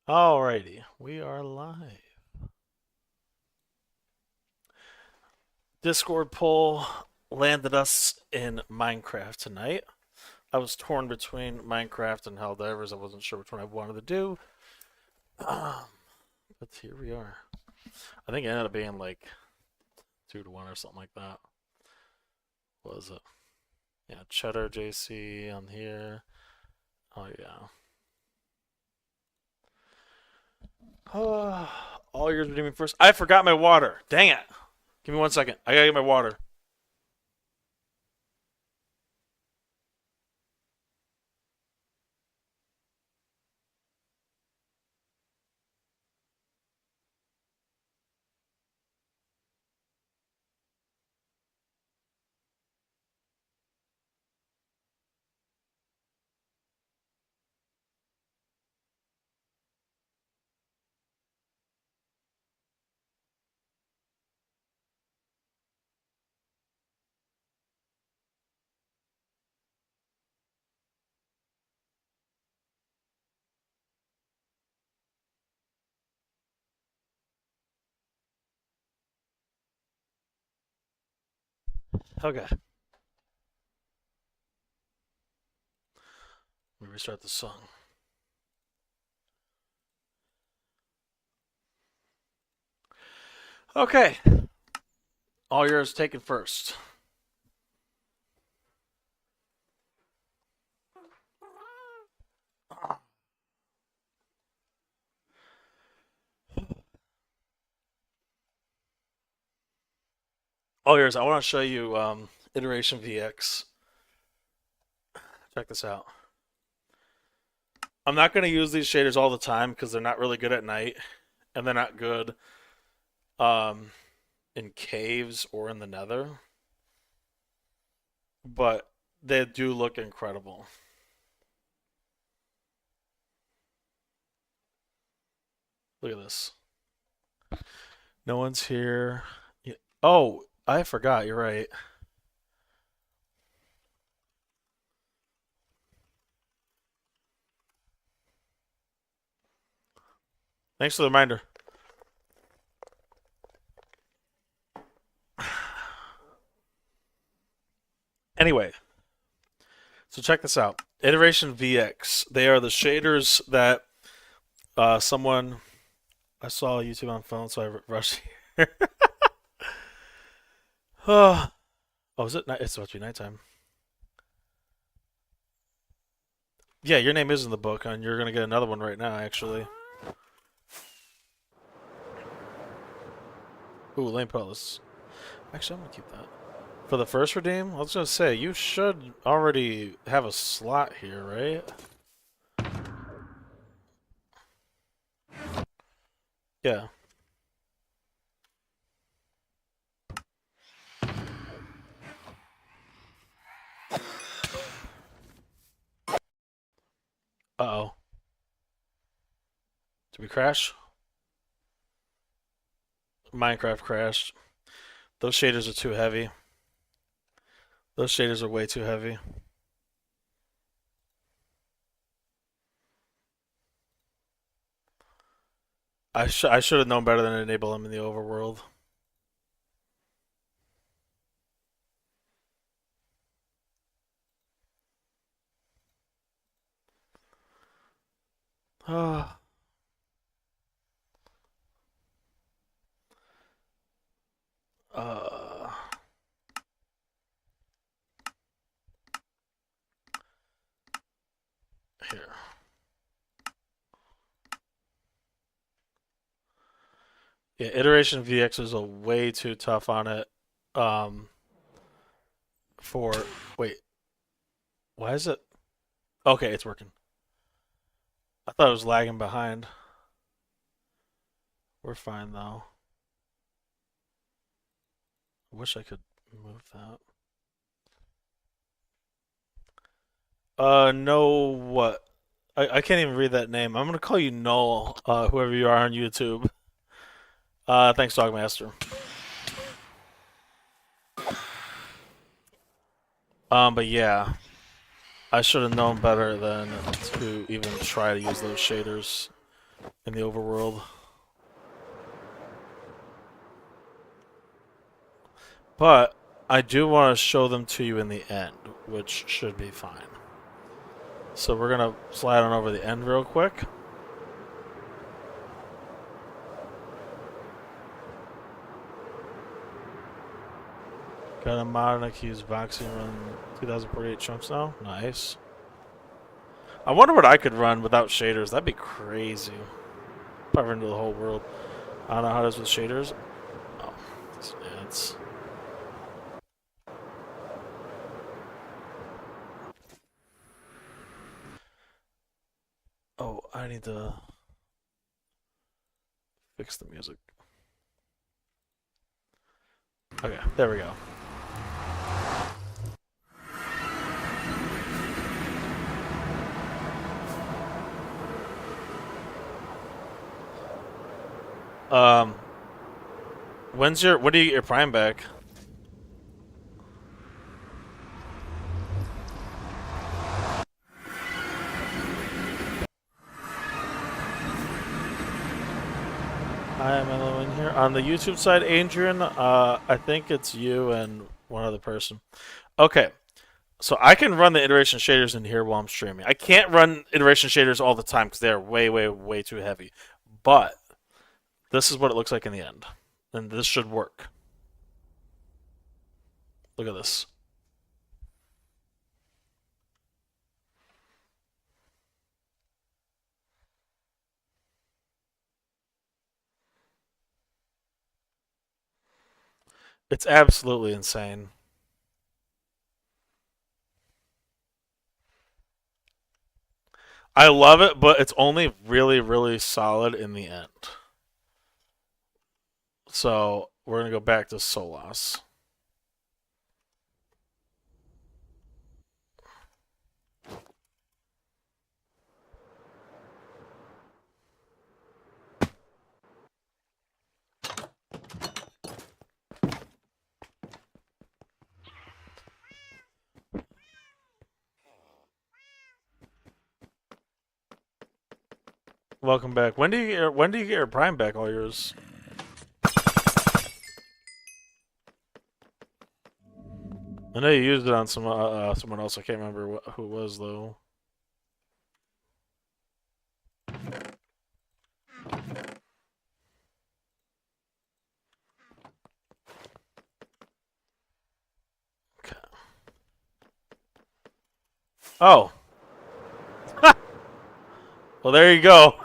Alrighty, we are live. Discord poll landed us in Minecraft tonight. I was torn between Minecraft and Helldivers. I wasn't sure which one I wanted to do. Um, but here we are. I think it ended up being like 2-1 or something like that. What was it? Yeah, Cheddar JC on here. Oh, yeah. All yours redeeming first. I forgot my water. Dang it. Give me 1 second. I gotta get my water. Okay. Let me restart the song. Okay. All yours taken first. All yours. I want to show you iteration VX. Check this out. I'm not going to use these shaders all the time because they're not really good at night, and they're not good um, in caves or in the Nether. But they do look incredible. Look at this. No one's here. Oh, I forgot. You're right. Thanks for the reminder. Anyway, so check this out. Iteration VX. They are the shaders that someone I saw YouTube on phone, so I rushed here. Oh, is it? It's supposed to be nighttime. Yeah, your name is in the book, and you're gonna get another one right now, actually. Ooh, lane palace. Actually, I'm gonna keep that for the first redeem. I was gonna say you should already have a slot here, right? Yeah. Uh oh. Did we crash? Minecraft crashed. Those shaders are too heavy. Those shaders are way too heavy. I should have known better than to enable them in the overworld. Ah. uh. Here. Yeah, iteration VX is a way too tough on it. Um, for wait, why is it? Okay, it's working. I thought it was lagging behind. We're fine though. I wish I could move that. No, what? I can't even read that name. I'm gonna call you Null, whoever you are on YouTube. Thanks, Dogmaster. But yeah, I should have known better than to even try to use those shaders. in the overworld. But I do want to show them to you in the end, which should be fine. So we're going to slide on over the end real quick. Got a mod and I can use Voxy and run 2048 chunks now. Nice. I wonder what I could run without shaders. That'd be crazy. Probably into the whole world. I don't know how it is with shaders. Oh, it's... Oh, I need to fix the music. Okay, there we go. When do you get your Prime back? Hi, am I in here? On the YouTube side, Adrian, I think it's you and one other person. Okay, so I can run the iteration shaders in here while I'm streaming. I can't run iteration shaders all the time because they're way, way, way too heavy. But this is what it looks like in the end. And this should work. Look at this. It's absolutely insane. I love it, but it's only really, really solid in the end. So we're going to go back to Solas. Welcome back. When do you get your Prime back? All yours. I know you used it on someone else. I can't remember who it was though. Okay. Oh. Well, there you go.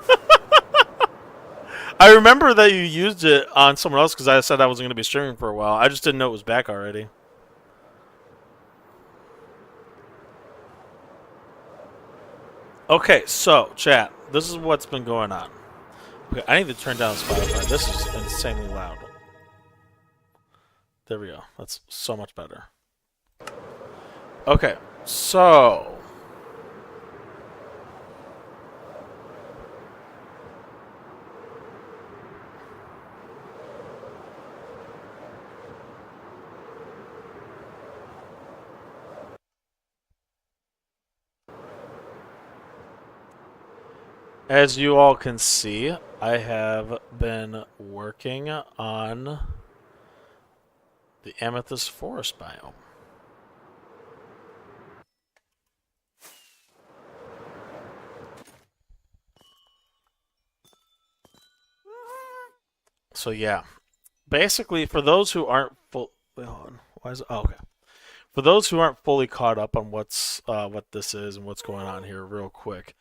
I remember that you used it on someone else because I said I wasn't going to be streaming for a while. I just didn't know it was back already. Okay, so, chat. This is what's been going on. Okay, I need to turn down Spotify. This is insanely loud. There we go. That's so much better. Okay, so... As you all can see, I have been working on the Amethyst Forest biome. So yeah, basically for those who aren't full, wait, hold on. Why is it? Oh, okay. For those who aren't fully caught up on what this is and what's going on here, real quick,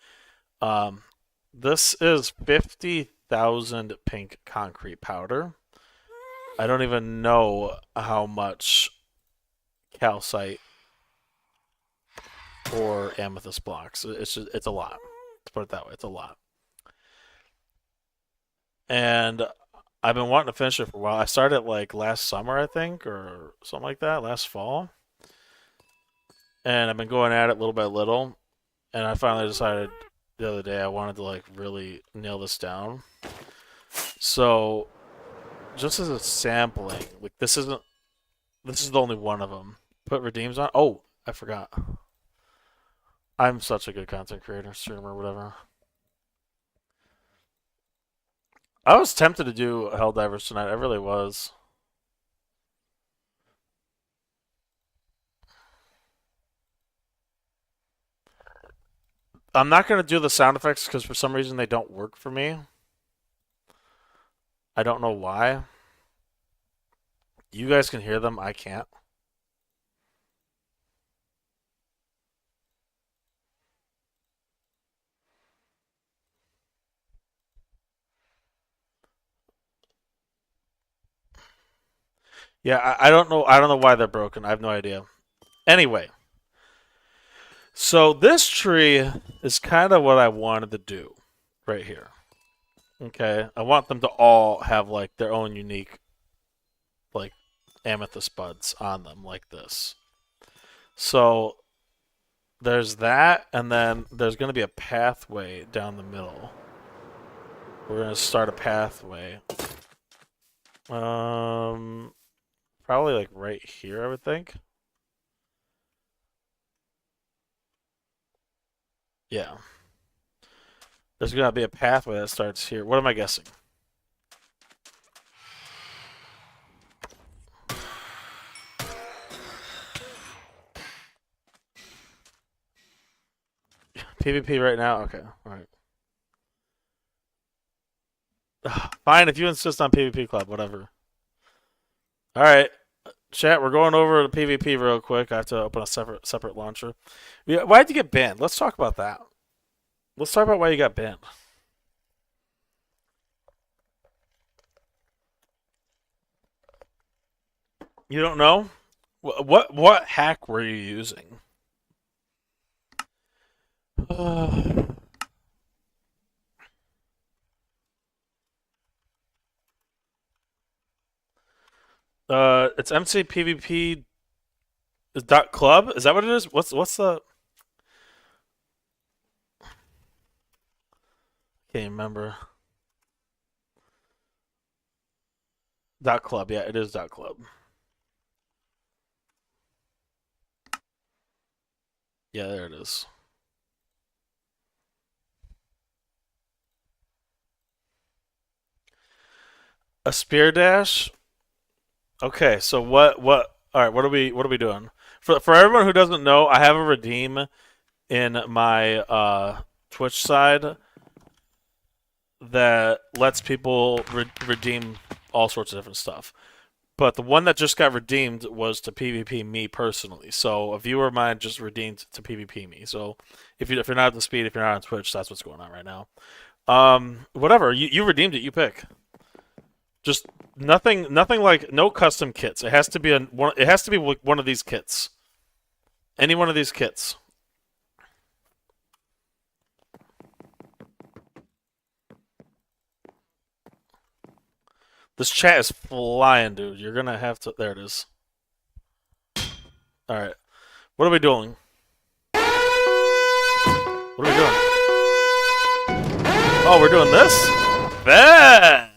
this is 50,000 pink concrete powder. I don't even know how much calcite or amethyst blocks. It's a lot. Let's put it that way. It's a lot. And I've been wanting to finish it for a while. I started like last summer, I think, or something like that, last fall. And I've been going at it little by little. And I finally decided the other day I wanted to like really nail this down. So, just as a sampling, like this is the only one of them. Put redeems on. Oh, I forgot. I'm such a good content creator, streamer, whatever. I was tempted to do Helldivers tonight. I really was. I'm not going to do the sound effects because for some reason they don't work for me. I don't know why. You guys can hear them. I can't. Yeah, I don't know. I don't know why they're broken. I have no idea. Anyway, so this tree is kind of what I wanted to do right here. Okay, I want them to all have like their own unique like amethyst buds on them like this. So there's that, and then there's going to be a pathway down the middle. We're going to start a pathway. Probably like right here, I would think. Yeah. There's going to be a pathway that starts here. What am I guessing? PvP right now? Okay, alright. Fine, if you insist on PvP Club, whatever. Alright. Chat, we're going over to PvP real quick. I have to open a separate launcher. Yeah, why'd you get banned? Let's talk about that. Let's talk about why you got banned. You don't know? What hack were you using? It's MCPVP dot club. Is that what it is? What's the? Can't remember. Dot club. Yeah, it is dot club. Yeah, there it is. A spear dash. Okay, so what? All right, what are we doing? For everyone who doesn't know, I have a redeem in my Twitch side that lets people redeem all sorts of different stuff. But the one that just got redeemed was to PvP me personally. So a viewer of mine just redeemed to PvP me. So if you're not at the speed, if you're not on Twitch, that's what's going on right now. Whatever you redeemed it, you pick. Just nothing like no custom kits. It has to be It has to be one of these kits. Any one of these kits. This chat is flying, dude. You're gonna have to. There it is. All right. What are we doing? What are we doing? Oh, we're doing this? Bet!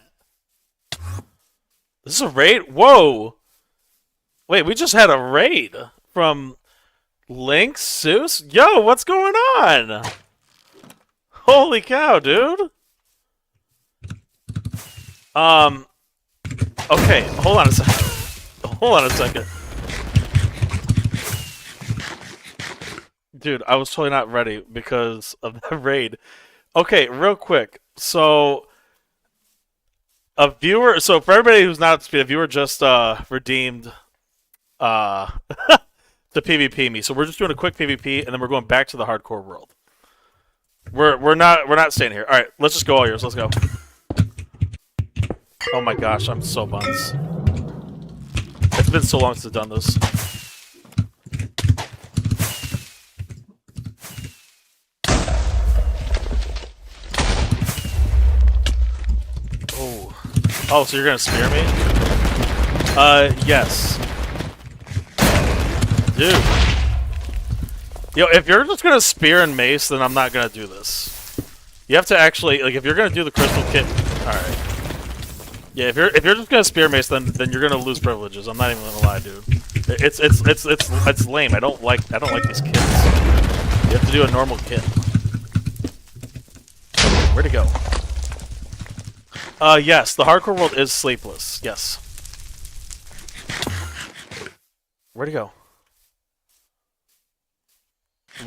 This is a raid? Whoa! Wait, we just had a raid from Lynx, Zeus? Yo, what's going on? Holy cow, dude. Okay, hold on a second. Hold on a second. Dude, I was totally not ready because of the raid. Okay, real quick. So, a viewer. So, for everybody who's not up to speed, a viewer just redeemed to PvP me. So, we're just doing a quick PvP, and then we're going back to the hardcore world. We're not staying here. All right, let's just go all yours. Let's go. Oh my gosh, I'm so buns. It's been so long since I've done this. Oh, so you're gonna spear me? Yes. Dude. Yo, if you're just gonna spear and mace, then I'm not gonna do this. You have to actually, like, if you're gonna do the crystal kit, alright. Yeah, if you're just gonna spear mace, then you're gonna lose privileges. I'm not even gonna lie, dude. It's lame. I don't like these kits. You have to do a normal kit. Where'd it go? Yes, the hardcore world is sleepless. Yes. Where'd he go?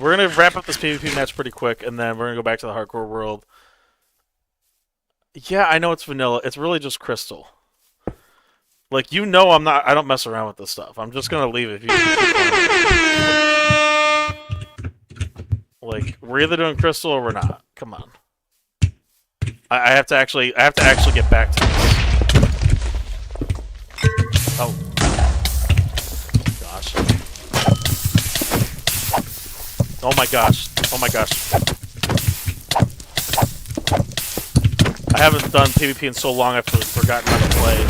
We're gonna wrap up this PvP match pretty quick, and then we're gonna go back to the hardcore world. Yeah, I know it's vanilla. It's really just crystal. Like, you know, I don't mess around with this stuff. I'm just gonna leave it if you like, we're either doing crystal or we're not. Come on. I have to actually get back to this. Oh gosh. Oh my gosh. Oh my gosh. I haven't done PvP in so long I've forgotten how to play.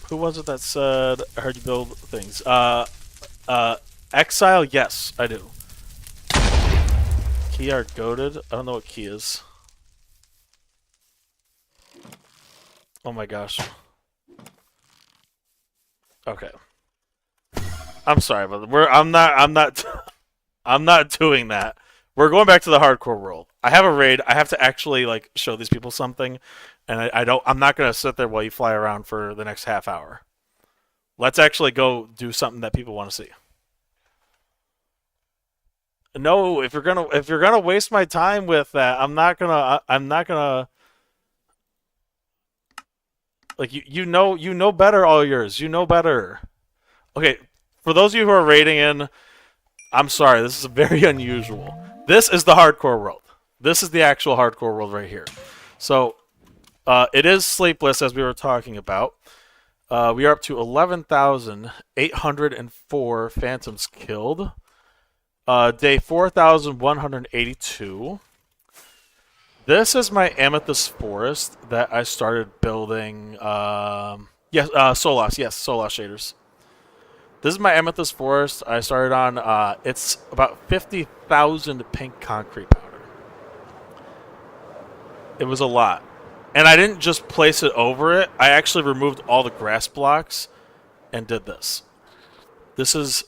Who was it that said, I heard you build things? Exile, yes, I do. Key art goated? I don't know what key is. Oh my gosh. Okay. I'm sorry, but I'm not doing that. We're going back to the hardcore world. I have a raid. I have to actually like show these people something, and I'm not gonna sit there while you fly around for the next half hour. Let's actually go do something that people want to see. No, if you're gonna waste my time with that, I'm not gonna like you know better, all yours. You know better. Okay, for those of you who are raiding in, I'm sorry, this is very unusual. This is the hardcore world. This is the actual hardcore world right here. So, it is sleepless, as we were talking about. We are up to 11,804 phantoms killed. Day 4,182. This is my amethyst forest that I started building. Yes, Solas. Yes, Solas shaders. This is my amethyst forest I started on. It's about 50,000 pink concrete powder. It was a lot. And I didn't just place it over it. I actually removed all the grass blocks and did this. This is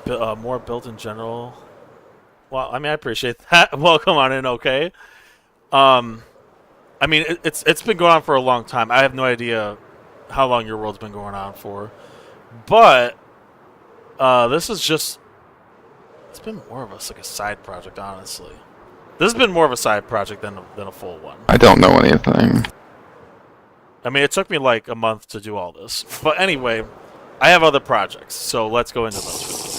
more built in general. Well, I mean, I appreciate that. Welcome on in, okay? I mean, it's been going on for a long time. I have no idea how long your world's been going on for. But this is just... It's been more of like a side project, honestly. This has been more of a side project than a full one. I don't know anything. I mean, it took me like a month to do all this. But anyway, I have other projects, so let's go into those real quick.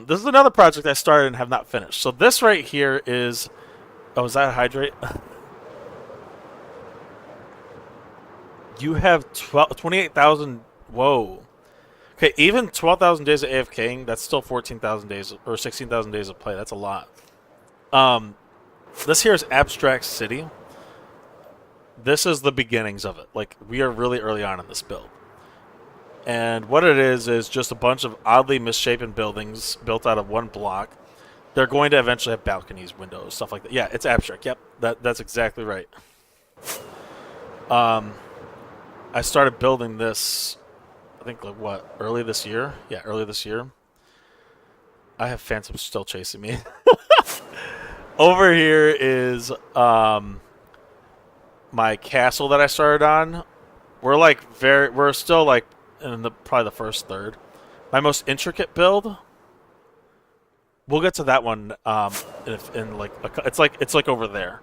This is another project I started and have not finished. So this right here is... Oh, is that a hydrate? You have 28,000... Whoa. Okay, even 12,000 days of AFKing, that's still 14,000 days, or 16,000 days of play. That's a lot. This here is Abstract City. This is the beginnings of it. Like, we are really early on in this build. And what it is just a bunch of oddly misshapen buildings built out of one block. They're going to eventually have balconies, windows, stuff like that. Yeah, it's abstract. Yep, that's exactly right. I started building this, I think, like, what, early this year? Yeah, early this year. I have phantoms still chasing me. Over here is my castle that I started on. We're still like in probably the first third. My most intricate build. We'll get to that one it's like over there.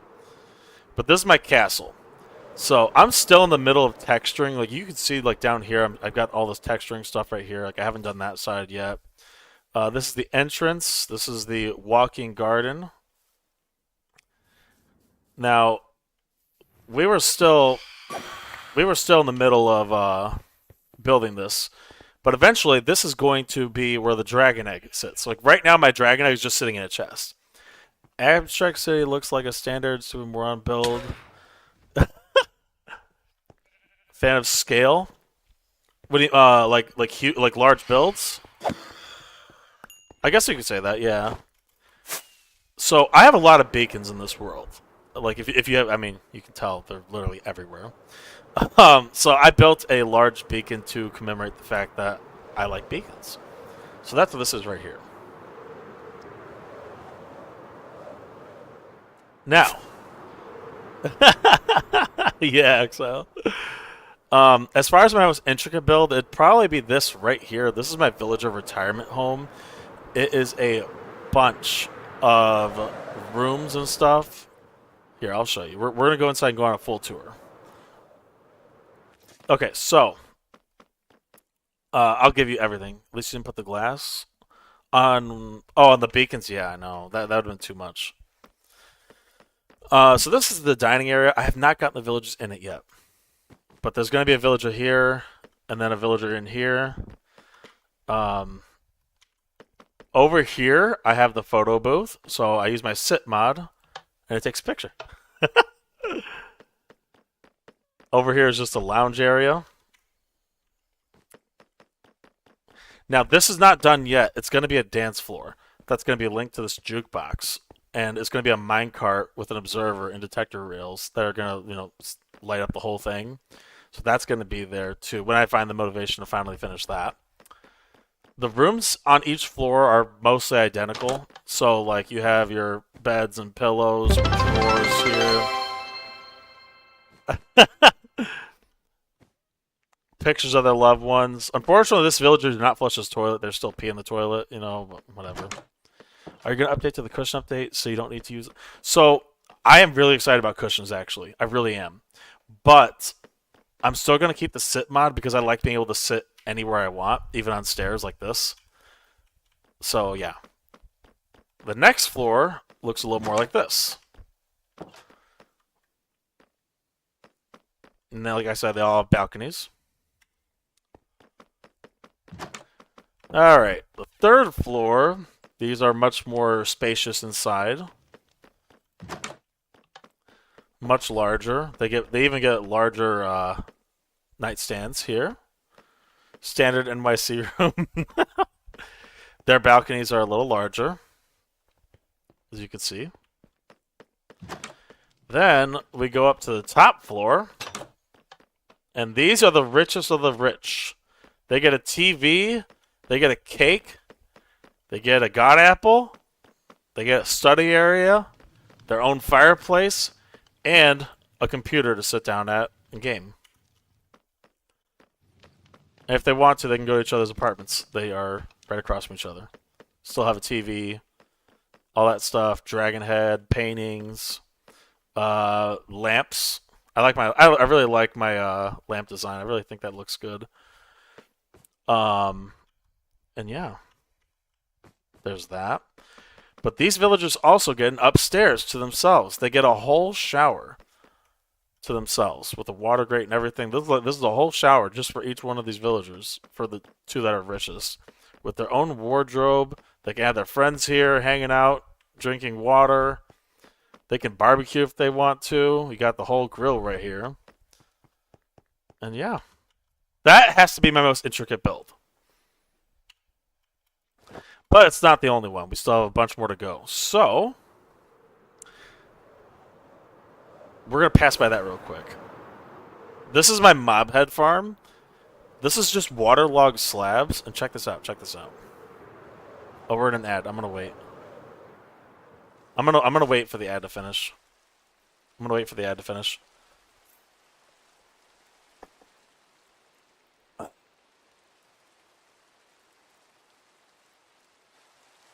But this is my castle. So I'm still in the middle of texturing. Like, you can see, like, down here, I've got all this texturing stuff right here. Like, I haven't done that side yet. This is the entrance. This is the walking garden. Now, we were still in the middle of building this, but eventually this is going to be where the dragon egg sits. Like, right now, my dragon egg is just sitting in a chest. Abstract City looks like a standard Super Moron build. Fan of scale? What do you, like large builds? I guess you could say that, yeah. So I have a lot of beacons in this world. Like, if you have, I mean, you can tell they're literally everywhere. So I built a large beacon to commemorate the fact that I like beacons. So that's what this is right here. Now, yeah, Exile. As far as my most intricate build, it'd probably be this right here. This is my villager retirement home. It is a bunch of rooms and stuff. Here, I'll show you. We're gonna go inside and go on a full tour. Okay, so I'll give you everything. At least you didn't put the glass on. Oh, on the beacons. Yeah, I know that would have been too much. So this is the dining area. I have not gotten the villagers in it yet, but there's gonna be a villager here, and then a villager in here. Um, Over here, I have the photo booth, so I use my sit mod, and it takes a picture. Over here is just a lounge area. Now, this is not done yet. It's going to be a dance floor. That's going to be linked to this jukebox, and it's going to be a minecart with an observer and detector rails that are going to, light up the whole thing. So that's going to be there too. When I find the motivation to finally finish that. The rooms on each floor are mostly identical. So, like, you have your beds and pillows, drawers here. Pictures of their loved ones. Unfortunately, this villager did not flush his toilet. They're still peeing the toilet, but whatever. Are you going to update to the cushion update so you don't need to use it? So, I am really excited about cushions, actually. I really am. But I'm still going to keep the sit mod because I like being able to sit anywhere I want, even on stairs like this. So, yeah. The next floor looks a little more like this. And then, like I said, they all have balconies. Alright, the third floor, these are much more spacious inside. Much larger. They even get larger nightstands here. Standard NYC room. Their balconies are a little larger, as you can see. Then we go up to the top floor, and these are the richest of the rich. They get a TV, they get a cake, they get a god apple, they get a study area, their own fireplace, and a computer to sit down at and game. And if they want to, they can go to each other's apartments. They are right across from each other. Still have a TV, all that stuff, dragon head, paintings, lamps. I really like my lamp design. I really think that looks good. And yeah, there's that. But these villagers also get an upstairs to themselves. They get a whole shower to themselves with a water grate and everything. This is a whole shower just for each one of these villagers, for the two that are richest. With their own wardrobe. They can have their friends here hanging out, drinking water. They can barbecue if they want to. We got the whole grill right here. And yeah. That has to be my most intricate build. But it's not the only one. We still have a bunch more to go. So, we're going to pass by that real quick. This is my mob head farm. This is just waterlogged slabs. And check this out. Check this out. Oh, we're in an ad. I'm going to wait. I'm gonna wait for the ad to finish. I'm gonna wait for the ad to finish.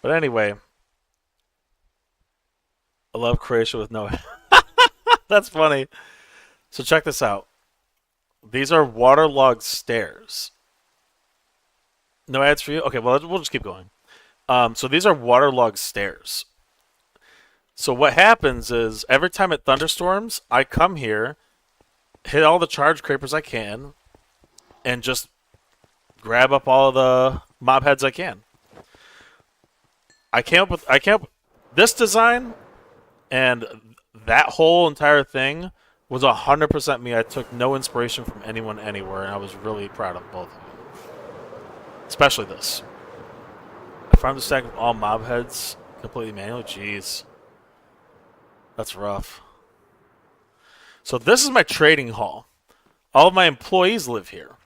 But anyway, I love Croatia with no. That's funny. So check this out. These are waterlogged stairs. No ads for you? Okay, well we'll just keep going. So these are waterlogged stairs. So what happens is every time it thunderstorms, I come here, hit all the charge creepers I can, and just grab up all the mob heads I can. I came up with this design, and that whole entire thing was 100% me. I took no inspiration from anyone anywhere, and I was really proud of both of them. Especially this. I farmed a stack of all mob heads completely manually. Jeez. That's rough. So this is my trading hall. All of my employees live here.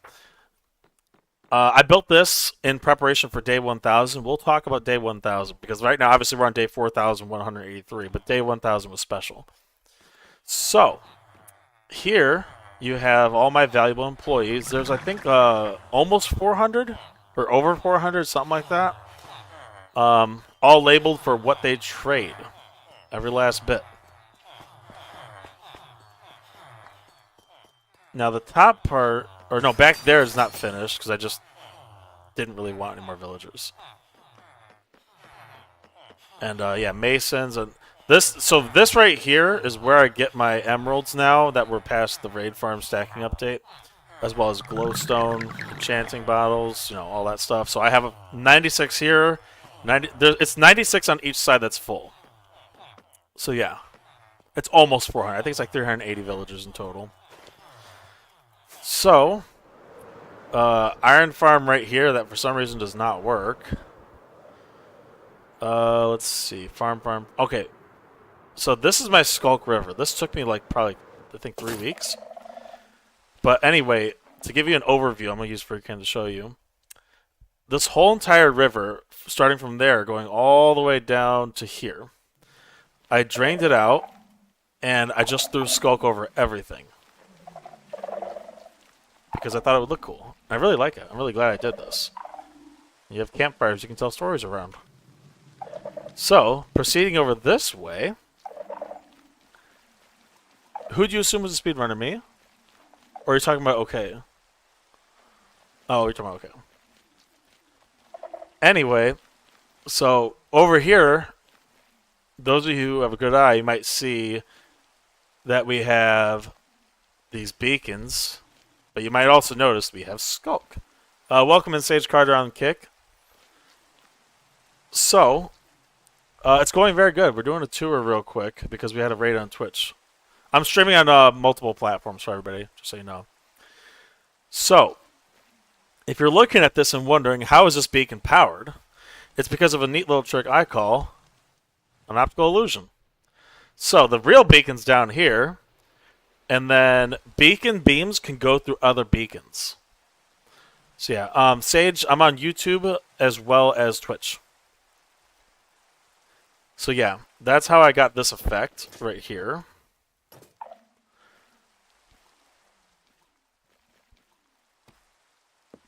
I built this in preparation for day 1000. We'll talk about day 1000 because right now, obviously, we're on day 4183, but day 1000 was special. So, here you have all my valuable employees. There's, I think, almost 400 or over 400, something like that. All labeled for what they trade. Every last bit. Now, the top part, or no, back there is not finished because I just didn't really want any more villagers. And yeah, masons and this. So this right here is where I get my emeralds now that we're past the raid farm stacking update, as well as glowstone, enchanting bottles, all that stuff. So I have a 96 here. It's 96 on each side that's full. So yeah, it's almost 400. I think it's like 380 villagers in total. So, iron farm right here that for some reason does not work. Let's see. Farm. Okay. So this is my Skulk River. This took me like probably, I think, 3 weeks. But anyway, to give you an overview, I'm going to use Freecam to show you. This whole entire river, starting from there, going all the way down to here. I drained it out, and I just threw Skulk over everything. Because I thought it would look cool. I really like it. I'm really glad I did this. You have campfires you can tell stories around. So, proceeding over this way. Who do you assume was a speedrunner? Me? Or are you talking about okay? Oh, you're talking about okay. Anyway, so over here, those of you who have a good eye, you might see that we have these beacons. But you might also notice we have Skulk. Welcome in Sage Carter on Kick. So, it's going very good. We're doing a tour real quick because we had a raid on Twitch. I'm streaming on multiple platforms for everybody, just so you know. So, if you're looking at this and wondering how is this beacon powered, it's because of a neat little trick I call an optical illusion. So, the real beacon's down here. And then beacon beams can go through other beacons. So yeah, Sage, I'm on YouTube as well as Twitch. So yeah, that's how I got this effect right here.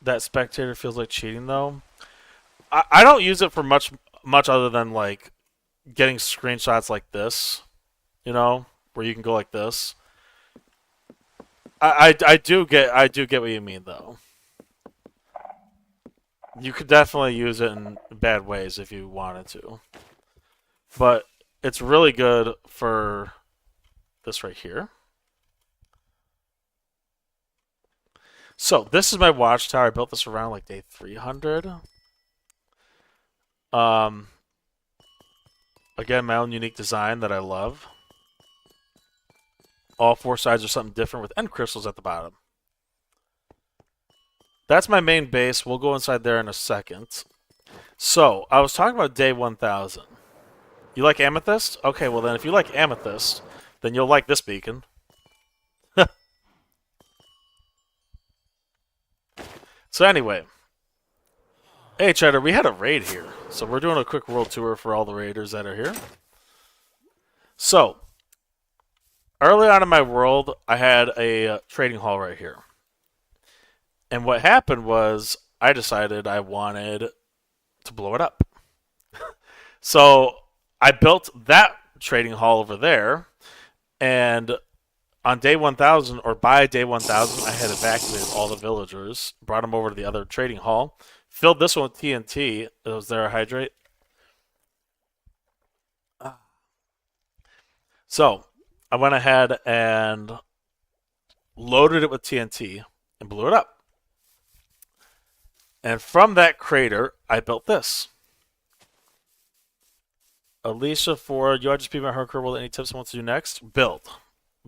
That spectator feels like cheating though. I don't use it for much other than like getting screenshots like this, where you can go like this. I do get what you mean though. You could definitely use it in bad ways if you wanted to. But it's really good for this right here. So this is my watchtower. I built this around like day 300. Again, my own unique design that I love. All 4 sides are something different with end crystals at the bottom. That's my main base. We'll go inside there in a second. So, I was talking about day 1000. You like amethyst? Okay, well then if you like amethyst, then you'll like this beacon. So anyway. Hey Cheddar, we had a raid here. So we're doing a quick world tour for all the raiders that are here. So, early on in my world, I had a trading hall right here. And what happened was, I decided I wanted to blow it up. So, I built that trading hall over there, and on day 1000, or by day 1000, I had evacuated all the villagers, brought them over to the other trading hall, filled this one with TNT. Was there a hydrate? So, I went ahead and loaded it with TNT and blew it up. And from that crater, I built this. Alicia Ford, you are just being my hardcore world. Any tips on what to do next? Build.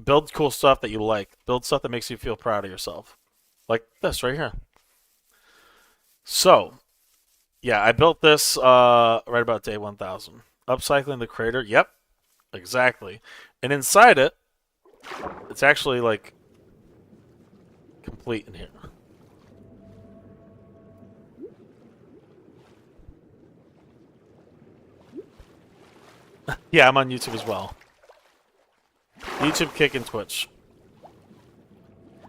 Build cool stuff that you like. Build stuff that makes you feel proud of yourself. Like this right here. So, yeah, I built this right about day 1000. Upcycling the crater. Yep, exactly. And inside it, it's actually like complete in here. Yeah, I'm on YouTube as well. YouTube, Kick, and Twitch.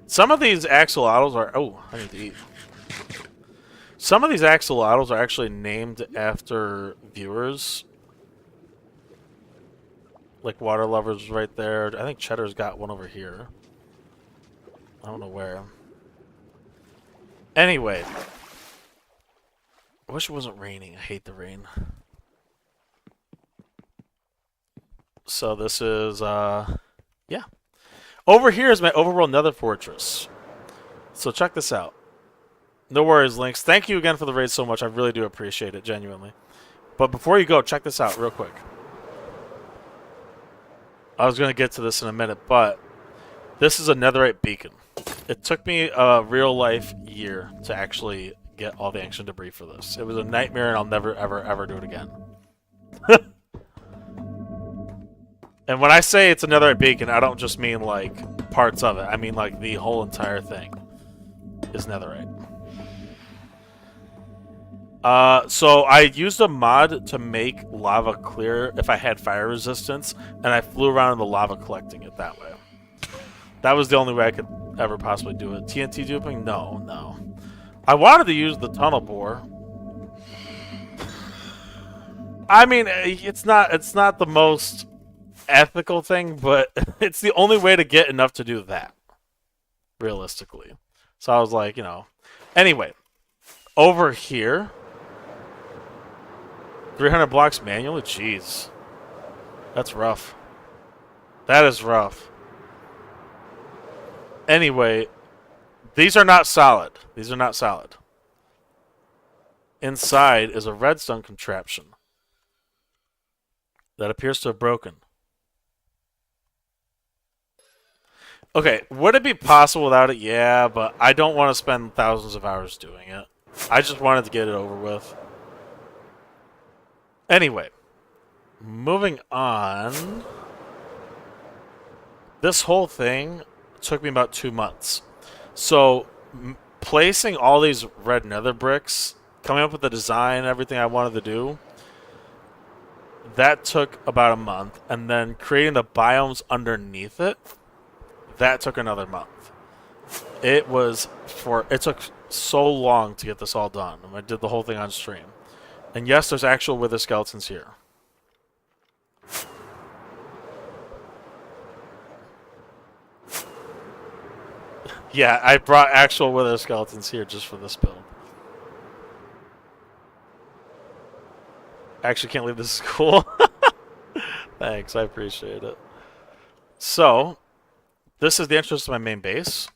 Some of these axolotls are... Oh, I need to eat. Some of these axolotls are actually named after viewers. Like Water Lovers right there. I think Cheddar's got one over here. I don't know where. Anyway. I wish it wasn't raining. I hate the rain. So this is, yeah. Over here is my overworld nether fortress. So check this out. No worries, Lynx. Thank you again for the raid so much. I really do appreciate it, genuinely. But before you go, check this out real quick. I was going to get to this in a minute, but this is a netherite beacon. It took me a real-life year to actually get all the ancient debris for this. It was a nightmare, and I'll never, ever, ever do it again. And when I say it's a netherite beacon, I don't just mean, like, parts of it. I mean, like, the whole entire thing is netherite. So I used a mod to make lava clear if I had fire resistance, and I flew around in the lava collecting it that way. That was the only way I could ever possibly do it. TNT duping? No, no. I wanted to use the tunnel bore. I mean, it's not the most ethical thing, but it's the only way to get enough to do that, realistically. So I was like, you know. Anyway, over here, 300 blocks manually? Jeez. That's rough. That is rough. Anyway, these are not solid. These are not solid. Inside is a redstone contraption that appears to have broken. Okay, would it be possible without it? Yeah, but I don't want to spend thousands of hours doing it. I just wanted to get it over with. Anyway, moving on. This whole thing took me about 2 months. So, placing all these red nether bricks, coming up with the design and everything I wanted to do, that took about a month. And then creating the biomes underneath it, that took another month. It took so long to get this all done. I did the whole thing on stream. And yes, there's actual wither skeletons here. Yeah, I brought actual wither skeletons here just for this build. Actually, can't leave this school. Thanks, I appreciate it. So, this is the entrance to my main base.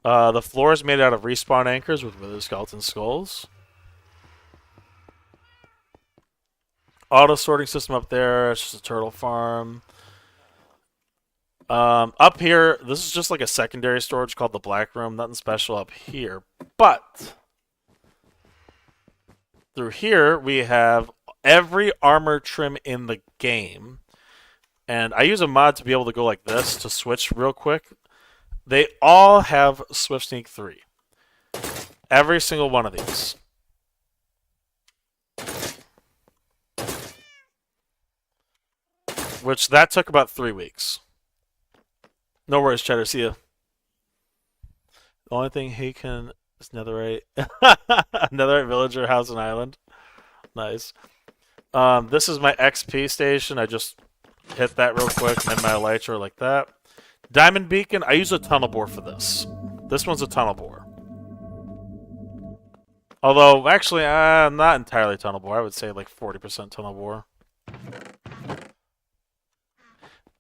The floor is made out of respawn anchors with wither skeleton skulls. Auto sorting system up there. It's just a turtle farm. Up here, this is just like a secondary storage called the Black Room. Nothing special up here. But through here, we have every armor trim in the game. And I use a mod to be able to go like this to switch real quick. They all have Swift Sneak 3. Every single one of these. Which, that took about 3 weeks. No worries, Cheddar. See ya. The only thing he can is netherite. Netherite villager house and island. Nice. This is my XP station. I just hit that real quick, and then my elytra like that. Diamond beacon. I use a tunnel bore for this. This one's a tunnel bore. Although, actually, not entirely tunnel bore. I would say like 40% tunnel bore.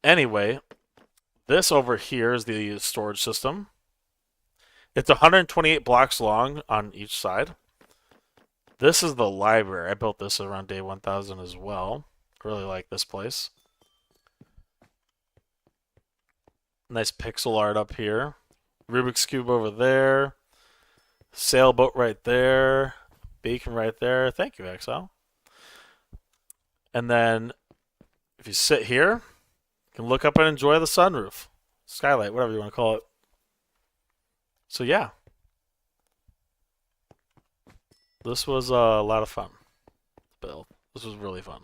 Anyway, this over here is the storage system. It's 128 blocks long on each side. This is the library. I built this around day 1000 as well. Really like this place. Nice pixel art up here. Rubik's Cube over there. Sailboat right there. Beacon right there. Thank you, Exile. And then, if you sit here, you can look up and enjoy the sunroof. Skylight, whatever you want to call it. So yeah, this was a lot of fun. Bill, this was really fun.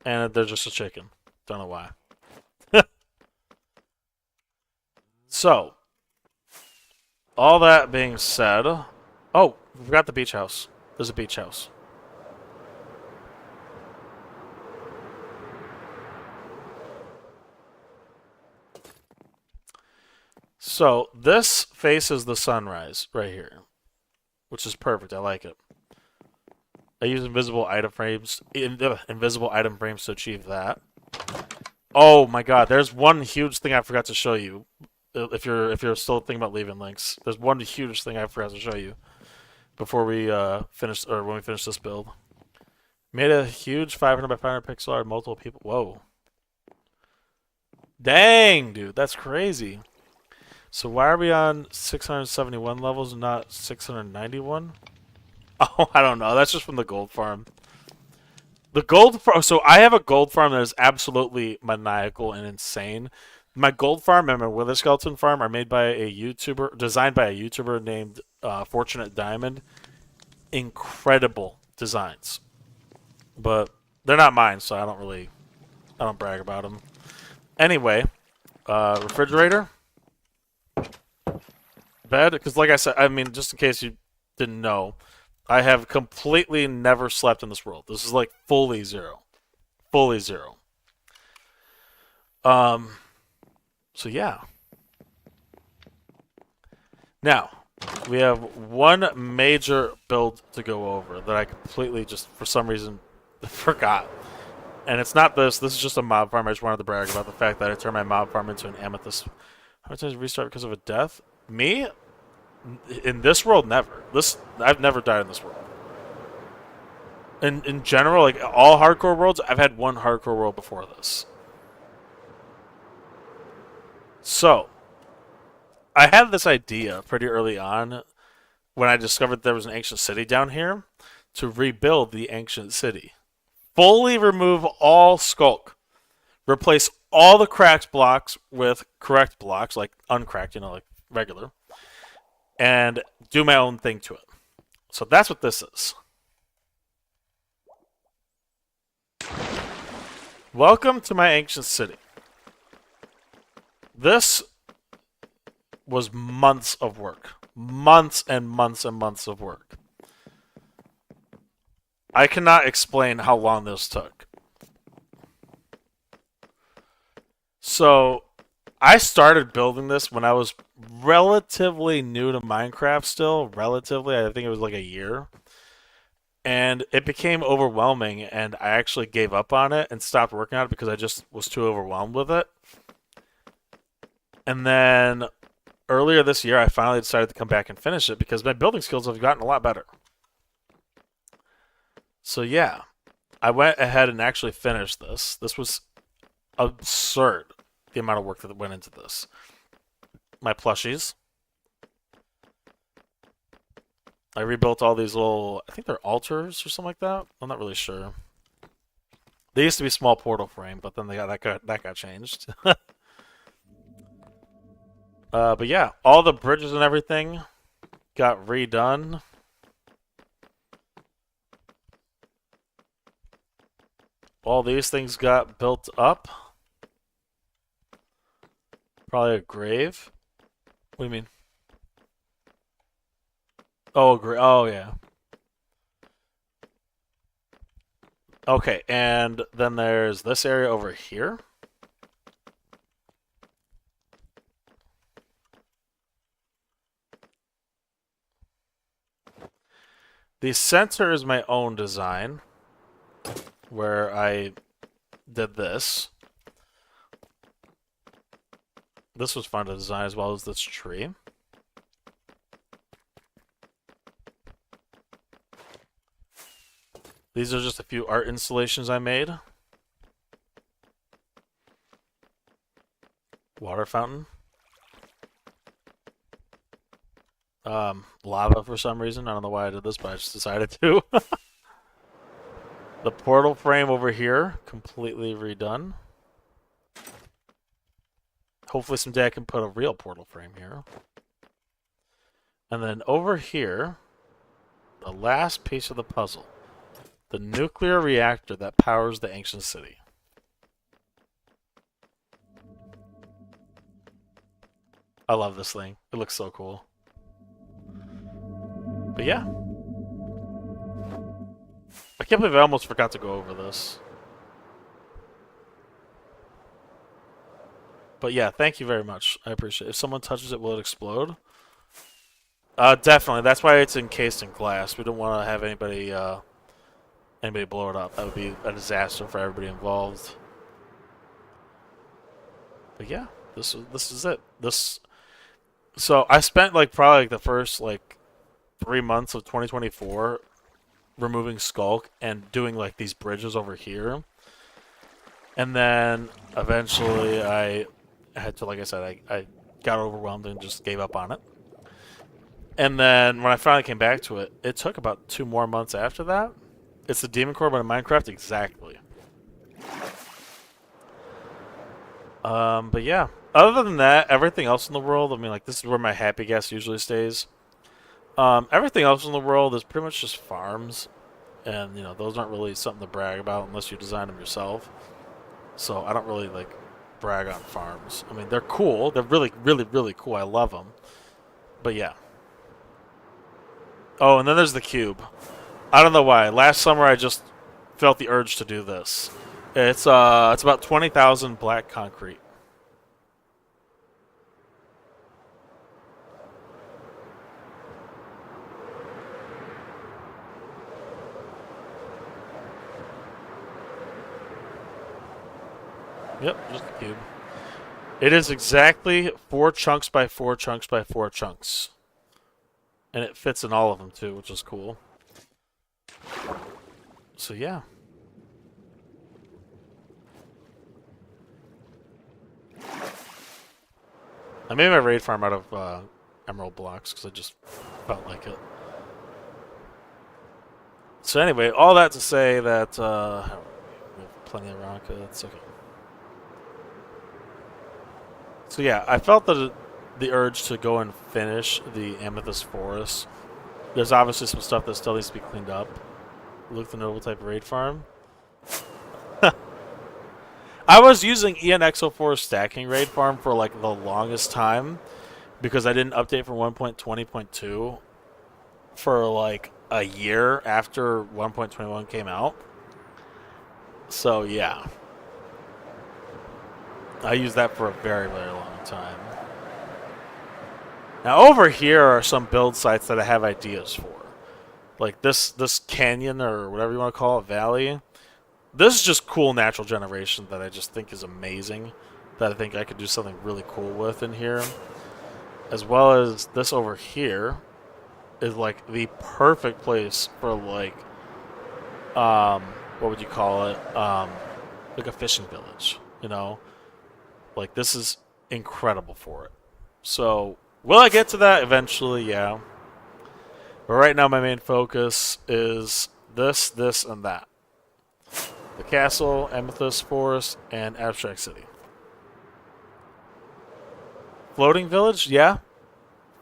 And they're just a chicken. Don't know why. So, all that being said, oh, we forgot the beach house. There's a beach house. So, this faces the sunrise right here, which is perfect. I like it. I use invisible item frames to achieve that. Oh my god, there's one huge thing I forgot to show you. If you're still thinking about leaving links, there's one huge thing I forgot to show you before we finish or when we finish this build. Made a huge 500 by 500 pixel art, multiple people. Whoa, dang, dude, that's crazy. So why are we on 671 levels and not 691? Oh, I don't know. That's just from the gold farm. The gold farm. So I have a gold farm that is absolutely maniacal and insane. My gold farm and my wither skeleton farm are made by a YouTuber, designed by a YouTuber named Fortunate Diamond. Incredible designs, but they're not mine, so I don't brag about them. Anyway, refrigerator, bed, because like I said, I mean, just in case you didn't know, I have completely never slept in this world. This is like fully zero, fully zero. Um, so yeah. Now, we have one major build to go over that I completely just, for some reason, forgot. And it's not this. This is just a mob farm. I just wanted to brag about the fact that I turned my mob farm into an amethyst. How many times restart because of a death? Me? In this world, never. I've never died in this world. In general, like all hardcore worlds, I've had one hardcore world before this. So, I had this idea pretty early on when I discovered there was an ancient city down here to rebuild the ancient city. Fully remove all skulk. Replace all the cracked blocks with correct blocks, like uncracked, like regular, and do my own thing to it. So that's what this is. Welcome to my ancient city. This was months of work. Months and months and months of work. I cannot explain how long this took. So, I started building this when I was relatively new to Minecraft still. Relatively, I think it was like a year. And it became overwhelming, and I actually gave up on it and stopped working on it because I just was too overwhelmed with it. And then earlier this year, I finally decided to come back and finish it because my building skills have gotten a lot better. So yeah, I went ahead and actually finished this. This was absurd, the amount of work that went into this. My plushies. I rebuilt all these little, I think they're altars or something like that. I'm not really sure. They used to be small portal frame, but then that got changed. But yeah, all the bridges and everything got redone. All these things got built up. Probably a grave. What do you mean? Oh, oh yeah. Okay, and then there's this area over here. The center is my own design, where I did this. This was fun to design as well as this tree. These are just a few art installations I made. Water fountain. Lava for some reason. I don't know why I did this, but I just decided to. The portal frame over here, completely redone. Hopefully someday I can put a real portal frame here. And then over here, the last piece of the puzzle. The nuclear reactor that powers the ancient city. I love this thing. It looks so cool. But yeah. I can't believe I almost forgot to go over this. But yeah, thank you very much. I appreciate it. If someone touches it, will it explode? Definitely. That's why it's encased in glass. We don't want to have anybody blow it up. That would be a disaster for everybody involved. But yeah, this is it. So I spent like probably like the first like 3 months of 2024 removing Skulk and doing like these bridges over here. And then eventually I had to, like I said, I got overwhelmed and just gave up on it. And then when I finally came back to it, it took about 2 more months after that. It's the Demon Core, but in Minecraft, exactly. But yeah. Other than that, everything else in the world, I mean, like, this is where my happy gas usually stays. Everything else in the world is pretty much just farms. And, you know, those aren't really something to brag about unless you design them yourself. So I don't really, like, brag on farms. I mean, they're cool. They're really, really, really cool. I love them. But yeah. Oh, and then there's the cube. I don't know why. Last summer I just felt the urge to do this. It's about 20,000 black concrete. Yep, just a cube. It is exactly 4 chunks by 4 chunks by 4 chunks. And it fits in all of them too, which is cool. So yeah. I made my raid farm out of emerald blocks because I just felt like it. So anyway, all that to say that we have plenty of rockets. Okay. So yeah, I felt the urge to go and finish the Amethyst Forest. There's obviously some stuff that still needs to be cleaned up. Look, the noble type raid farm. I was using ENXO4 stacking raid farm for like the longest time because I didn't update from 1.20.2 for like a year after 1.21 came out. So yeah. I used that for a very, very long time. Now over here are some build sites that I have ideas for. Like this canyon or whatever you want to call it, valley. This is just cool natural generation that I just think is amazing. That I think I could do something really cool with in here. As well as this over here is like the perfect place for like what would you call it? Like a fishing village, you know? Like this is incredible for it. So will I get to that eventually? Yeah. But right now my main focus is this, and that. The castle, Amethyst Forest, and Abstract City. Floating village? Yeah.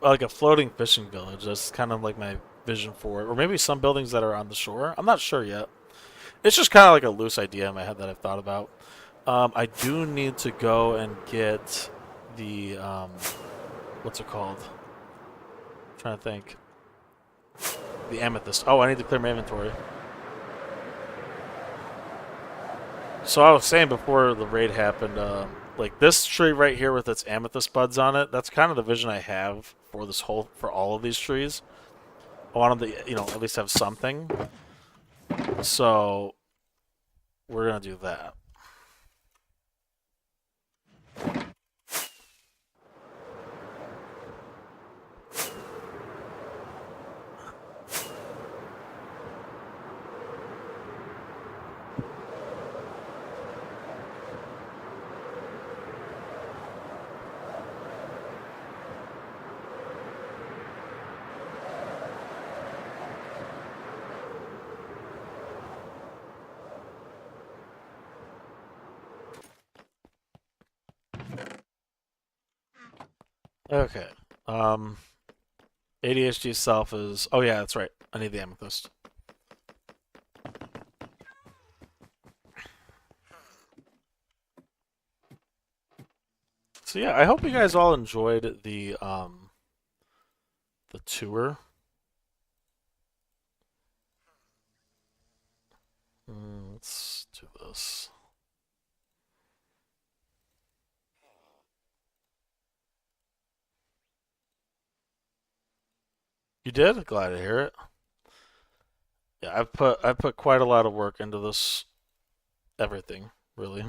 Like a floating fishing village. That's kind of like my vision for it. Or maybe some buildings that are on the shore. I'm not sure yet. It's just kind of like a loose idea in my head that I've thought about. I do need to go and get the, what's it called? I'm trying to think. The amethyst. Oh, I need to clear my inventory. So I was saying before the raid happened, like this tree right here with its amethyst buds on it, that's kind of the vision I have for for all of these trees. I want them to, you know, at least have something. So we're gonna do that. Okay. Um, ADHD self is. Oh yeah, that's right. I need the amethyst. So yeah, I hope you guys all enjoyed the tour. Let's do this. You did? Glad to hear it. Yeah, I've put quite a lot of work into this everything, really.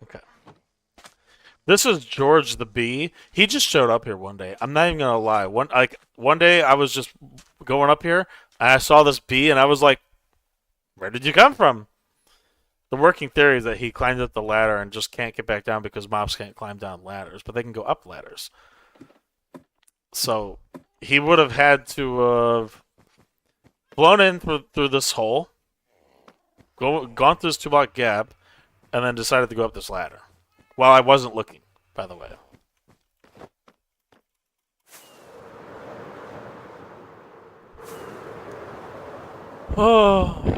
Okay. This is George the Bee. He just showed up here one day. I'm not even gonna lie. One day I was just going up here and I saw this bee and I was like, "Where did you come from?" The working theory is that he climbed up the ladder and just can't get back down because mobs can't climb down ladders, but they can go up ladders. So he would have had to have blown in through this hole, gone through this 2 block gap, and then decided to go up this ladder. While I wasn't looking, by the way. Oh.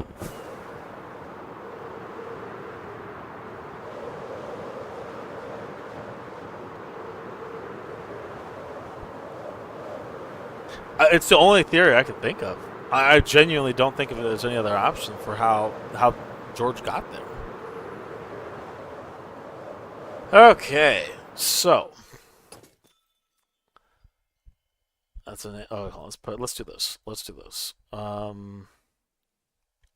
It's the only theory I can think of. I genuinely don't think of it as any other option for how George got there. Okay, so that's an. Oh, let's do this. Let's do this.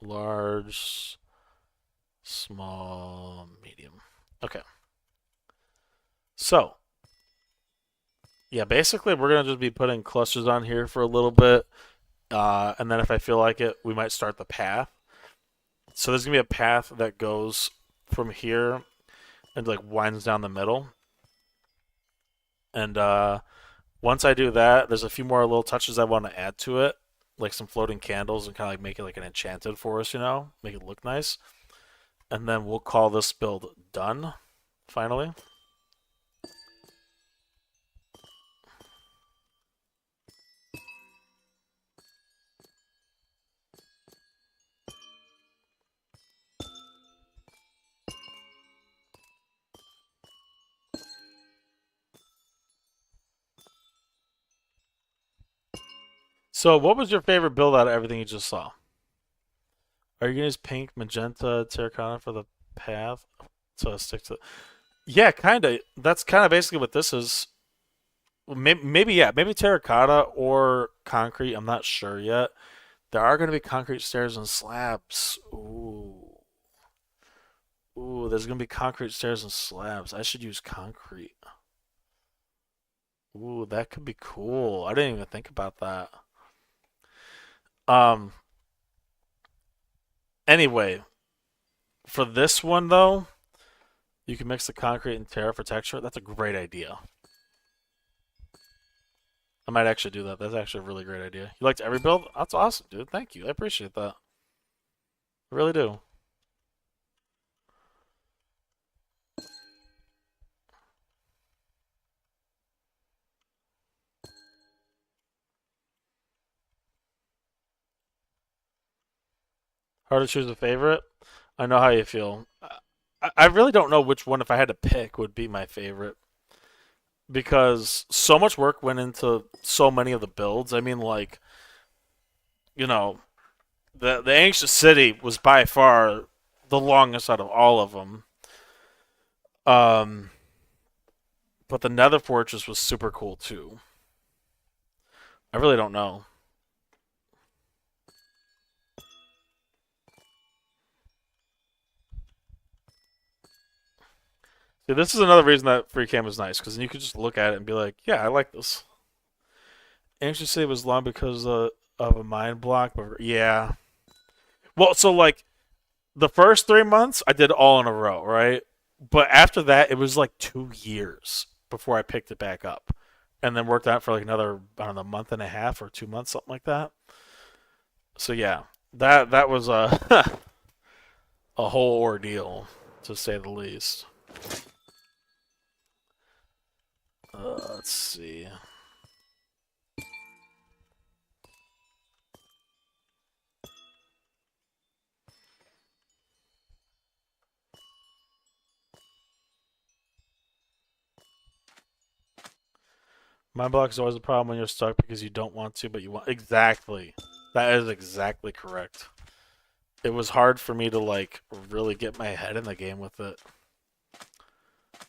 Large, small, medium. Okay. So yeah, basically we're gonna just be putting clusters on here for a little bit, and then if I feel like it, we might start the path. So there's gonna be a path that goes from here and like winds down the middle, and once I do that, there's a few more little touches I want to add to it, like some floating candles and kind of like make it like an enchanted forest, make it look nice. And then we'll call this build done, finally. So, what was your favorite build out of everything you just saw? Are you gonna use pink, magenta, terracotta for the path to stick to? Yeah, kind of. That's kind of basically what this is. Maybe yeah, maybe terracotta or concrete. I'm not sure yet. There are going to be concrete stairs and slabs. Ooh, there's going to be concrete stairs and slabs. I should use concrete. Ooh, that could be cool. I didn't even think about that. Um, anyway, for this one though, you can mix the concrete and terra for texture. That's a great idea. I might actually do that. That's actually a really great idea. You liked every build? That's awesome, dude. Thank you. I appreciate that. I really do. Hard to choose a favorite. I know how you feel. I really don't know which one, if I had to pick, would be my favorite because so much work went into so many of the builds. I mean, like, you know, the Anxious City was by far the longest out of all of them. Um, but the Nether Fortress was super cool too. I really don't know. See, this is another reason that free cam is nice because then you could just look at it and be like, yeah, I like this. Anxious City was long because of a mind block, but yeah. Well, so like the first 3 months I did all in a row, right? But after that, it was like 2 years before I picked it back up, and then worked out for like another, I don't know, month and a half or 2 months, something like that. So yeah, that was a a whole ordeal. to say the least. Let's see. My block is always a problem when you're stuck because you don't want to, but you want. Exactly. That is exactly correct. It was hard for me to like really get my head in the game with it.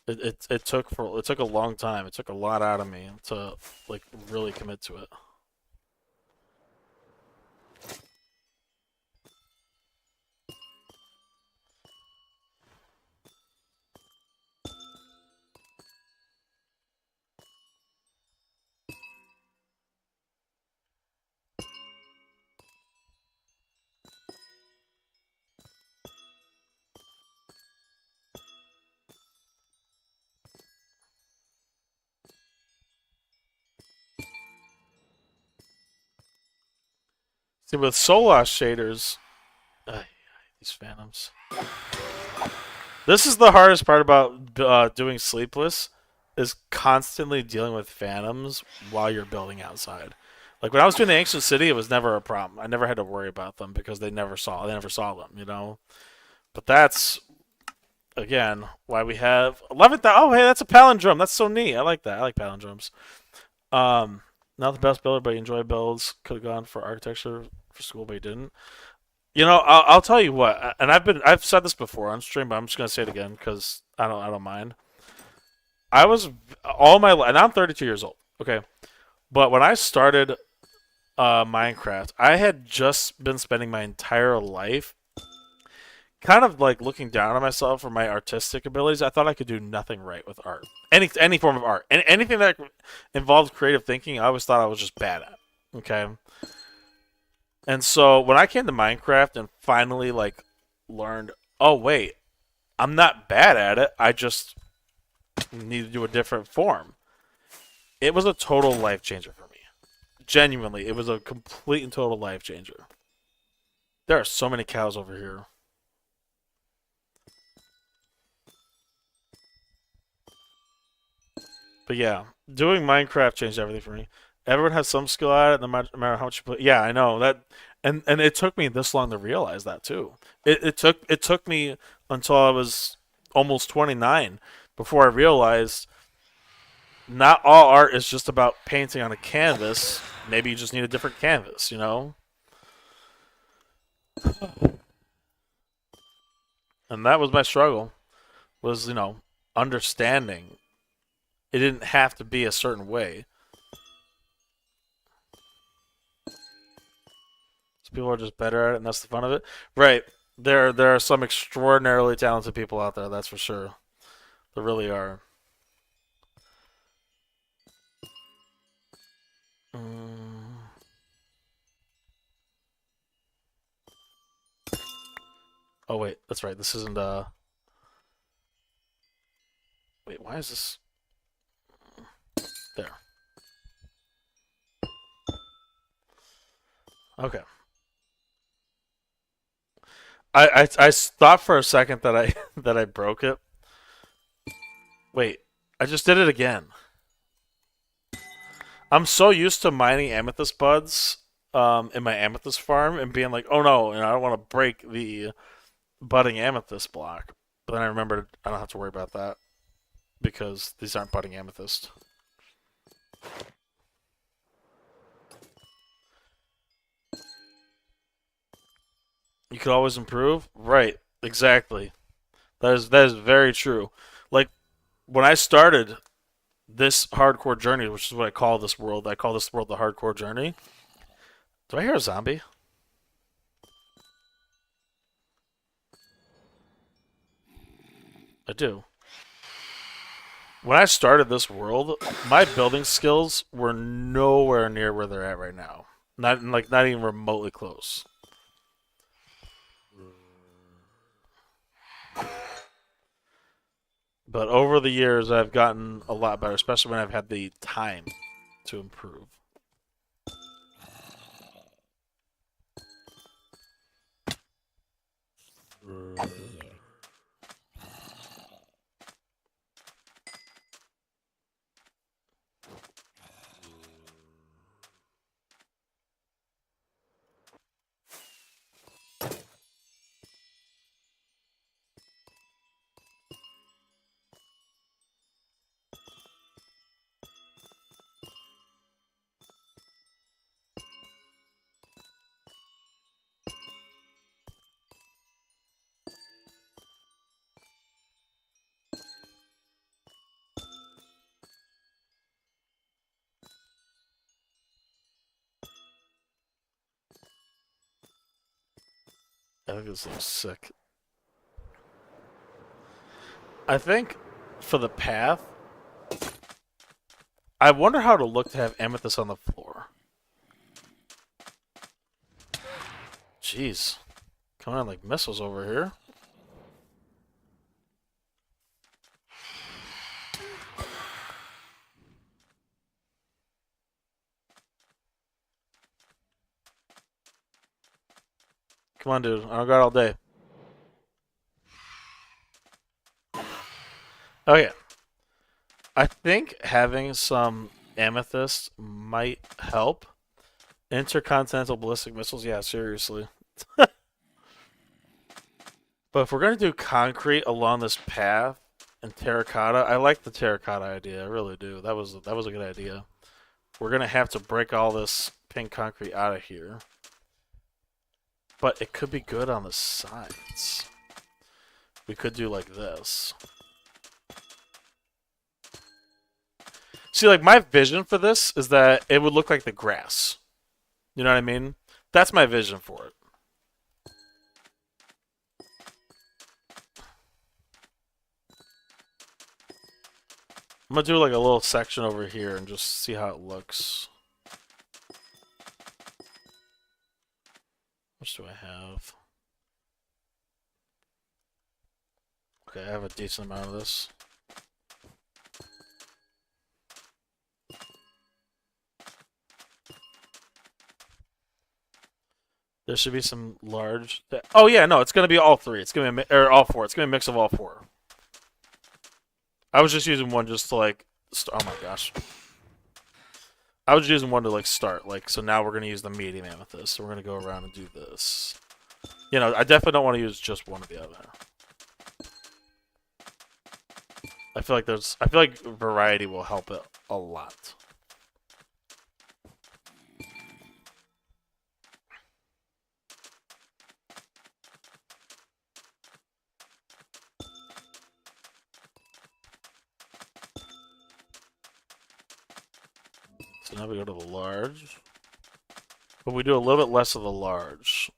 It took a long time. It took a lot out of me to like really commit to it. See, with Solas shaders, these phantoms. This is the hardest part about doing sleepless, is constantly dealing with phantoms while you're building outside. Like when I was doing the ancient city, it was never a problem. I never had to worry about them because they never saw them, you know. But that's again why we have 11th. Oh, hey, that's a palindrome. That's so neat. I like that. I like palindromes. Um, Not the best builder, but you enjoy builds. Could have gone for architecture for school, but you didn't. You know, I'll tell you what, and I've said this before on stream, but I'm just gonna say it again because I don't mind. I was all my and I'm 32 years old. Okay, but when I started Minecraft, I had just been spending my entire life kind of like looking down on myself for my artistic abilities. I thought I could do nothing right with art, any form of art, anything that involved creative thinking. I always thought I was just bad at. Okay, and so when I came to Minecraft and finally like learned, oh wait, I'm not bad at it. I just need to do a different form. It was a total life changer for me. Genuinely, it was a complete and total life changer. There are so many cows over here. But yeah, doing Minecraft changed everything for me. Everyone has some skill at it, no matter how much you play. Yeah, I know that, and it took me this long to realize that too. It took me until I was almost 29 before I realized not all art is just about painting on a canvas. Maybe you just need a different canvas, you know? And that was my struggle, was, understanding it didn't have to be a certain way. So people are just better at it and that's the fun of it. Right. There are some extraordinarily talented people out there, that's for sure. There really are. Mm. Oh wait, that's right. This isn't wait, why is this there? Okay. I thought for a second that I that I broke it. Wait, I just did it again. I'm so used to mining amethyst buds in my amethyst farm and being like, oh no, and I don't want to break the budding amethyst block. But then I remembered I don't have to worry about that because these aren't budding amethyst. You could always improve. Right, exactly. That is very true. Like when I started this hardcore journey, which is what I call this world, I call this world the hardcore journey. Do I hear a zombie? I do. When I started this world, my building skills were nowhere near where they're at right now. Not even remotely close. But over the years, I've gotten a lot better, especially when I've had the time to improve. I think this looks sick. I think for the path, I wonder how it'll look to have amethyst on the floor. Jeez. Coming on like missiles over here. Come on, dude. I don't got all day. Okay. I think having some amethyst might help. Intercontinental ballistic missiles? Yeah, seriously. But if we're going to do concrete along this path and terracotta, I like the terracotta idea. I really do. That was a good idea. We're going to have to break all this pink concrete out of here. But it could be good on the sides. We could do like this. See, like, my vision for this is that it would look like the grass. You know what I mean? That's my vision for it. I'm gonna do like a little section over here and just see how it looks. What do I have? Okay, I have a decent amount of this. There should be some large. Oh yeah, no, it's gonna be all three. It's gonna be or all four. It's gonna be a mix of all four. I was just using one just to like. Oh my gosh. I was using one to like start. Like, so now we're gonna use the medium amethyst. So we're gonna go around and do this. You know, I definitely don't want to use just one or the other. I feel like variety will help it a lot. So now we go to the large. But we do a little bit less of the large.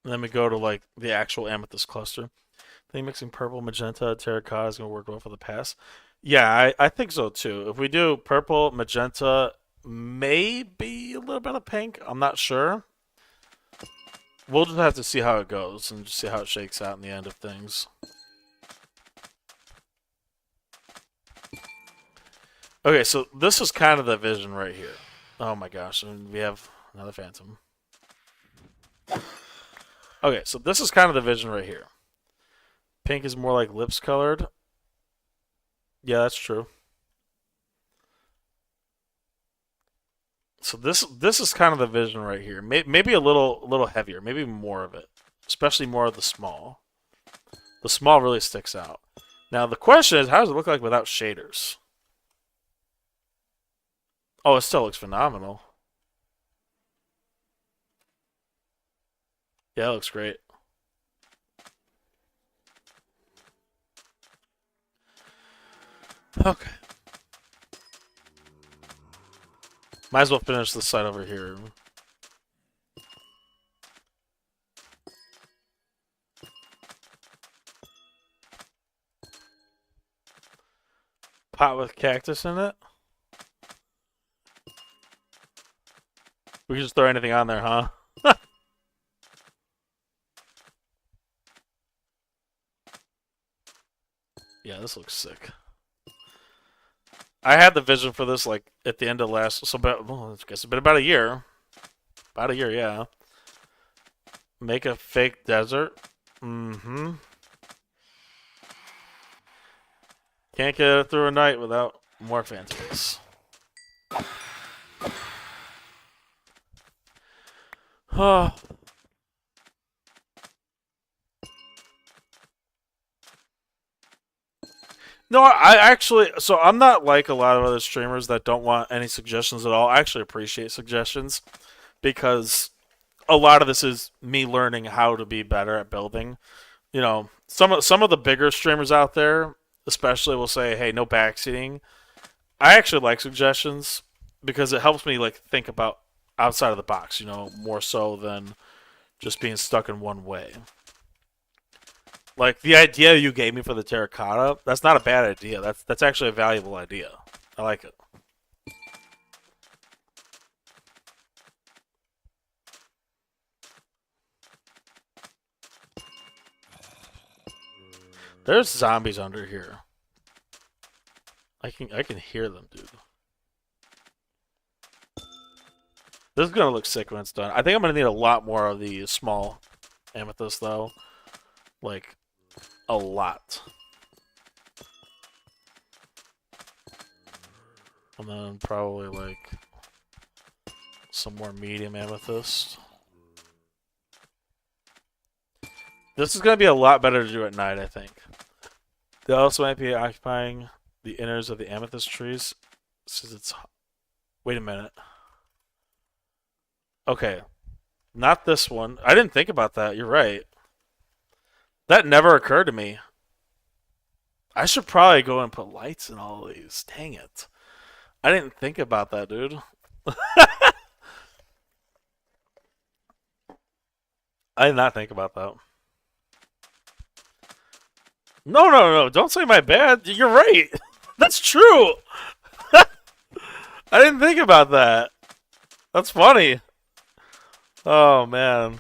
And then we go to like the actual amethyst cluster. I think mixing purple, magenta, terracotta is going to work well for the pass. Yeah, I think so too. If we do purple, magenta, maybe a little bit of pink, I'm not sure. We'll just have to see how it goes and just see how it shakes out in the end of things. Okay, so this is kind of the vision right here. Oh my gosh, and we have another phantom. Okay, so this is kind of the vision right here. Pink is more like lips colored. Yeah, that's true. So this is kind of the vision right here. Maybe a little heavier, maybe more of it, especially more of the small. The small really sticks out. Now the question is, how does it look like without shaders? Oh, it still looks phenomenal. Yeah, it looks great. Okay. Might as well finish this side over here. Pot with cactus in it. We can just throw anything on there, huh? Yeah, this looks sick. I had the vision for this like at the end of last, so about well, I guess it's been about a year. About a year, yeah. Make a fake desert. Mm-hmm. Can't get through a night without more phantoms. Huh. No, I actually, so I'm not like a lot of other streamers that don't want any suggestions at all. I actually appreciate suggestions because a lot of this is me learning how to be better at building. You know, some of the bigger streamers out there, especially, will say, "Hey, no backseating." I actually like suggestions because it helps me like think about outside of the box. More so than just being stuck in one way. Like the idea you gave me for the terracotta, that's not a bad idea. That's actually a valuable idea. I like it. There's zombies under here. I can hear them, dude. This is gonna look sick when it's done. I think I'm gonna need a lot more of the small amethyst though. Like a lot. And then probably like some more medium amethyst. This is gonna be a lot better to do at night, I think. They also might be occupying the inners of the amethyst trees since it's. Wait a minute. Okay, not this one. I didn't think about that. You're right. That never occurred to me. I should probably go and put lights in all of these. Dang it. I didn't think about that, dude. I did not think about that. No, no, no. Don't say my bad. You're right. That's true. I didn't think about that. That's funny. Oh, man.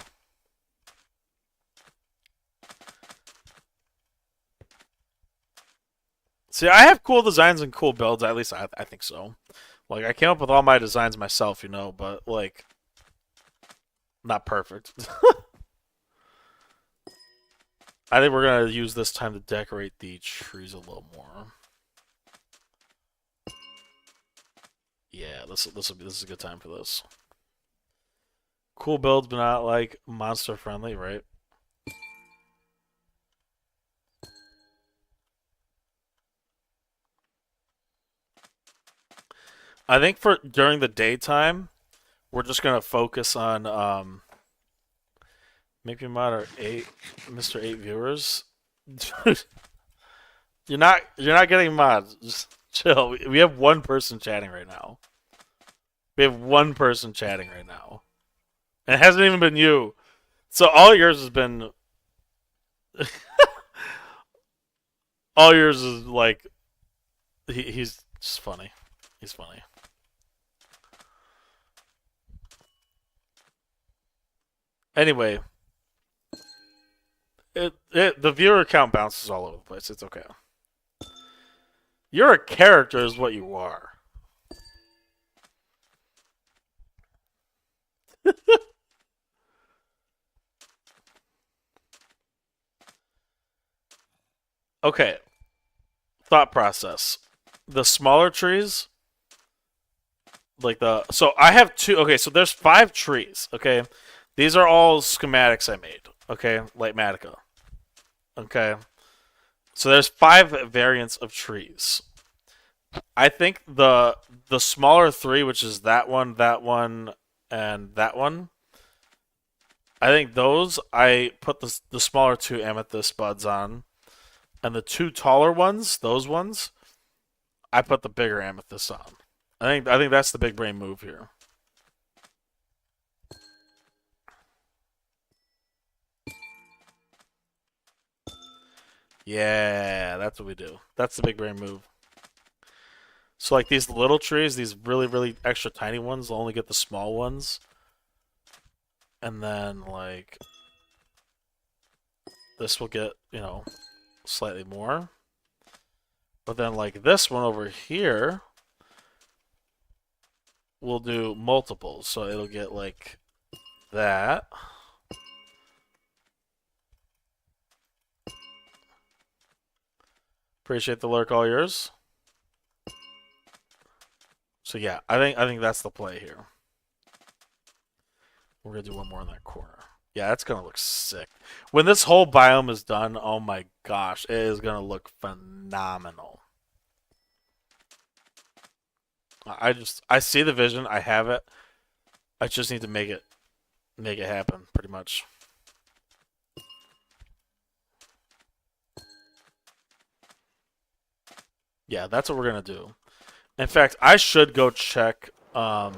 See, I have cool designs and cool builds. At least I think so. Like, I came up with all my designs myself, but, like, not perfect. I think we're going to use this time to decorate the trees a little more. Yeah, this is a good time for this. Cool builds, but not, like, monster friendly, right? I think for during the daytime, we're just gonna focus on make me mod our Mr. 8 viewers. you're not getting mods. Just chill. We have one person chatting right now. We have one person chatting right now. And it hasn't even been you. So all yours has been all yours is like he's just funny. He's funny. Anyway, the viewer count bounces all over the place. It's okay. You're a character, is what you are. Okay. Thought process. The smaller trees, so I have two. Okay, so there's 5 trees. Okay, these are all schematics I made. Okay, Lightmatica. Okay, so there's 5 variants of trees. I think the smaller 3, which is that one, and that one. I think those I put the smaller 2 amethyst buds on, and the 2 taller ones, those ones, I put the bigger amethyst on. I think that's the big brain move here. Yeah, that's what we do. That's the big brain move. So like these little trees, these really, really extra tiny ones, will only get the small ones. And then like this will get, slightly more. But then like this one over here will do multiples. So it'll get like that. Appreciate the lurk, all yours. So yeah, I think that's the play here. We're gonna do one more in that corner. Yeah, that's gonna look sick. When this whole biome is done, oh my gosh, it is gonna look phenomenal. I see the vision, I have it. I just need to make it happen, pretty much. Yeah, that's what we're gonna do. In fact, I should go check. Would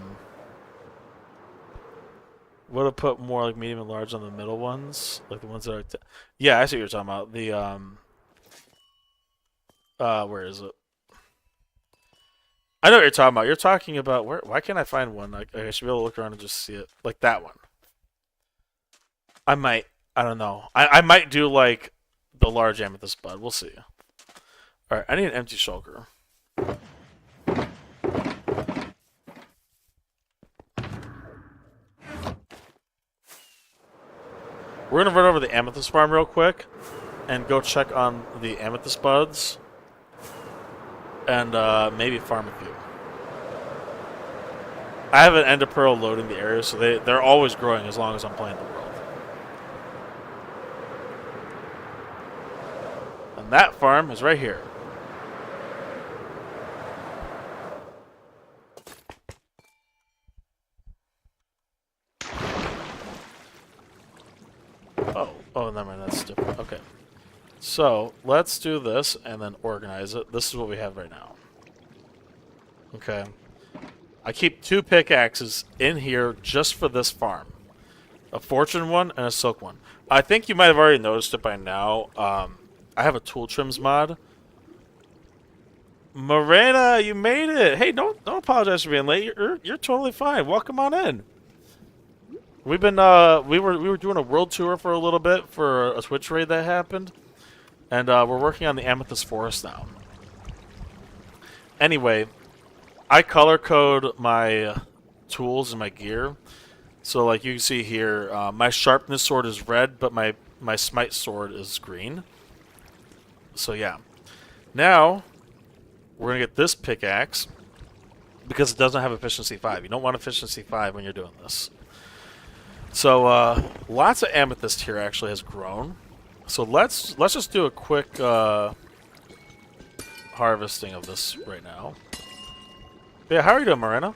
have put more like medium and large on the middle ones, like the ones that are. Yeah, I see what you're talking about. The where is it? I know what you're talking about. You're talking about where? Why can't I find one? Like, I should be able to look around and just see it, like that one. I might. I don't know. I might do like the large amethyst bud. We'll see. All right, I need an empty shulker. We're gonna run over the amethyst farm real quick, and go check on the amethyst buds, and maybe farm a few. I have an ender pearl loading the area, so they're always growing as long as I'm playing the world. And that farm is right here. Oh, never mind, that's different. Okay. So, let's do this and then organize it. This is what we have right now. Okay. I keep 2 pickaxes in here just for this farm. A fortune one and a silk one. I think you might have already noticed it by now. I have a tool trims mod. Morena, you made it. Hey, don't apologize for being late. You're totally fine. Welcome on in. We've been we were doing a world tour for a little bit for a Twitch raid that happened, and we're working on the Amethyst Forest now. Anyway, I color code my tools and my gear, so like you can see here, my sharpness sword is red, but my smite sword is green. So yeah, now we're gonna get this pickaxe because it doesn't have efficiency 5. You don't want efficiency 5 when you're doing this. So lots of amethyst here actually has grown. So let's just do a quick harvesting of this right now. Yeah, how are you doing, Morena?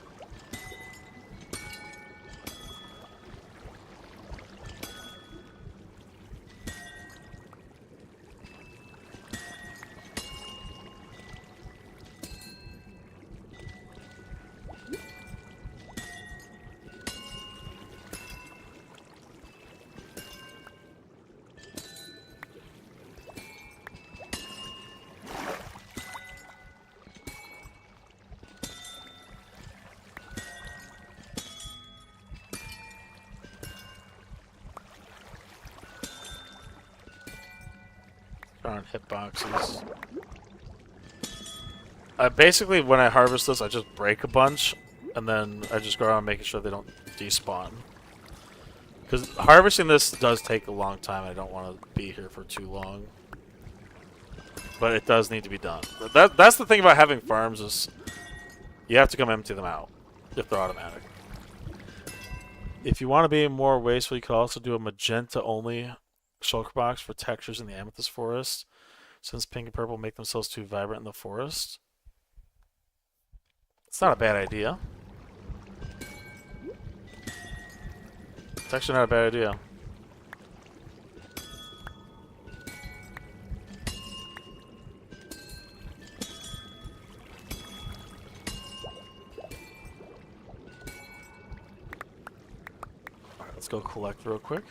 On hitboxes. Basically, when I harvest this, I just break a bunch, and then I just go around making sure they don't despawn. Because harvesting this does take a long time. I don't want to be here for too long. But it does need to be done. That's the thing about having farms is you have to come empty them out if they're automatic. If you want to be more wasteful, you could also do a magenta-only shulker box for textures in the amethyst forest, since pink and purple make themselves too vibrant in the forest. It's not a bad idea. It's actually not a bad idea. Alright, let's go collect real quick.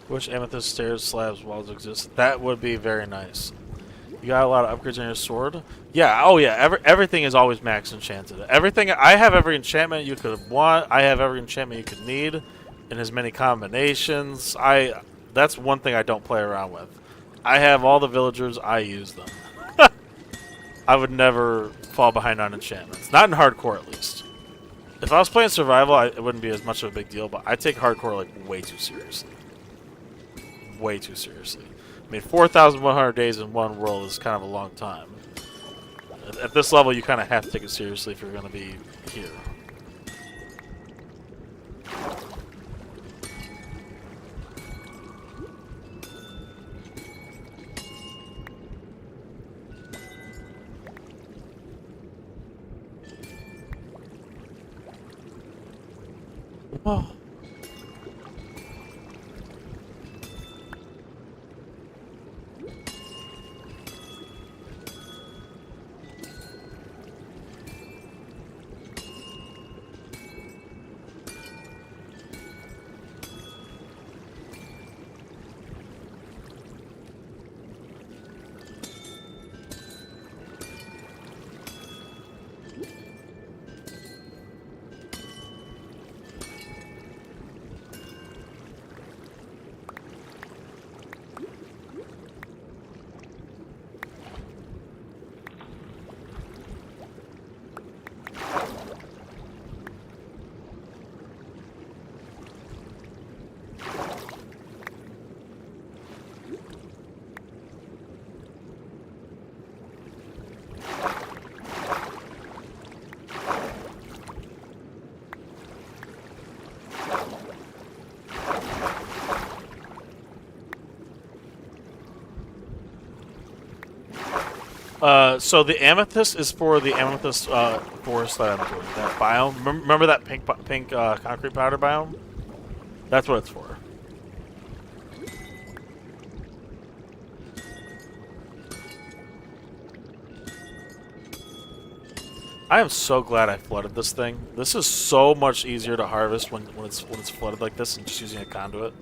Which amethyst stairs, slabs, walls exist? That would be very nice. You got a lot of upgrades on your sword? Yeah, oh yeah, everything is always max enchanted. Everything, I have every enchantment you could want. I have every enchantment you could need in as many combinations. That's one thing I don't play around with. I have all the villagers, I use them. I would never fall behind on enchantments. Not in hardcore, at least. If I was playing survival, it wouldn't be as much of a big deal, but I take hardcore like way too seriously. Way too seriously. I mean, 4,100 days in one world is kind of a long time. At this level, you kind of have to take it seriously if you're going to be here. Oh. So the amethyst is for the amethyst forest that I'm doing. That biome. Remember that pink concrete powder biome? That's what it's for. I am so glad I flooded this thing. This is so much easier to harvest when it's flooded like this and just using a conduit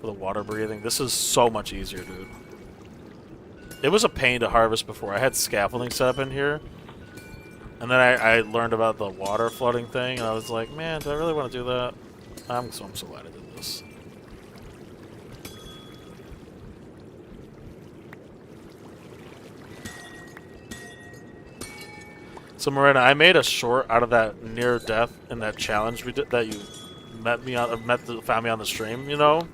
for the water breathing. This is so much easier, dude. It was a pain to harvest before. I had scaffolding set up in here, and then I learned about the water flooding thing, and I was like, man, do I really want to do that? I'm so glad I did this. So Miranda, I made a short out of that near death in that challenge we did that you found me on the stream, you know.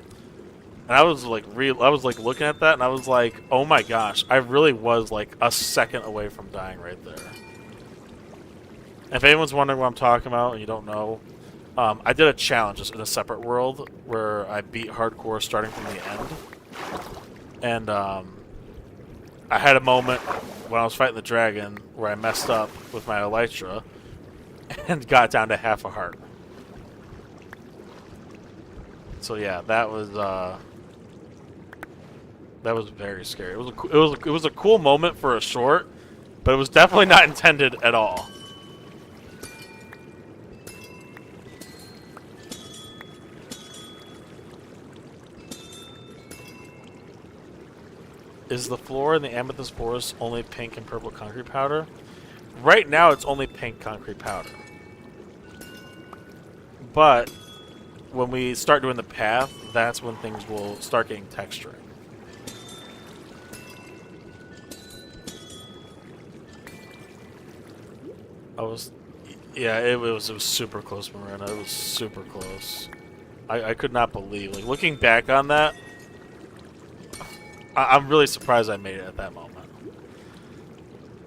And I was like looking at that, and I was like, oh my gosh, I really was like a second away from dying right there. If anyone's wondering what I'm talking about and you don't know, I did a challenge in a separate world where I beat hardcore starting from the end, and I had a moment when I was fighting the dragon where I messed up with my elytra and got down to half a heart. So yeah, that was very scary. It was a cool moment for a short, but it was definitely not intended at all. Is the floor in the amethyst forest only pink and purple concrete powder? Right now, it's only pink concrete powder. But when we start doing the path, that's when things will start getting texturing. Yeah, it was super close, Miranda. It was super close. I could not believe, like, looking back on that, I'm really surprised I made it at that moment.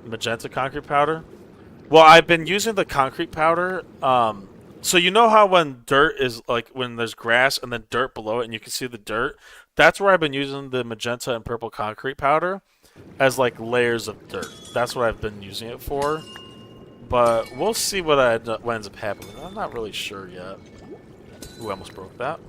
Magenta concrete powder? Well, I've been using the concrete powder. So you know how when dirt is, like, when there's grass and then dirt below it and you can see the dirt? That's where I've been using the magenta and purple concrete powder as, like, layers of dirt. That's what I've been using it for. But we'll see what ends up happening. I'm not really sure yet. Ooh, I almost broke that.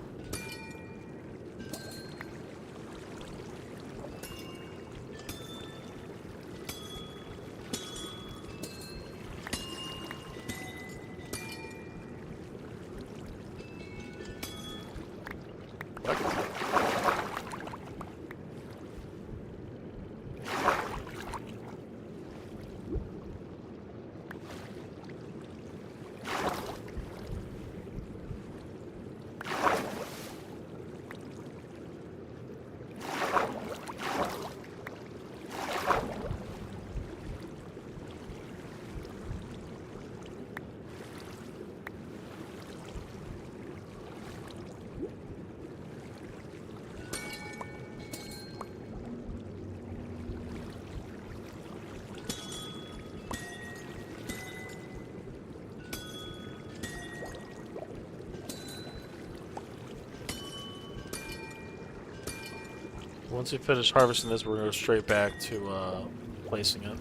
What? Once we finish harvesting this, we're going to go straight back to placing it.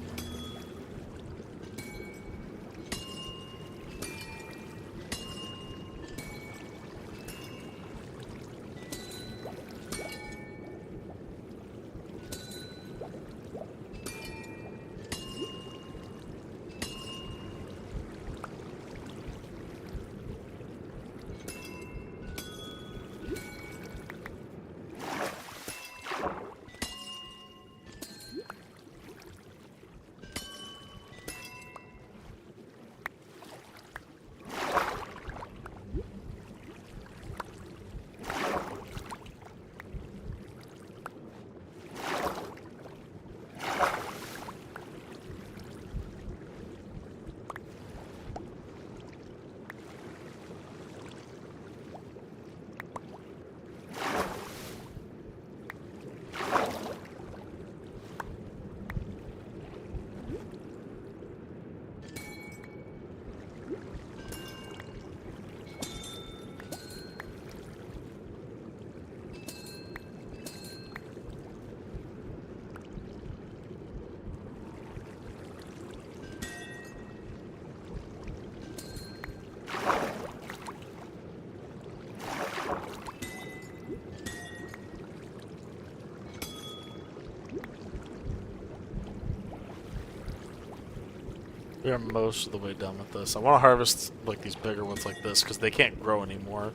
We are most of the way done with this. I want to harvest like these bigger ones like this because they can't grow anymore.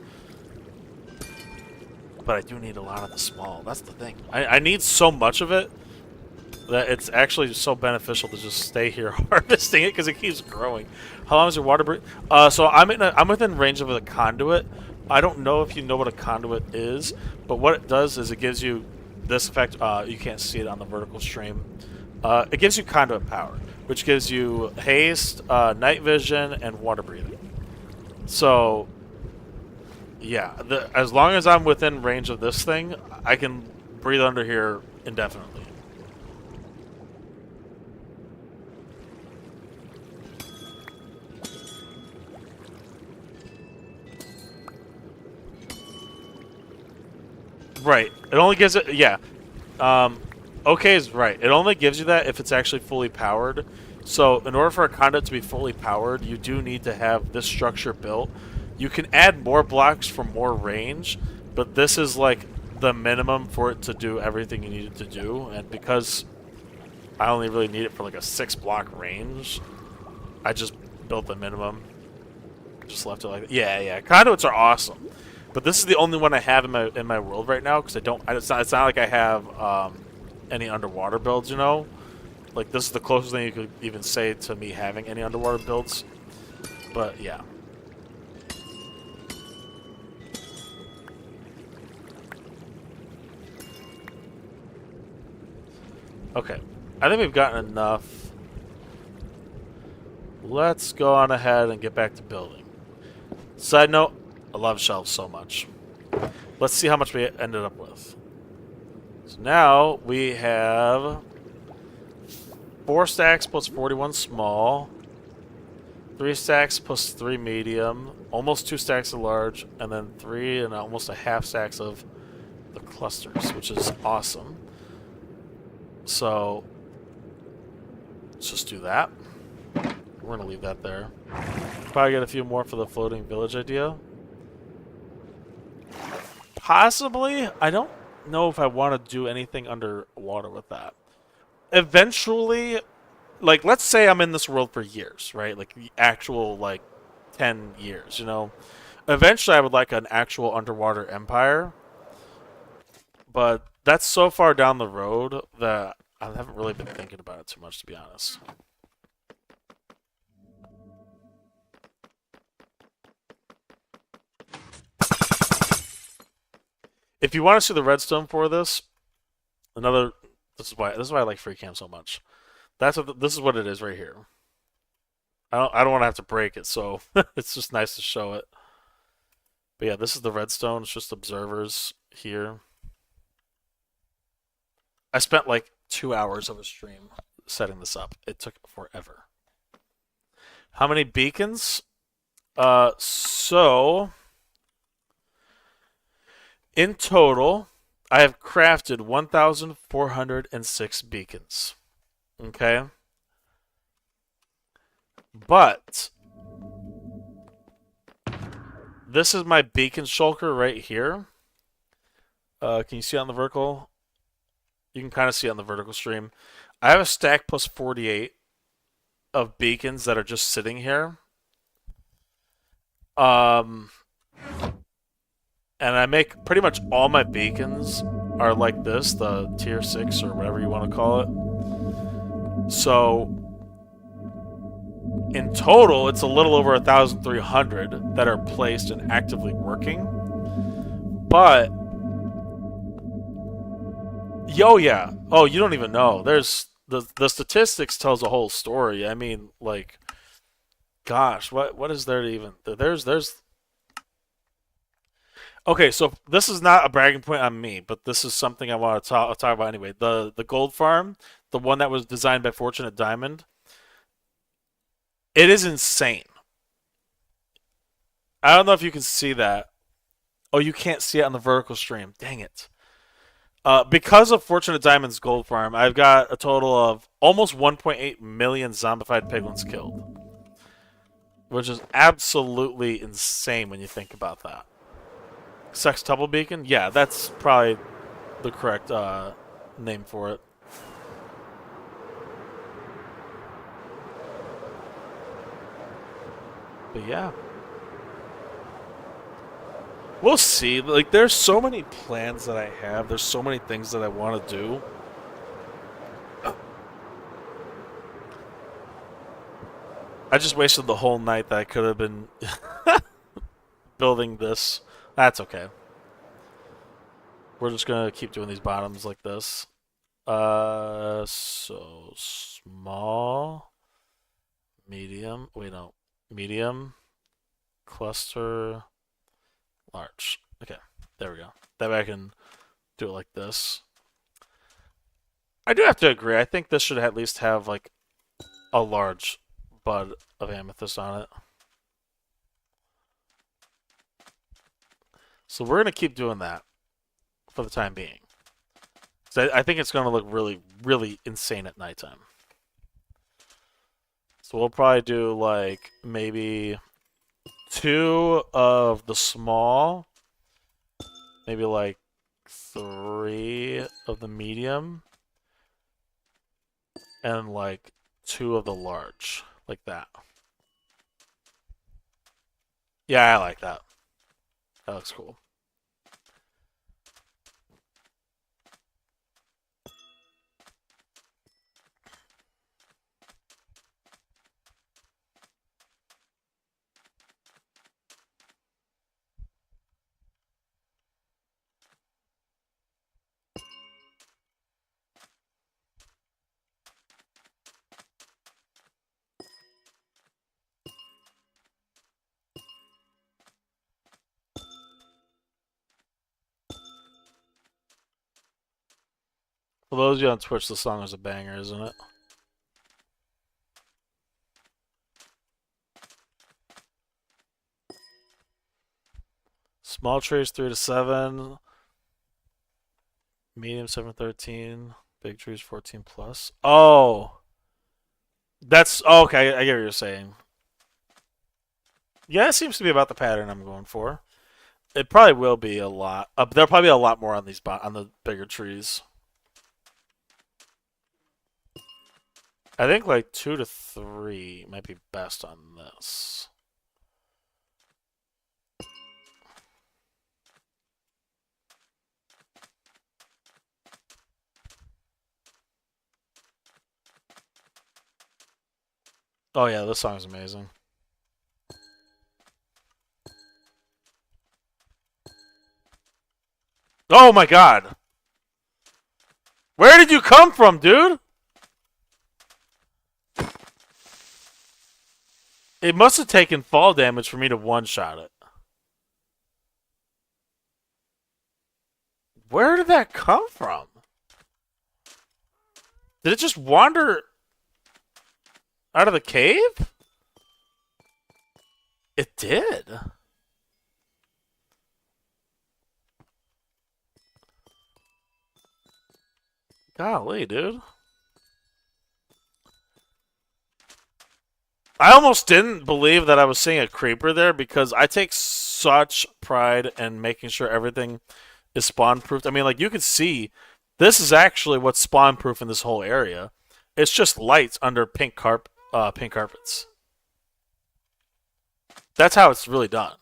But I do need a lot of the small. That's the thing. I need so much of it that it's actually so beneficial to just stay here harvesting it because it keeps growing. How long is your water break? So I'm within range of a conduit. I don't know if you know what a conduit is, but what it does is it gives you this effect. You can't see it on the vertical stream. It gives you conduit power, which gives you haste, night vision, and water breathing. So, yeah, as long as I'm within range of this thing, I can breathe under here indefinitely. Right. It only gives it, yeah. Okay is right. It only gives you that if it's actually fully powered. So in order for a conduit to be fully powered, you do need to have this structure built. You can add more blocks for more range, but this is like the minimum for it to do everything you need it to do. And because I only really need it for like a 6-block range, I just built the minimum. Just left it like that. Yeah. Conduits are awesome. But this is the only one I have in my world right now because I don't. It's not like I have any underwater builds. You know, like this is the closest thing you could even say to me having any underwater builds. But yeah. Okay, I think we've gotten enough. Let's go on ahead and get back to building. Side note, I love shelves so much. Let's see how much we ended up with. So now we have 4 stacks plus 41 small, 3 stacks plus 3 medium, almost 2 stacks of large, and then 3 and almost a half stacks of the clusters, which is awesome. So let's just do that. We're going to leave that there. Probably get a few more for the floating village idea. Possibly. I don't know if I want to do anything underwater with that. Eventually, like, let's say I'm in this world for years, right? Like, the actual, like, 10 years, you know? Eventually, I would like an actual underwater empire. But that's so far down the road that I haven't really been thinking about it too much, to be honest. If you want to see the redstone for this, this is why I like free cam so much. This is what it is right here. I don't want to have to break it, so it's just nice to show it. But yeah, this is the redstone. It's just observers here. I spent like 2 hours of a stream setting this up. It took forever. How many beacons? So in total, I have crafted 1,406 beacons. Okay? But this is my beacon shulker right here. Can you see it on the vertical? You can kind of see it on the vertical stream. I have a stack plus 48 of beacons that are just sitting here. And I make pretty much all my beacons are like this, the tier 6 or whatever you want to call it. So in total, it's a little over 1,300 that are placed and actively working. But yeah. Oh, you don't even know. There's the statistics tells a whole story. I mean, like, gosh, what is there to even? There's. Okay, so this is not a bragging point on me, but this is something I want to talk about anyway. The gold farm, the one that was designed by Fortunate Diamond, it is insane. I don't know if you can see that. Oh, you can't see it on the vertical stream. Dang it. Because of Fortunate Diamond's gold farm, I've got a total of almost 1.8 million zombified piglins killed. Which is absolutely insane when you think about that. Sextuple beacon? Yeah, that's probably the correct name for it. But yeah, we'll see. Like, there's so many plans that I have. There's so many things that I want to do. I just wasted the whole night that I could have been building this. That's okay. We're just gonna keep doing these bottoms like this. So small, medium. Wait, no, medium, cluster, large. Okay, there we go. That way I can do it like this. I do have to agree. I think this should at least have like a large bud of amethyst on it. So we're gonna keep doing that for the time being. So I think it's gonna look really, really insane at nighttime. So we'll probably do like maybe 2 of the small, maybe like 3 of the medium, and like 2 of the large, like that. Yeah, I like that. That looks cool. For those of you on Twitch, the song is a banger, isn't it? Small trees 3 to 7, medium 7 to 13, big trees 14 plus. Oh, that's okay. I get what you're saying. Yeah, it seems to be about the pattern I'm going for. It probably will be a lot. There'll probably be a lot more on these on the bigger trees. I think like 2 to 3 might be best on this. Oh yeah, this song is amazing. Oh my god! Where did you come from, dude? It must have taken fall damage for me to one-shot it. Where did that come from? Did it just wander out of the cave? It did. Golly, dude. I almost didn't believe that I was seeing a creeper there because I take such pride in making sure everything is spawn proofed. I mean, like you can see, this is actually what's spawn proof in this whole area. It's just lights under pink carpets. That's how it's really done.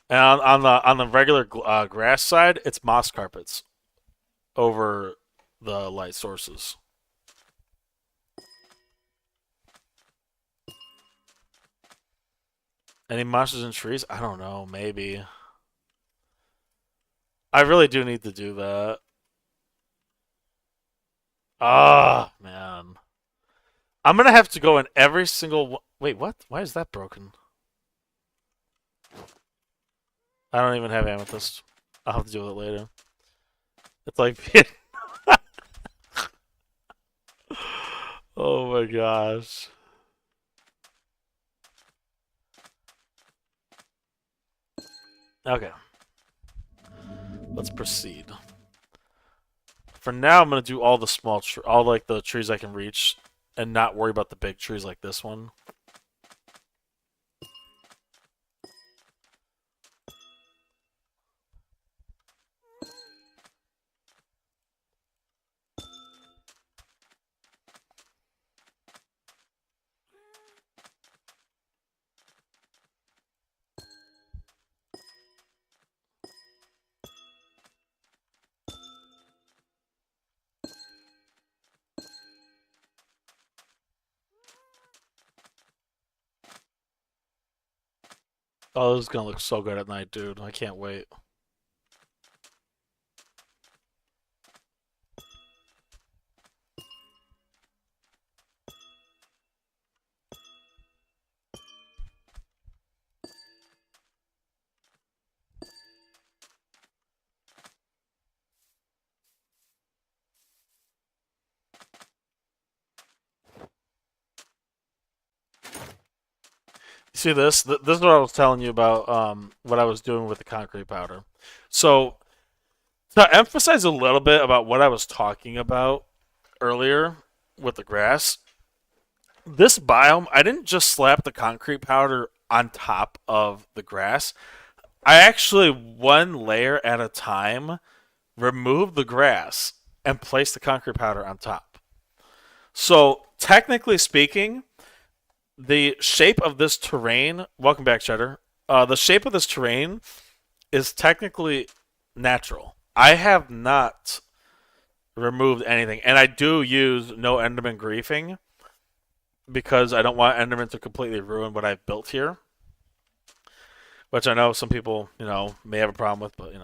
And on the regular grass side, it's moss carpets over the light sources. Any monsters in trees? I don't know. Maybe. I really do need to do that. Ah, man. I'm gonna have to go in every single. Wait, what? Why is that broken? I don't even have amethyst. I'll have to deal with it later. It's like, oh my gosh. Okay, let's proceed. For now, I'm gonna do all the all like the trees I can reach, and not worry about the big trees like this one. Oh, this is gonna look so good at night, dude. I can't wait. See this? This is what I was telling you about. What I was doing with the concrete powder. So to emphasize a little bit about what I was talking about earlier with the grass, this biome, I didn't just slap the concrete powder on top of the grass. I actually, one layer at a time, removed the grass and placed the concrete powder on top. So, technically speaking, the shape of this terrain, welcome back, Cheddar. The shape of this terrain is technically natural. I have not removed anything, and I do use no Enderman griefing because I don't want Enderman to completely ruin what I've built here, which I know some people, may have a problem with, but you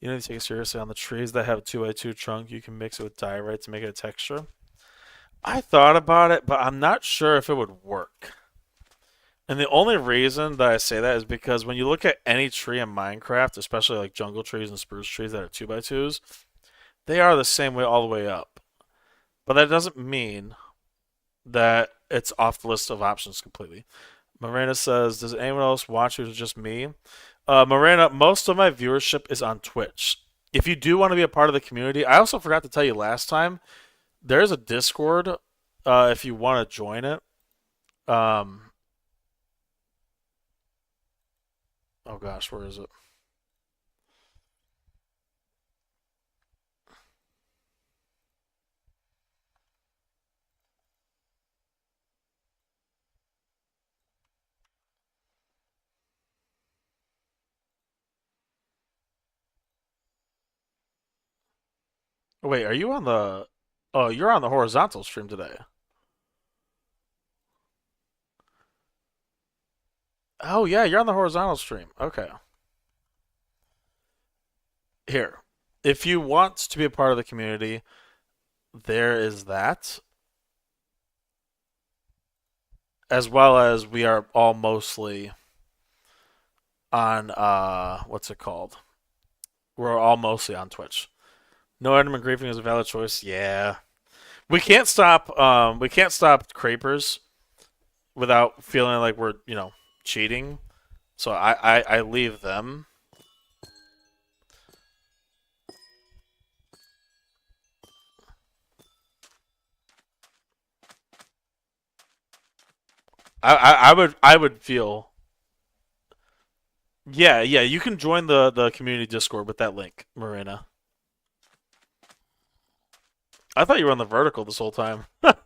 need to take it seriously. On the trees that have a 2x2 trunk, you can mix it with diorite to make it a texture. I thought about it, but I'm not sure if it would work. And the only reason that I say that is because when you look at any tree in Minecraft, especially like jungle trees and spruce trees that are 2x2s, they are the same way all the way up. But that doesn't mean that it's off the list of options completely. Miranda says, does anyone else watch or is it just me? Miranda, most of my viewership is on Twitch. If you do want to be a part of the community, I also forgot to tell you last time, there's a Discord if you want to join it. Um, oh gosh, where is it? Oh, wait, are you on the? Oh, you're on the horizontal stream today. Oh yeah, you're on the horizontal stream. Okay. Here, if you want to be a part of the community, there is that, as well as we are all mostly on what's it called? We're all mostly on Twitch. No Enderman griefing is a valid choice. Yeah, we can't stop creepers without feeling like we're cheating. So I leave them. I would feel. Yeah, you can join the community Discord with that link, Marina. I thought you were on the vertical this whole time. But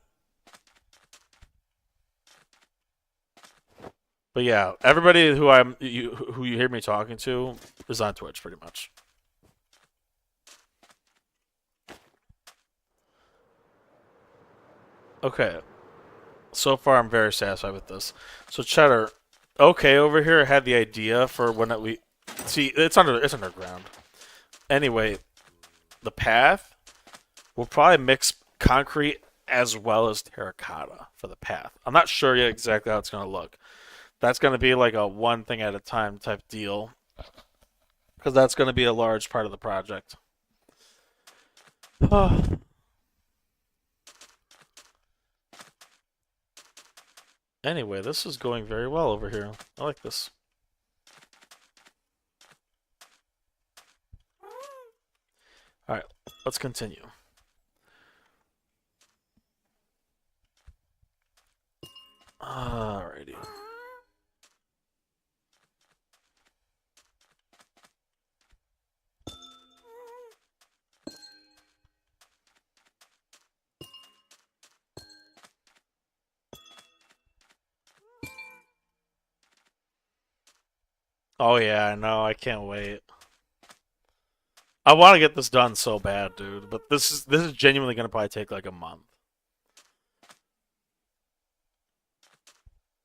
yeah, everybody who you hear me talking to is on Twitch pretty much. Okay, so far I'm very satisfied with this. So Cheddar, okay, over here had the idea for when we see it's underground. Anyway, the path will probably mix concrete as well as terracotta for the path. I'm not sure yet exactly how it's gonna look. That's gonna be like a one thing at a time type deal because that's gonna be a large part of the project. Anyway, this is going very well over here. I like this. Alright, let's continue. Alrighty. Oh yeah, I know. I can't wait. I want to get this done so bad, dude. But this is genuinely gonna probably take like a month.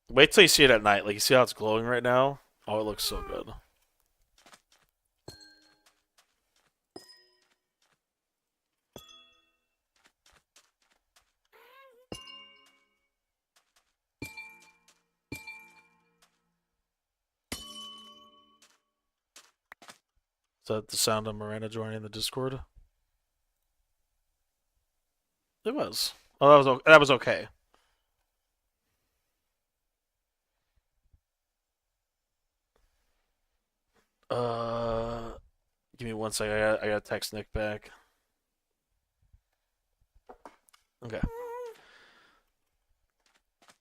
Wait till you see it at night. Like you see how it's glowing right now. Oh, it looks so good. Is that the sound of Miranda joining the Discord? It was. Oh, that was okay. Uh, Give me one second. I got to text Nick back. Okay.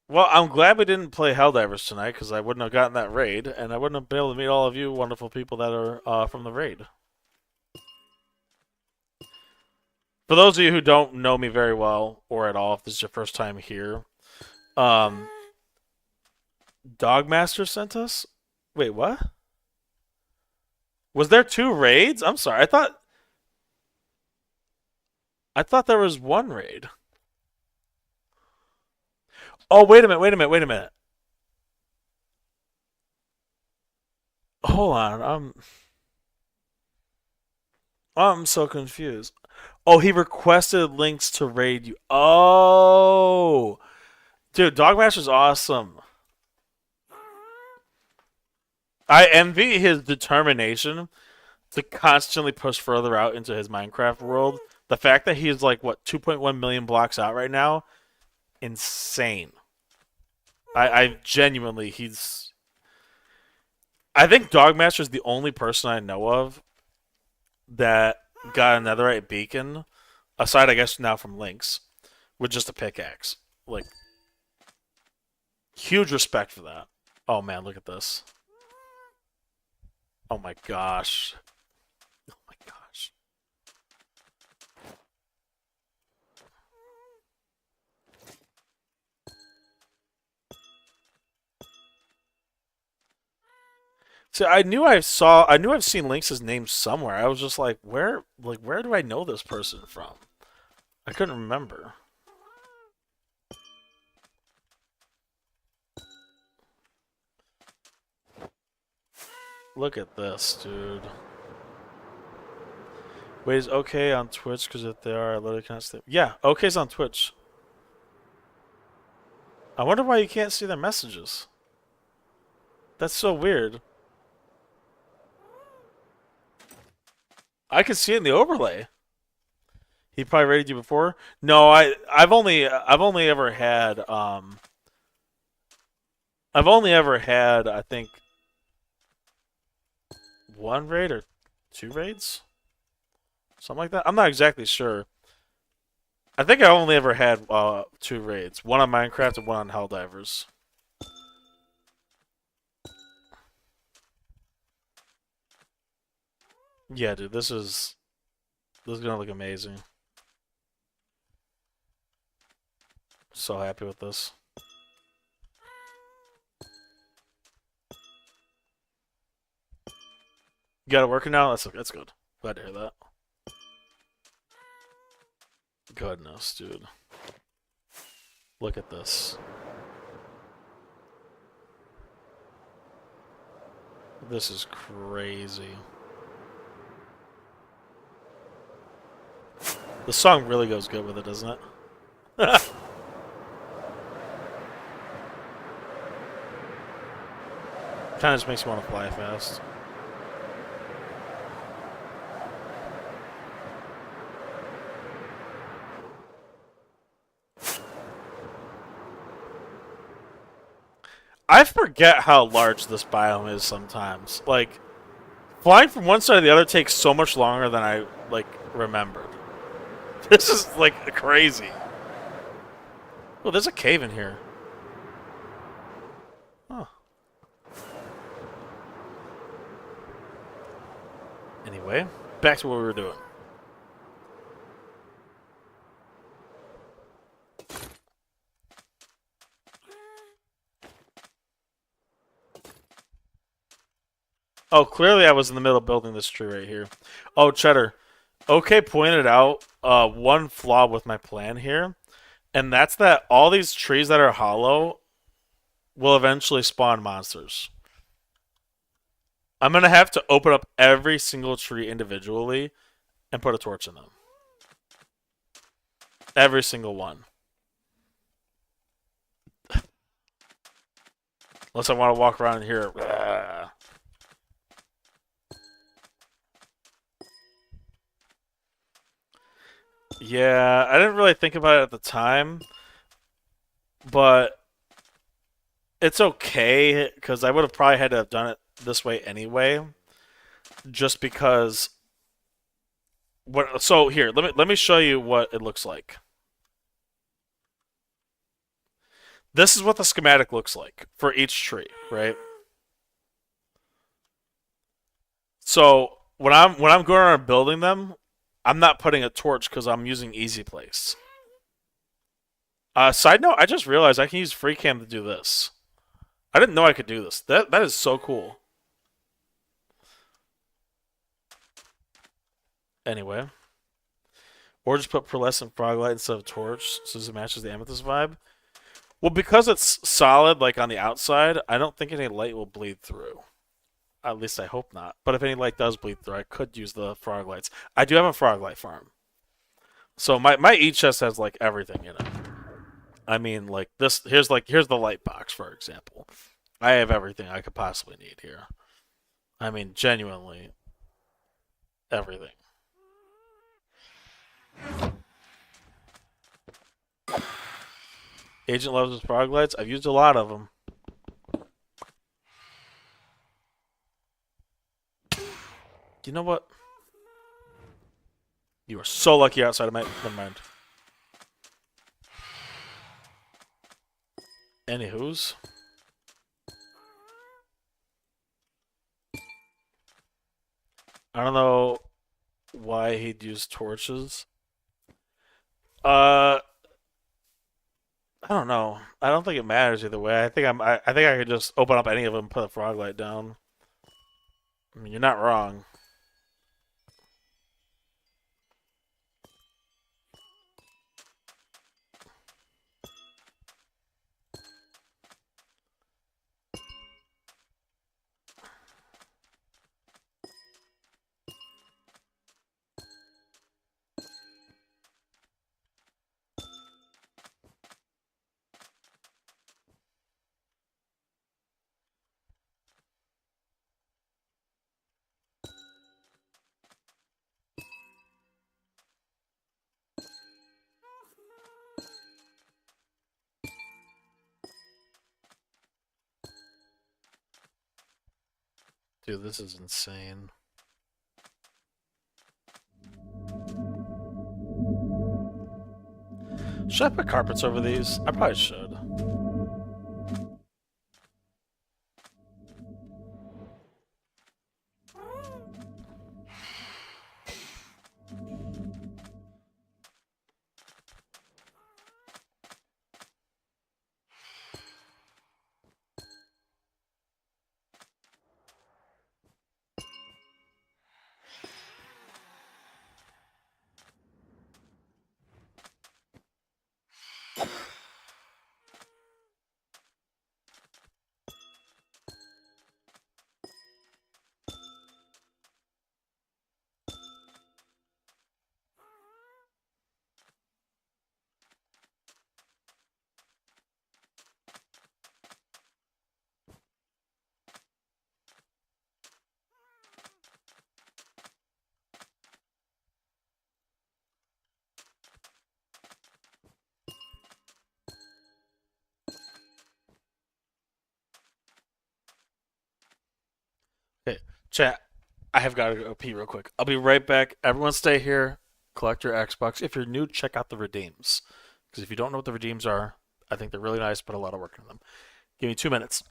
Well, I'm glad we didn't play Helldivers tonight because I wouldn't have gotten that raid, and I wouldn't have been able to meet all of you wonderful people that are from the raid. For those of you who don't know me very well or at all, if this is your first time here, um, Dogmaster sent us. Wait, what? Was there two raids? I'm sorry. I thought there was one raid. Oh, wait a minute. Wait a minute. Wait a minute. Hold on. I'm so confused. Oh, he requested links to raid you. Oh, dude, Dogmaster's awesome. I envy his determination to constantly push further out into his Minecraft world. The fact that he's like what 2.1 million blocks out right now, insane. I genuinely he's. I think Dogmaster is the only person I know of that got a netherite beacon, aside I guess now from Lynx, with just a pickaxe. Like huge respect for that. Oh man, look at this. Oh my gosh. Oh my gosh. So I knew I've seen Lynx's name somewhere. I was just where do I know this person from? I couldn't remember. Look at this, dude. Wait, is OK on Twitch? Because if they are, I literally can't stay. Yeah, OK's on Twitch. I wonder why you can't see their messages. That's so weird. I can see it in the overlay. He probably rated you before. No, I've only ever had I think one raid or two raids, something like that. I'm not exactly sure. I think I only ever had two raids, one on Minecraft and one on Helldivers. Yeah, dude, this is gonna look amazing. So happy with this. You got it working now? That's good. Glad to hear that. Goodness, dude. Look at this. This is crazy. The song really goes good with it, doesn't it? Kind of just makes me want to fly fast. I forget how large this biome is sometimes. Like, flying from one side to the other takes so much longer than I, like, remembered. This is, like, crazy. Oh, there's a cave in here. Huh. Anyway, back to what we were doing. Oh, clearly I was in the middle of building this tree right here. Oh, Cheddar. OK pointed out one flaw with my plan here, and that's that all these trees that are hollow will eventually spawn monsters. I'm gonna have to open up every single tree individually and put a torch in them. Every single one. Unless I want to walk around here. Yeah, I didn't really think about it at the time, but it's okay because I would have probably had to have done it this way anyway, just because. What? So here, let me show you what it looks like. This is what the schematic looks like for each tree, right? So when I'm going around building them, I'm not putting a torch because I'm using easy place. Side note, I just realized I can use FreeCam to do this. I didn't know I could do this. That is so cool. Anyway, or just put pearlescent froglight instead of torch so it matches the amethyst vibe. Well, because it's solid, like on the outside, I don't think any light will bleed through. At least I hope not. But if any light does bleed through, I could use the frog lights. I do have a frog light farm. So my E chest has like everything in it. I mean, like this. Here's the light box, for example. I have everything I could possibly need here. I mean, genuinely everything. Agent loves his frog lights. I've used a lot of them. You know what? You are so lucky outside of my. Never mind. Anywho's. I don't know why he'd use torches. Uh, I don't know. I don't think it matters either way. I think I could just open up any of them and put a frog light down. I mean, you're not wrong. Dude, this is insane. Should I put carpets over these? I probably should. Okay, chat. I have got to go pee real quick. I'll be right back. Everyone stay here. Collect your Xbox. If you're new, check out the redeems. Because if you don't know what the redeems are, I think they're really nice, but a lot of work on them. Give me 2 minutes.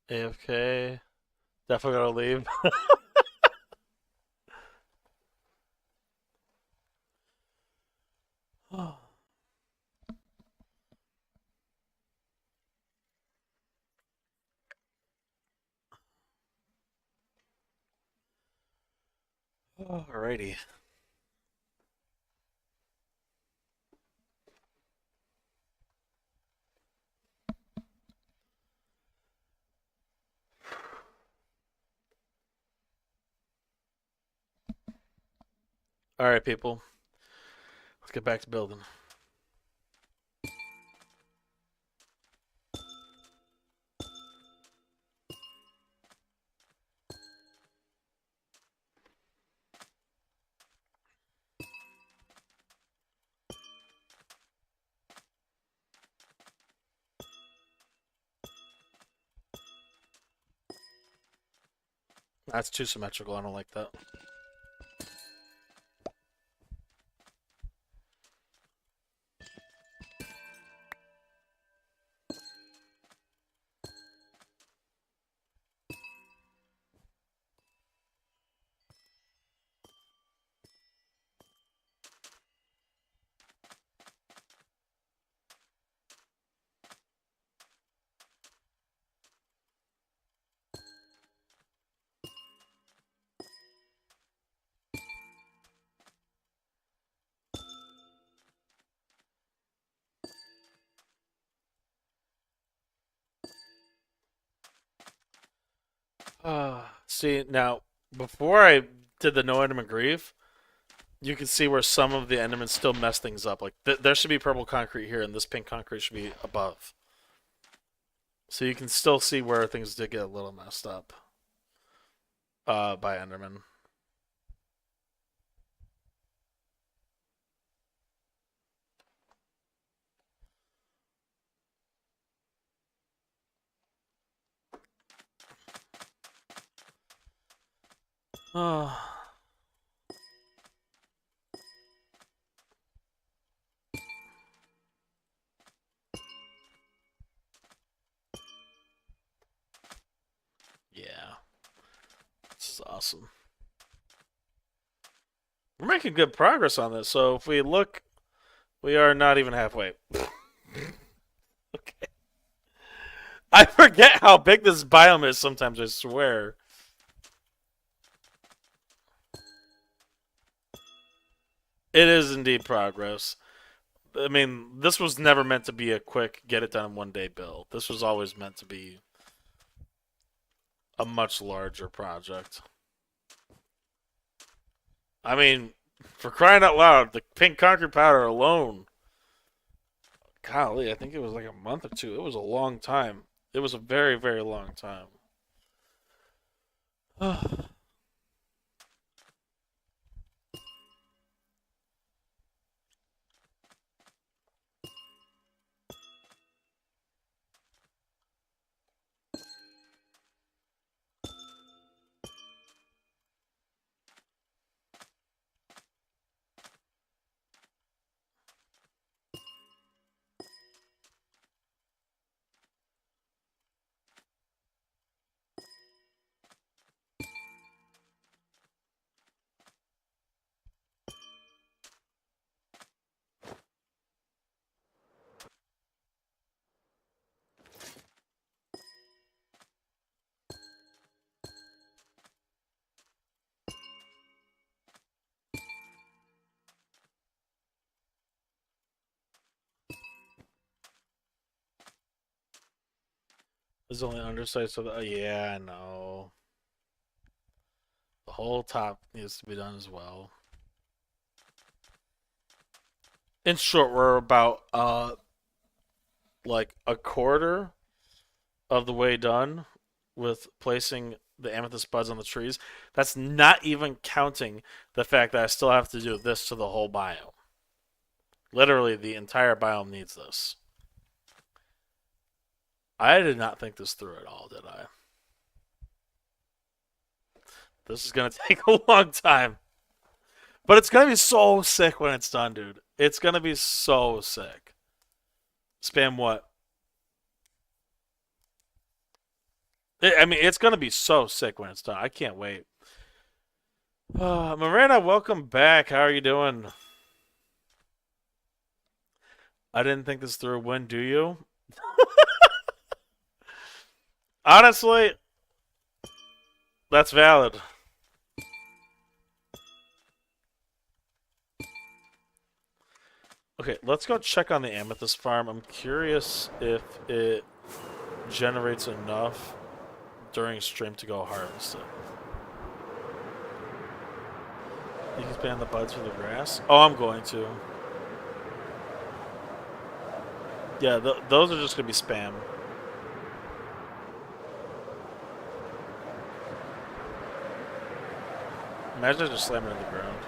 AFK. Definitely gotta leave. Alrighty. Alright, people. Let's get back to building. That's too symmetrical. I don't like that. See, now, before I did the no enderman grief, you can see where some of the endermen still mess things up. Like, there should be purple concrete here, and this pink concrete should be above. So you can still see where things did get a little messed up by enderman. Oh. Yeah. This is awesome. We're making good progress on this, so if we look, we are not even halfway. Okay. I forget how big this biome is sometimes, I swear. It is indeed progress. I mean, this was never meant to be a quick, get it done in one day build. This was always meant to be a much larger project. I mean, for crying out loud, the pink concrete powder alone. Golly, I think it was like a month or two. It was a long time. It was a very, very long time. There's only underside, so yeah, I know. The whole top needs to be done as well. In short, we're about like a quarter of the way done with placing the amethyst buds on the trees. That's not even counting the fact that I still have to do this to the whole biome. Literally, the entire biome needs this. I did not think this through at all, did I? This is gonna take a long time. But it's gonna be so sick when it's done, dude. It's gonna be so sick. Spam what? I mean, it's gonna be so sick when it's done. I can't wait. Miranda, welcome back. How are you doing? I didn't think this through. When do you? Honestly, that's valid. Okay, let's go check on the amethyst farm. I'm curious if it generates enough during stream to go harvest it. You can ban the buds for the grass? Oh, I'm going to. Yeah, those are just going to be spam. Imagine just slamming it in the ground.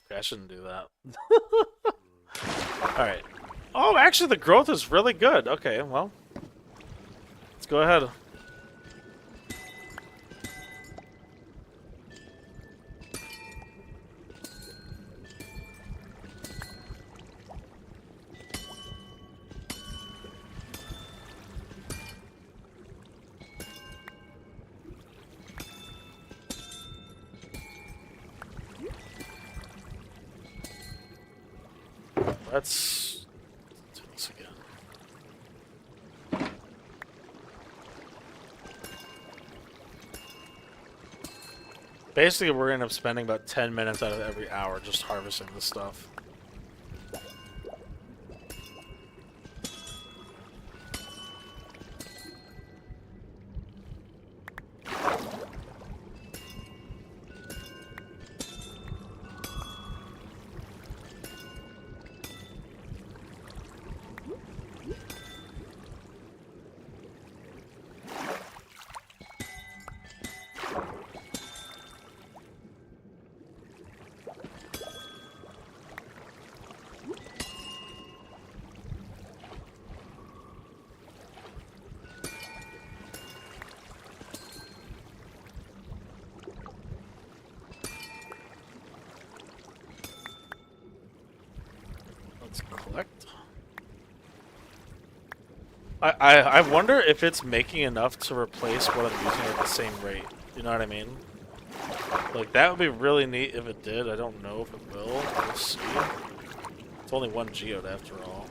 Okay, I shouldn't do that. Alright. Oh, actually, the growth is really good. Okay, well. Let's go ahead. Let's do this again. Basically, we're going to end up spending about 10 minutes out of every hour just harvesting this stuff. Let's collect. I wonder if it's making enough to replace what I'm using at the same rate. You know what I mean? Like, that would be really neat if it did. I don't know if it will. We'll see. It's only one geode after all.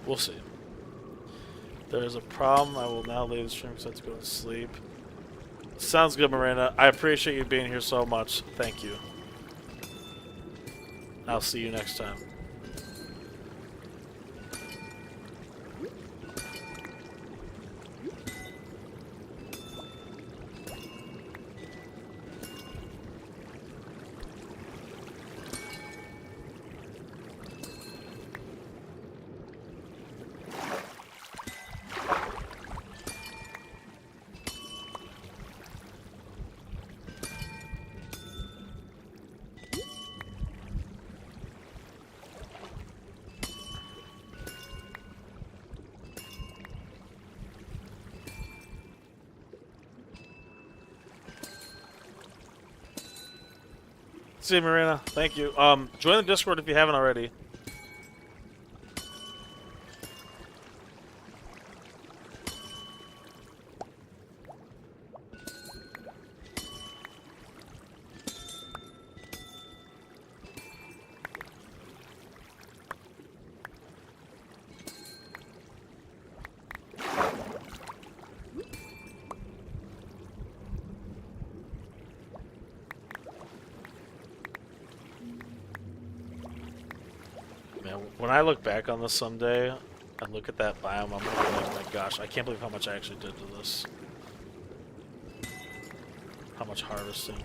We'll see. There's a problem. I will now leave the stream because I have to go to sleep. Sounds good, Miranda. I appreciate you being here so much. Thank you. I'll see you next time. See you, Marina. Thank you. Join the Discord if you haven't already. When I look back on this someday and look at that biome, I'm gonna be like, oh my gosh, I can't believe how much I actually did to this. How much harvesting.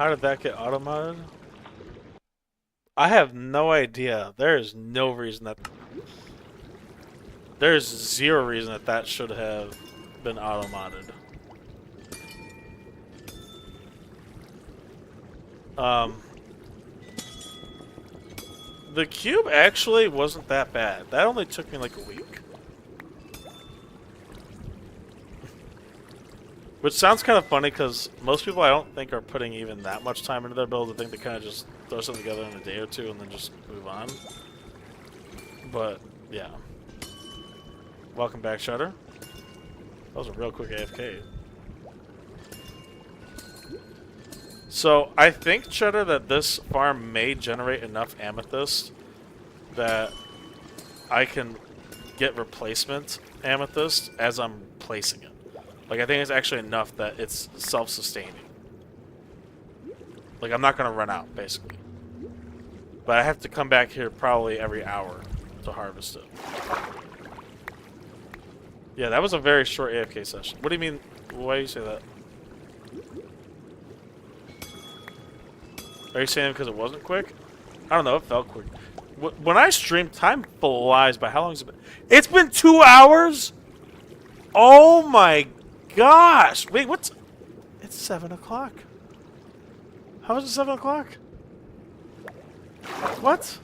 How did that get auto-modded? I have no idea. There is no reason that... There's zero reason that that should have been auto-modded. The cube actually wasn't that bad. That only took me like a week. Which sounds kind of funny because most people I don't think are putting even that much time into their build. I think they kind of just throw something together in a day or two and then just move on. But, yeah. Welcome back, Shutter. That was a real quick AFK. So, I think, Cheddar, that this farm may generate enough amethyst that I can get replacement amethyst as I'm placing it. Like, I think it's actually enough that it's self-sustaining. Like, I'm not going to run out, basically. But I have to come back here probably every hour to harvest it. Yeah, that was a very short AFK session. What do you mean? Why do you say that? Are you saying because it wasn't quick? I don't know, it felt quick. When I stream, time flies by. How long has it been? It's been 2 hours?! Oh my gosh! Wait, what's... It's 7 o'clock. How is it 7 o'clock? What?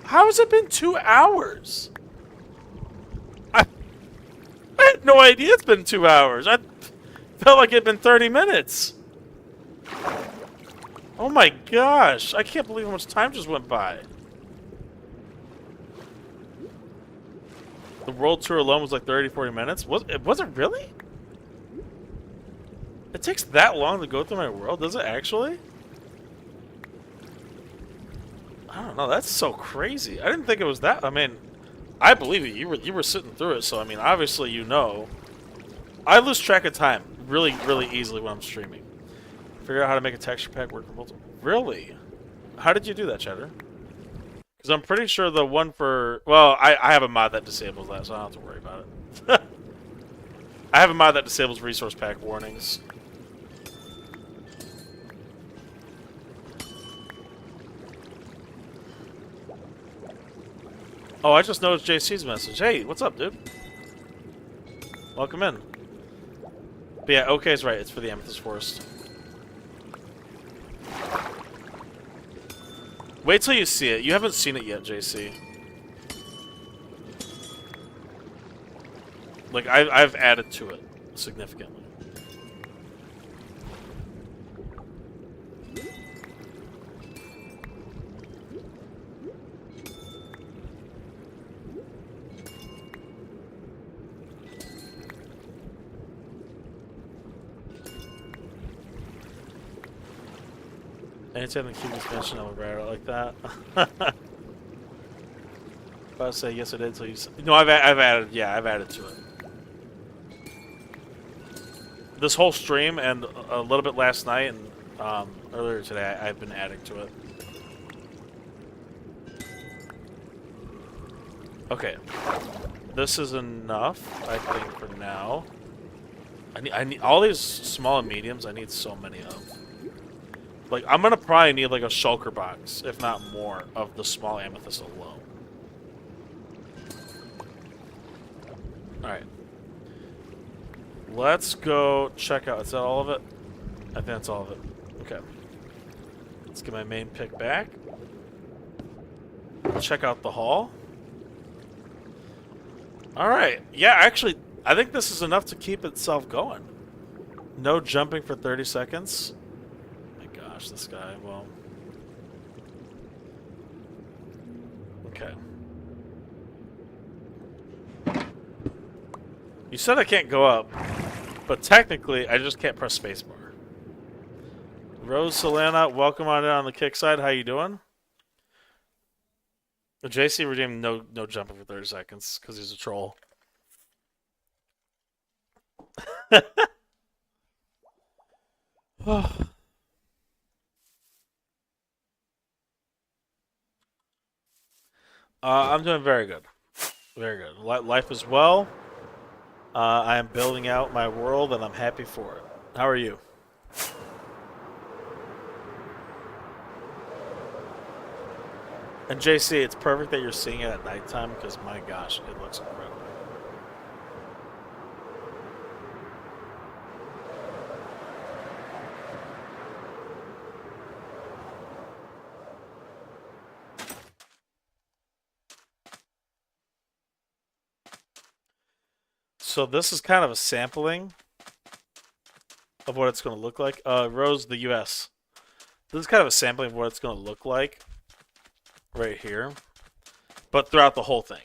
How has it been 2 hours? I had no idea it's been 2 hours. I felt like it'd been 30 minutes. Oh my gosh, I can't believe how much time just went by. The world tour alone was like 30, 40 minutes? Was it really? It takes that long to go through my world, does it actually? I don't know, that's so crazy. I didn't think it was that. I mean, I believe it. You were sitting through it, so I mean, obviously you know. I lose track of time really, really easily when I'm streaming. Figure out how to make a texture pack work for multiple. Really? How did you do that, Cheddar? Because I'm pretty sure the one for... Well, I have a mod that disables that, so I don't have to worry about it. I have a mod that disables resource pack warnings. Oh, I just noticed JC's message. Hey, what's up, dude? Welcome in. But yeah, okay's right. It's for the Amethyst Forest. Wait till you see it. You haven't seen it yet, JC. Like, I've added to it significantly. Anytime the cube is mentioned, I would write it like that. If I say yes, I did. So you say, no, I've added. Yeah, I've added to it. This whole stream and a little bit last night and earlier today, I've been adding to it. Okay, this is enough, I think, for now. I need all these small and mediums. I need so many of. Like, I'm gonna probably need like a shulker box, if not more, of the small amethyst alone. Alright. Let's go check out. Is that all of it? I think that's all of it. Okay. Let's get my main pick back. Check out the hall. Alright. Yeah, actually, I think this is enough to keep itself going. No jumping for 30 seconds. This guy, well... Okay. You said I can't go up, but technically I just can't press spacebar. Rose Solana, welcome on in on the kick side. How you doing? The JC redeemed no jumping for 30 seconds because he's a troll. I'm doing very good. Very good. Life is well. I am building out my world, and I'm happy for it. How are you? And JC, it's perfect that you're seeing it at nighttime because my gosh, it looks incredible. So this is kind of a sampling of what it's going to look like. Rose, the U.S. This is kind of a sampling of what it's going to look like right here, but throughout the whole thing.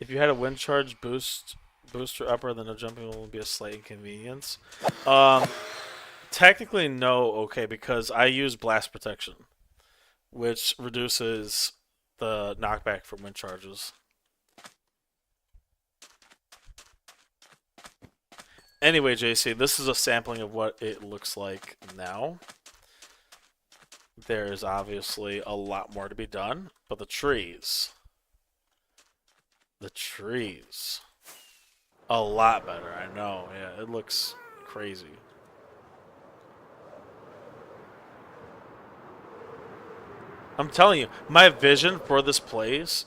If you had a wind charge booster upper, then no jumping will be a slight inconvenience. Um, Technically, no, okay, because I use blast protection, which reduces the knockback from wind charges. Anyway, JC, this is a sampling of what it looks like now. There's obviously a lot more to be done, but the trees, a lot better. I know, yeah, it looks crazy. I'm telling you, my vision for this place,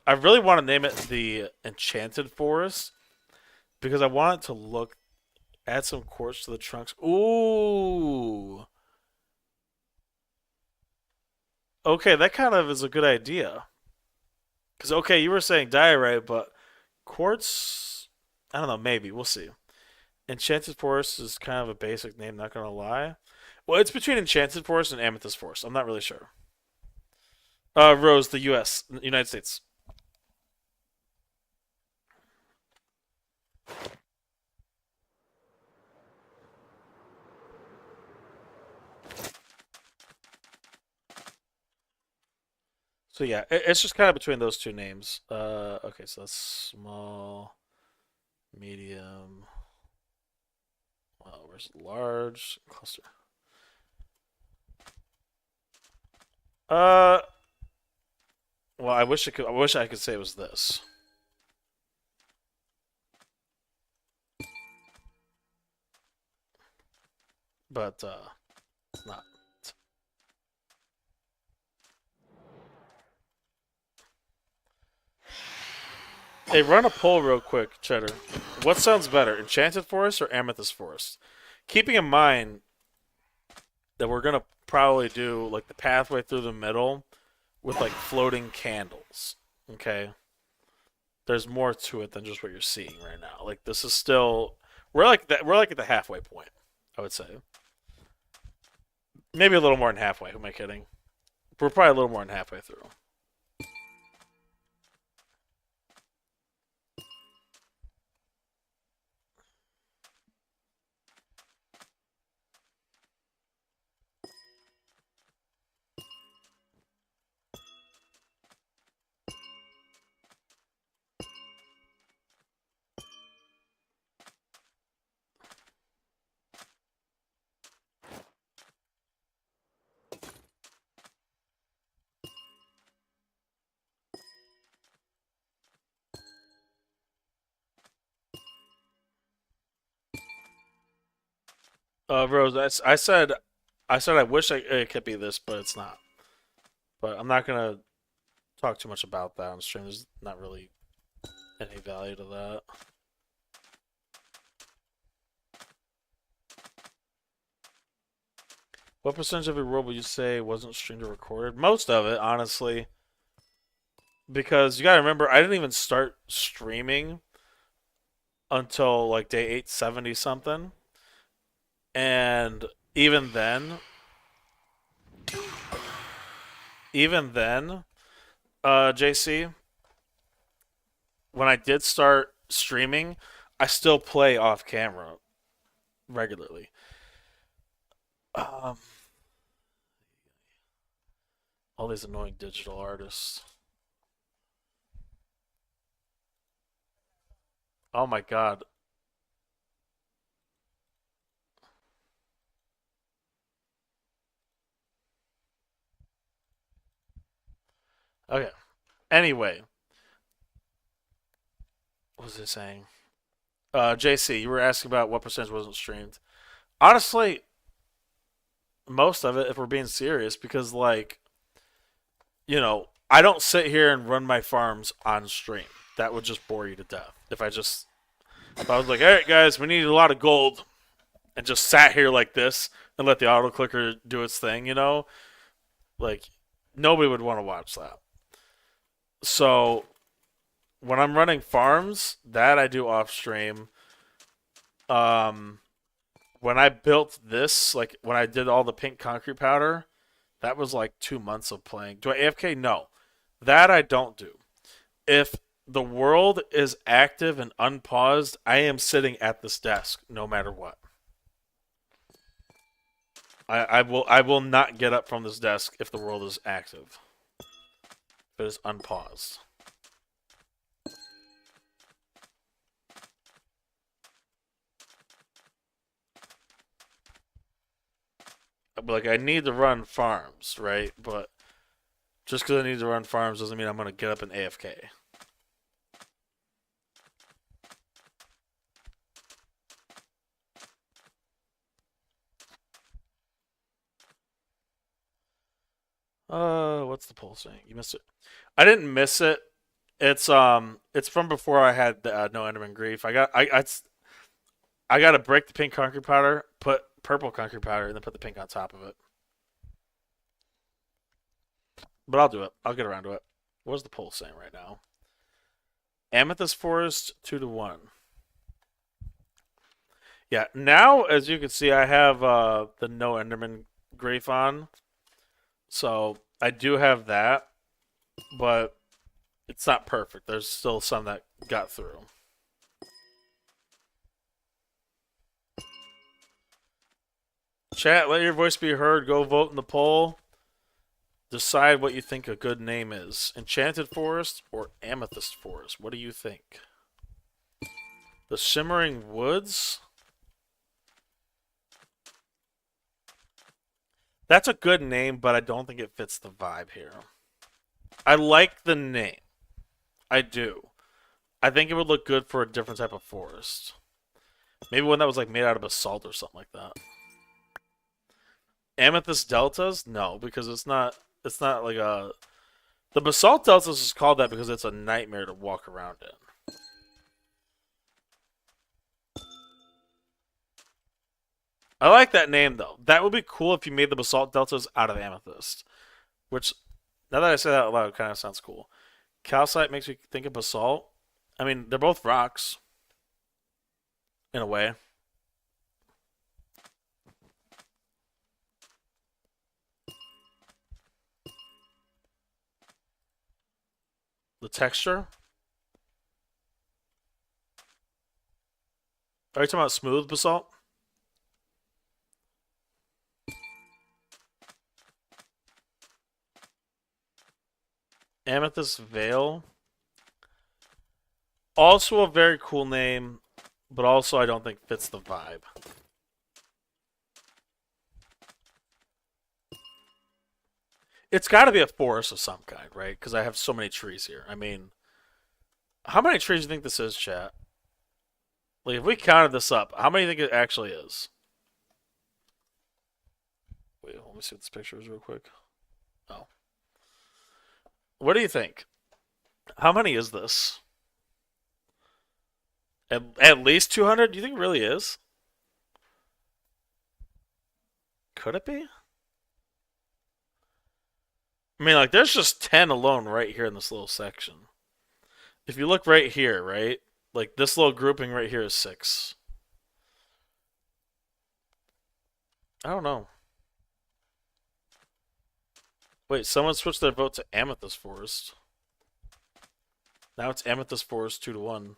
I really want to name it the Enchanted Forest because I want it to look, add some quartz to the trunks. Ooh. Okay, that kind of is a good idea. Because, okay, you were saying diorite, but quartz, I don't know, maybe. We'll see. Enchanted Forest is kind of a basic name, not going to lie. Well, it's between Enchanted Forest and Amethyst Forest. I'm not really sure. Rose, the U.S., United States. So yeah, it's just kind of between those two names. Okay, so that's small, medium. Where's large cluster? Uh, well, I wish I could. I wish I could say it was this, but it's not. Hey, run a poll real quick, Cheddar. What sounds better, Enchanted Forest or Amethyst Forest? Keeping in mind that we're gonna probably do like the pathway through the middle with like floating candles. Okay, there's more to it than just what you're seeing right now. Like this is still we're like that. We're like at the halfway point. I would say maybe a little more than halfway. Who am I kidding? We're probably a little more than halfway through. Rose, I said I wish it could be this, but it's not. But I'm not gonna talk too much about that on stream. There's not really any value to that. What percentage of your world would you say wasn't streamed or recorded? Most of it, honestly. Because you gotta remember, I didn't even start streaming until like day 870 something. And even then, JC, when I did start streaming, I still play off camera regularly. Um, all these annoying digital artists. Oh my god. Okay. Anyway, what was I saying? JC, you were asking about what percentage wasn't streamed. Honestly, most of it, if we're being serious, because like I don't sit here and run my farms on stream. That would just bore you to death. If I was like, all right, guys, we need a lot of gold, and just sat here like this and let the auto clicker do its thing, like nobody would want to watch that. So when I'm running farms, that I do off stream. Um, when I built this, like when I did all the pink concrete powder, that was like 2 months of playing. Do I AFK? No, that I don't do. If the world is active and unpaused, I am sitting at this desk no matter what. I will not get up from this desk if the world is active. If it is unpaused. But like I need to run farms, right? But just because I need to run farms doesn't mean I'm gonna get up and AFK. What's the poll saying? You missed it. I didn't miss it. It's from before I had no Enderman grief. I got to break the pink concrete powder, put purple concrete powder, and then put the pink on top of it. But I'll do it. I'll get around to it. What's the poll saying right now? Amethyst Forest 2-1. Yeah. Now, as you can see, I have the no Enderman grief on, so I do have that, but it's not perfect. There's still some that got through. Chat, let your voice be heard. Go vote in the poll. Decide what you think a good name is. Enchanted Forest or Amethyst Forest? What do you think? The Shimmering Woods? That's a good name, but I don't think it fits the vibe here. I like the name. I do. I think it would look good for a different type of forest. Maybe one that was like made out of basalt or something like that. Amethyst Deltas? No, because it's not. It's not like a. The basalt deltas is called that because it's a nightmare to walk around in. I like that name though. That would be cool if you made the basalt deltas out of amethyst. Which, now that I say that out loud, kind of sounds cool. Calcite makes me think of basalt. I mean, they're both rocks. In a way. The texture? Are you talking about smooth basalt? Amethyst Veil. Also a very cool name, but also I don't think fits the vibe. It's got to be a forest of some kind, right? Because I have so many trees here. I mean, how many trees do you think this is, chat? Like, if we counted this up, how many do you think it actually is? Wait, let me see what this picture is real quick. Oh. What do you think? How many is this? At least 200? Do you think it really is? Could it be? I mean, like, there's just 10 alone right here in this little section. If you look right here, right? Like, this little grouping right here is 6. I don't know. Wait, someone switched their vote to Amethyst Forest. Now it's Amethyst Forest 2-1.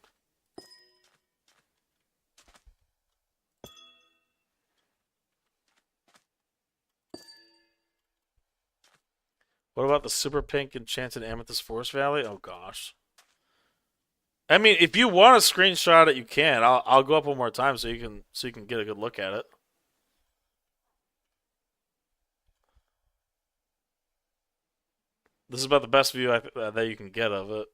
What about the super pink enchanted Amethyst Forest Valley? Oh gosh. I mean, if you want to screenshot it, you can. I'll go up one more time so you can get a good look at it. This is about the best view that you can get of it.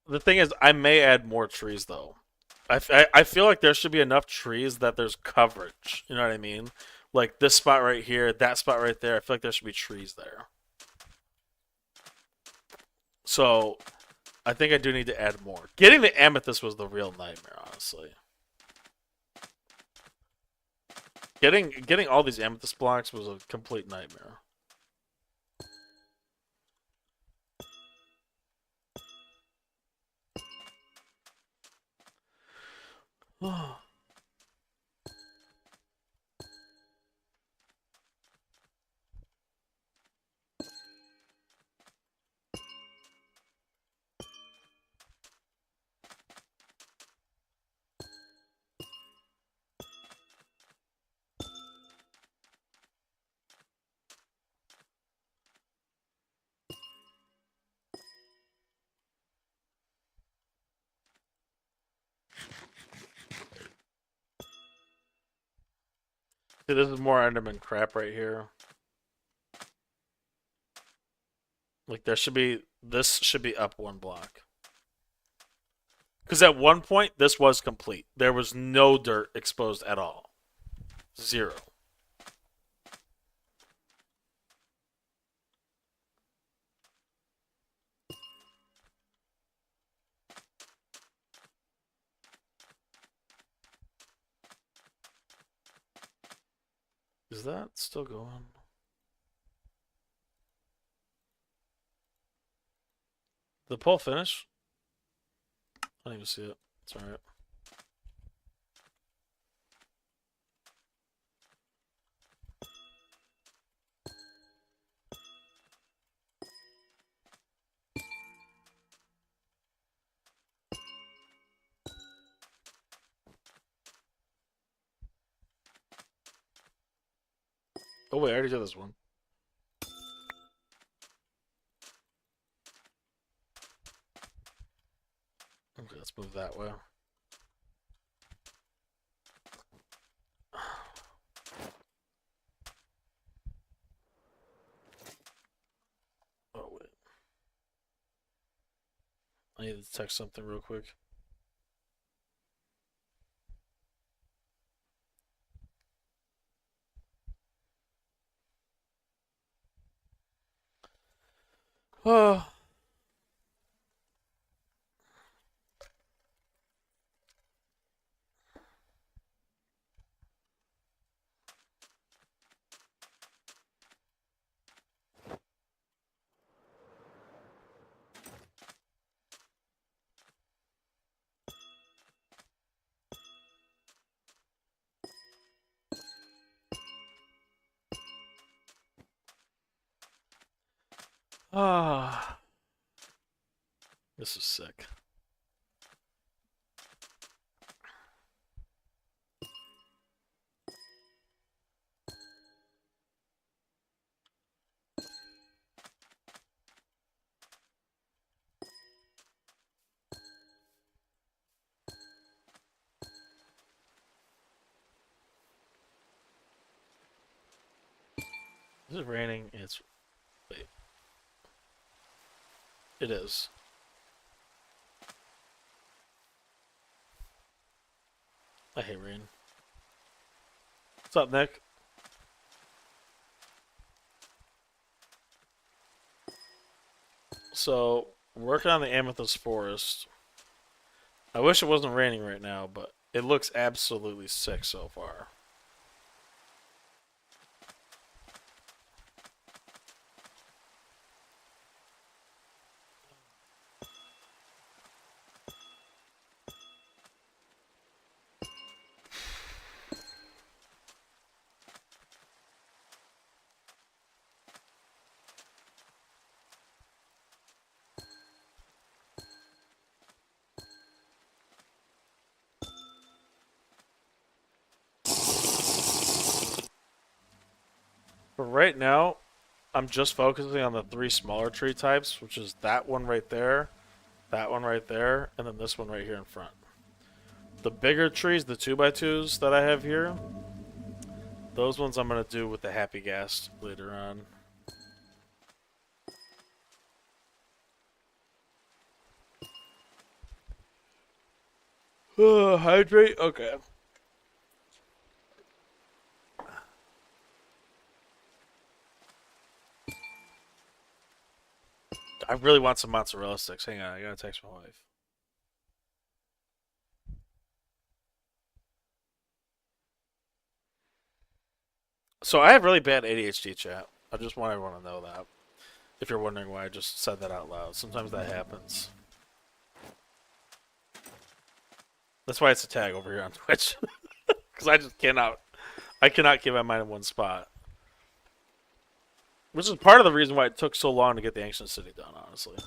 The thing is, I may add more trees though. I feel like there should be enough trees that there's coverage. You know what I mean? Like this spot right here, that spot right there. I feel like there should be trees there. So I think I do need to add more. Getting the amethyst was the real nightmare, honestly. Getting all these amethyst blocks was a complete nightmare. See, this is more Enderman crap right here. Like there should be this should be up one block. Because at one point this was complete. There was no dirt exposed at all. Zero. Is that still going? The poll finish? I don't even see it. It's alright. Oh wait, I already did this one. Okay, let's move that way. Oh wait. I need to text something real quick. Oh. Ah. This is sick. Is it raining? It's wait. It is. I hate rain. What's up, Nick? So, working on the amethyst forest. I wish it wasn't raining right now, but it looks absolutely sick so far. But right now, I'm just focusing on the three smaller tree types, which is that one right there, that one right there, and then this one right here in front. The bigger trees, the 2x2s that I have here, those ones I'm going to do with the happy gas later on. Hydrate? Okay. I really want some mozzarella sticks. Hang on, I gotta text my wife. So I have really bad ADHD, chat. I just want everyone to know that. If you're wondering why I just said that out loud, sometimes that happens. That's why it's a tag over here on Twitch. Because I just cannot, I cannot keep my mind in one spot. Which is part of the reason why it took so long to get the Ancient City done, honestly.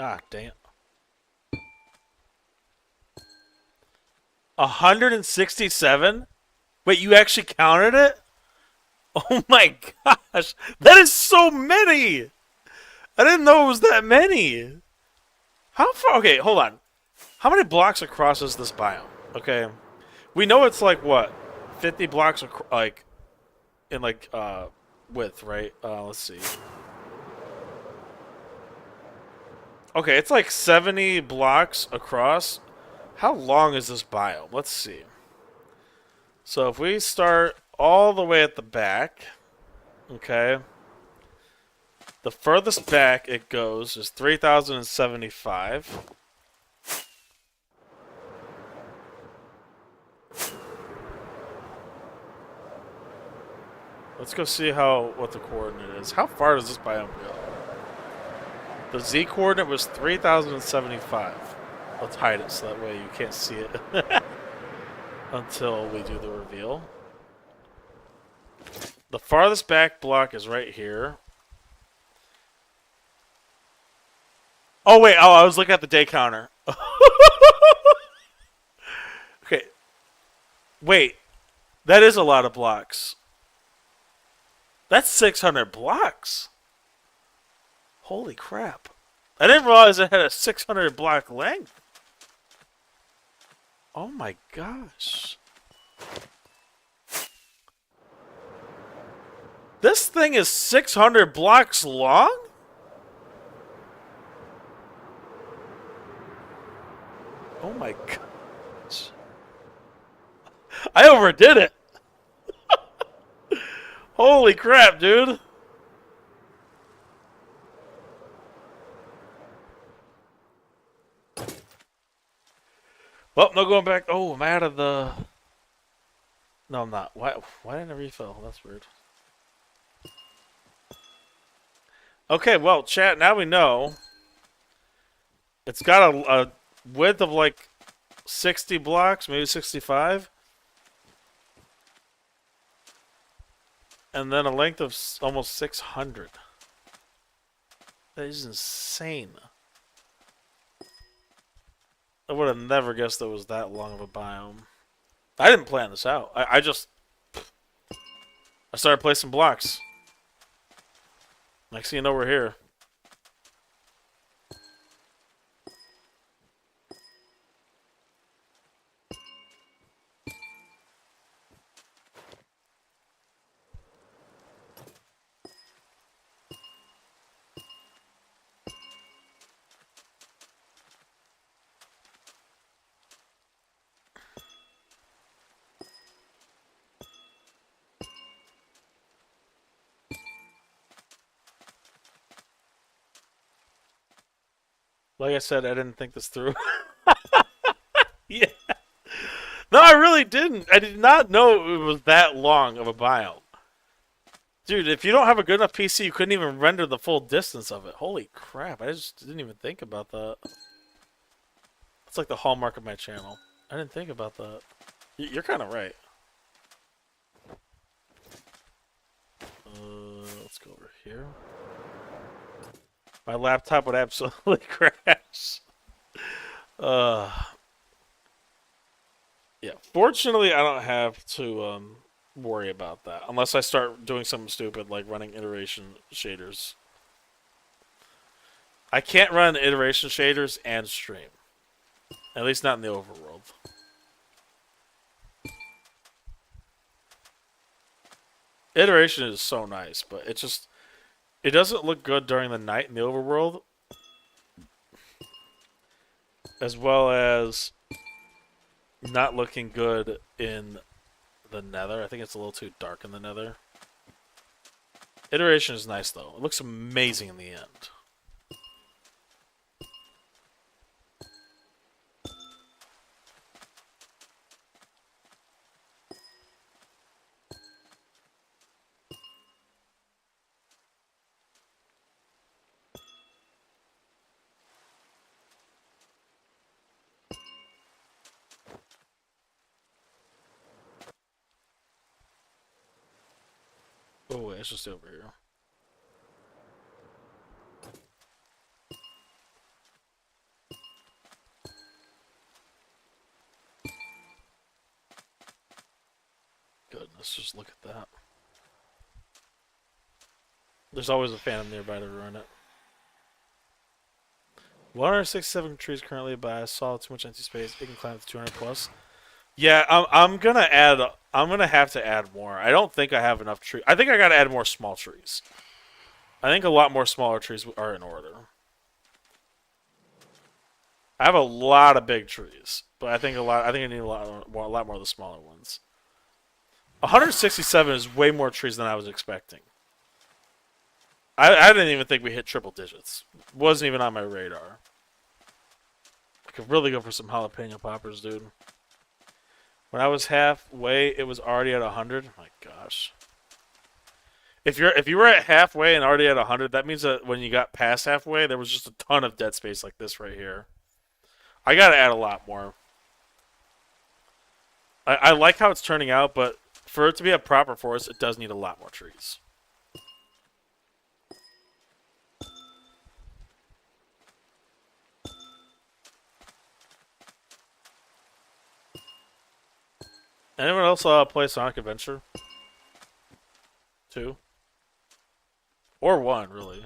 Ah, dang it. 167? Wait, you actually counted it? Oh my gosh. That is so many! I didn't know it was that many. How far? Okay, hold on. How many blocks across is this biome? Okay. We know it's like, what? 50 blocks, like, in like, width, right? Let's see. Okay, it's like 70 blocks across. How long is this biome? Let's see. So if we start all the way at the back, okay, the furthest back it goes is 3,075. Let's go see what the coordinate is. How far does this biome go? The Z coordinate was 3,075. Let's hide it so that way you can't see it until we do the reveal. The farthest back block is right here. Oh, wait. Oh, I was looking at the day counter. Okay. Wait. That is a lot of blocks. That's 600 blocks. Holy crap. I didn't realize it had a 600 block length. Oh my gosh. This thing is 600 blocks long? Oh my gosh. I overdid it. Holy crap, dude. Well, no going back. Oh, I'm out of the... No, I'm not. Why didn't I refill? That's weird. Okay, well, chat, now we know. It's got a width of like 60 blocks, maybe 65. And then a length of almost 600. That is insane. I would have never guessed there was that long of a biome. I didn't plan this out. I started placing blocks. Next thing you know, we're here. Like I said, I didn't think this through. Yeah. No, I really didn't. I did not know it was that long of a biome. Dude, if you don't have a good enough PC, you couldn't even render the full distance of it. Holy crap, I just didn't even think about that. That's like the hallmark of my channel. I didn't think about that. You're kind of right. Let's go over here. My laptop would absolutely crash. Yeah. Fortunately, I don't have to worry about that unless I start doing something stupid like running iteration shaders. I can't run iteration shaders and stream. At least not in the overworld. Iteration is so nice, but it doesn't look good during the night in the overworld, as well as not looking good in the nether. I think it's a little too dark in the nether. Iteration is nice though. It looks amazing in the end. Oh wait, it's just over here. Goodness, just look at that. There's always a phantom nearby to ruin it. 167 trees currently, but I saw too much empty space. It can climb to 200 plus. Yeah, I'm gonna add. I'm gonna have to add more. I don't think I have enough trees. I think I gotta add more small trees. I think a lot more smaller trees are in order. I have a lot of big trees, but I think I need a lot more of the smaller ones. 167 is way more trees than I was expecting. I didn't even think we hit triple digits. Wasn't even on my radar. I could really go for some jalapeno poppers, dude. When I was halfway, it was already at 100. My gosh. If you were at halfway and already at 100, that means that when you got past halfway, there was just a ton of dead space like this right here. I gotta add a lot more. I like how it's turning out, but for it to be a proper forest, it does need a lot more trees. Anyone else play Sonic Adventure? 2? Or 1, really.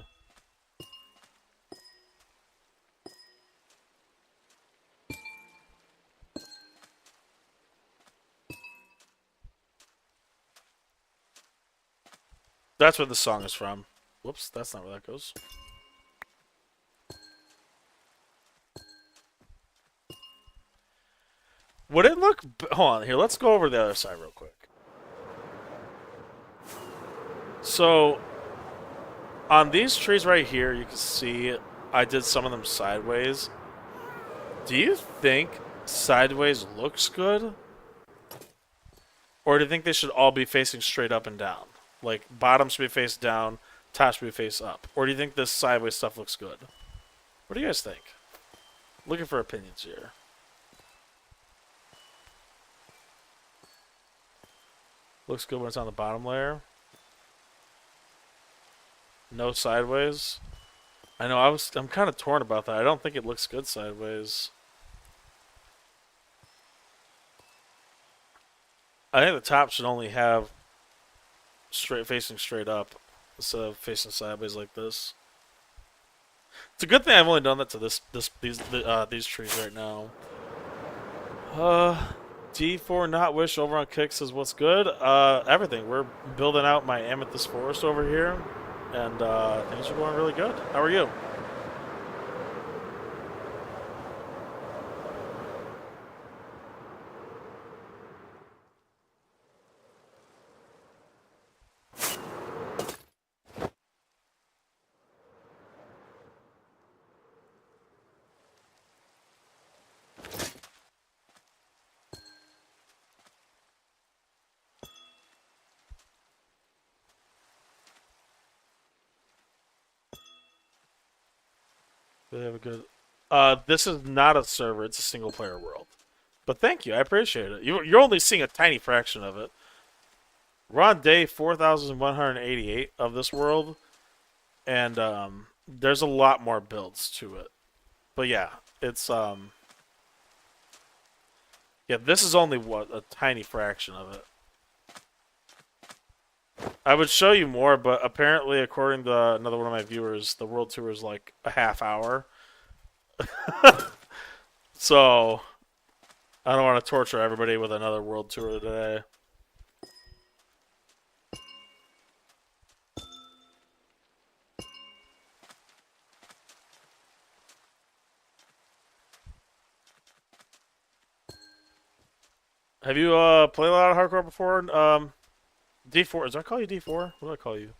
That's where the song is from. Whoops, that's not where that goes. Would it look... Hold on, here, let's go over the other side real quick. So, on these trees right here, you can see I did some of them sideways. Do you think sideways looks good? Or do you think they should all be facing straight up and down? Like, bottom should be face down, top should be face up. Or do you think this sideways stuff looks good? What do you guys think? Looking for opinions here. Looks good when it's on the bottom layer. No sideways. I know I'm kind of torn about that. I don't think it looks good sideways. I think the top should only have facing straight up instead of facing sideways like this. It's a good thing I've only done that to these trees right now. D4 not wish over on Kick says what's good? Everything. We're building out my amethyst forest over here, and things are going really good. How are you? They have a good. This is not a server; it's a single-player world. But thank you, I appreciate it. You're only seeing a tiny fraction of it. We're on day 4,188 of this world, and there's a lot more builds to it. But yeah, it's Yeah, this is only what a tiny fraction of it. I would show you more, but apparently, according to another one of my viewers, the world tour is like a half hour. So I don't want to torture everybody with another world tour today. Have you played a lot of hardcore before? D4. Does I call you D4? What do I call you?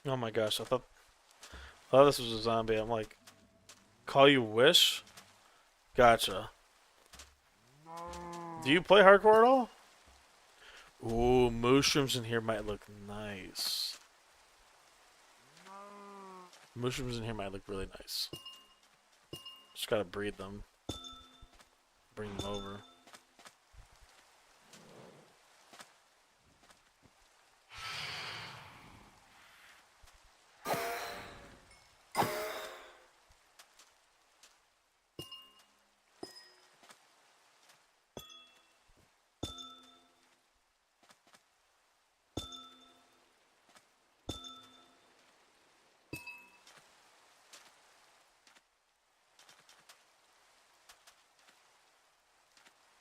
Oh my gosh! I thought this was a zombie. I'm like, call you Wish? Gotcha. Do you play hardcore at all? Ooh, mushrooms in here might look nice. Mushrooms in here might look really nice. Just gotta breed them. Bring them over.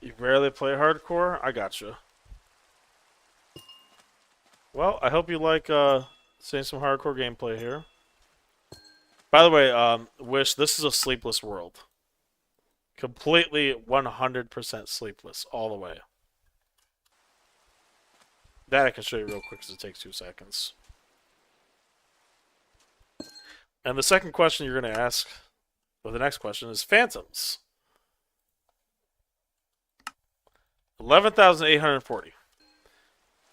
You rarely play hardcore? I gotcha. Well, I hope you like seeing some hardcore gameplay here. By the way, Wish, this is a sleepless world. Completely 100% sleepless all the way. That I can show you real quick because it takes 2 seconds. And the second question you're going to ask, or the next question, is Phantoms. 11,840.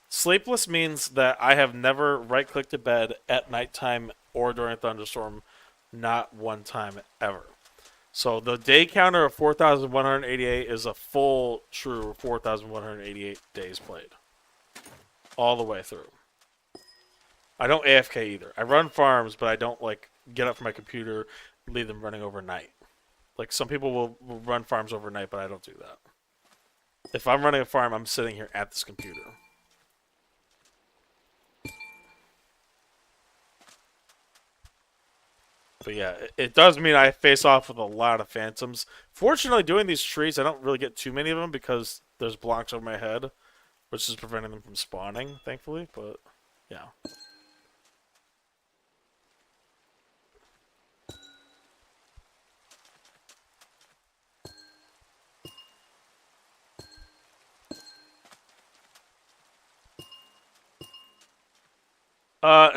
Sleepless means that I have never right-clicked to bed at nighttime or during a thunderstorm, not one time ever. So the day counter of 4,188 is a full, true 4,188 days played. All the way through. I don't AFK either. I run farms, but I don't, like, get up from my computer and leave them running overnight. Like, some people will run farms overnight, but I don't do that. If I'm running a farm, I'm sitting here at this computer. But yeah, it does mean I face off with a lot of phantoms. Fortunately, doing these trees, I don't really get too many of them because there's blocks over my head, which is preventing them from spawning, thankfully. But yeah.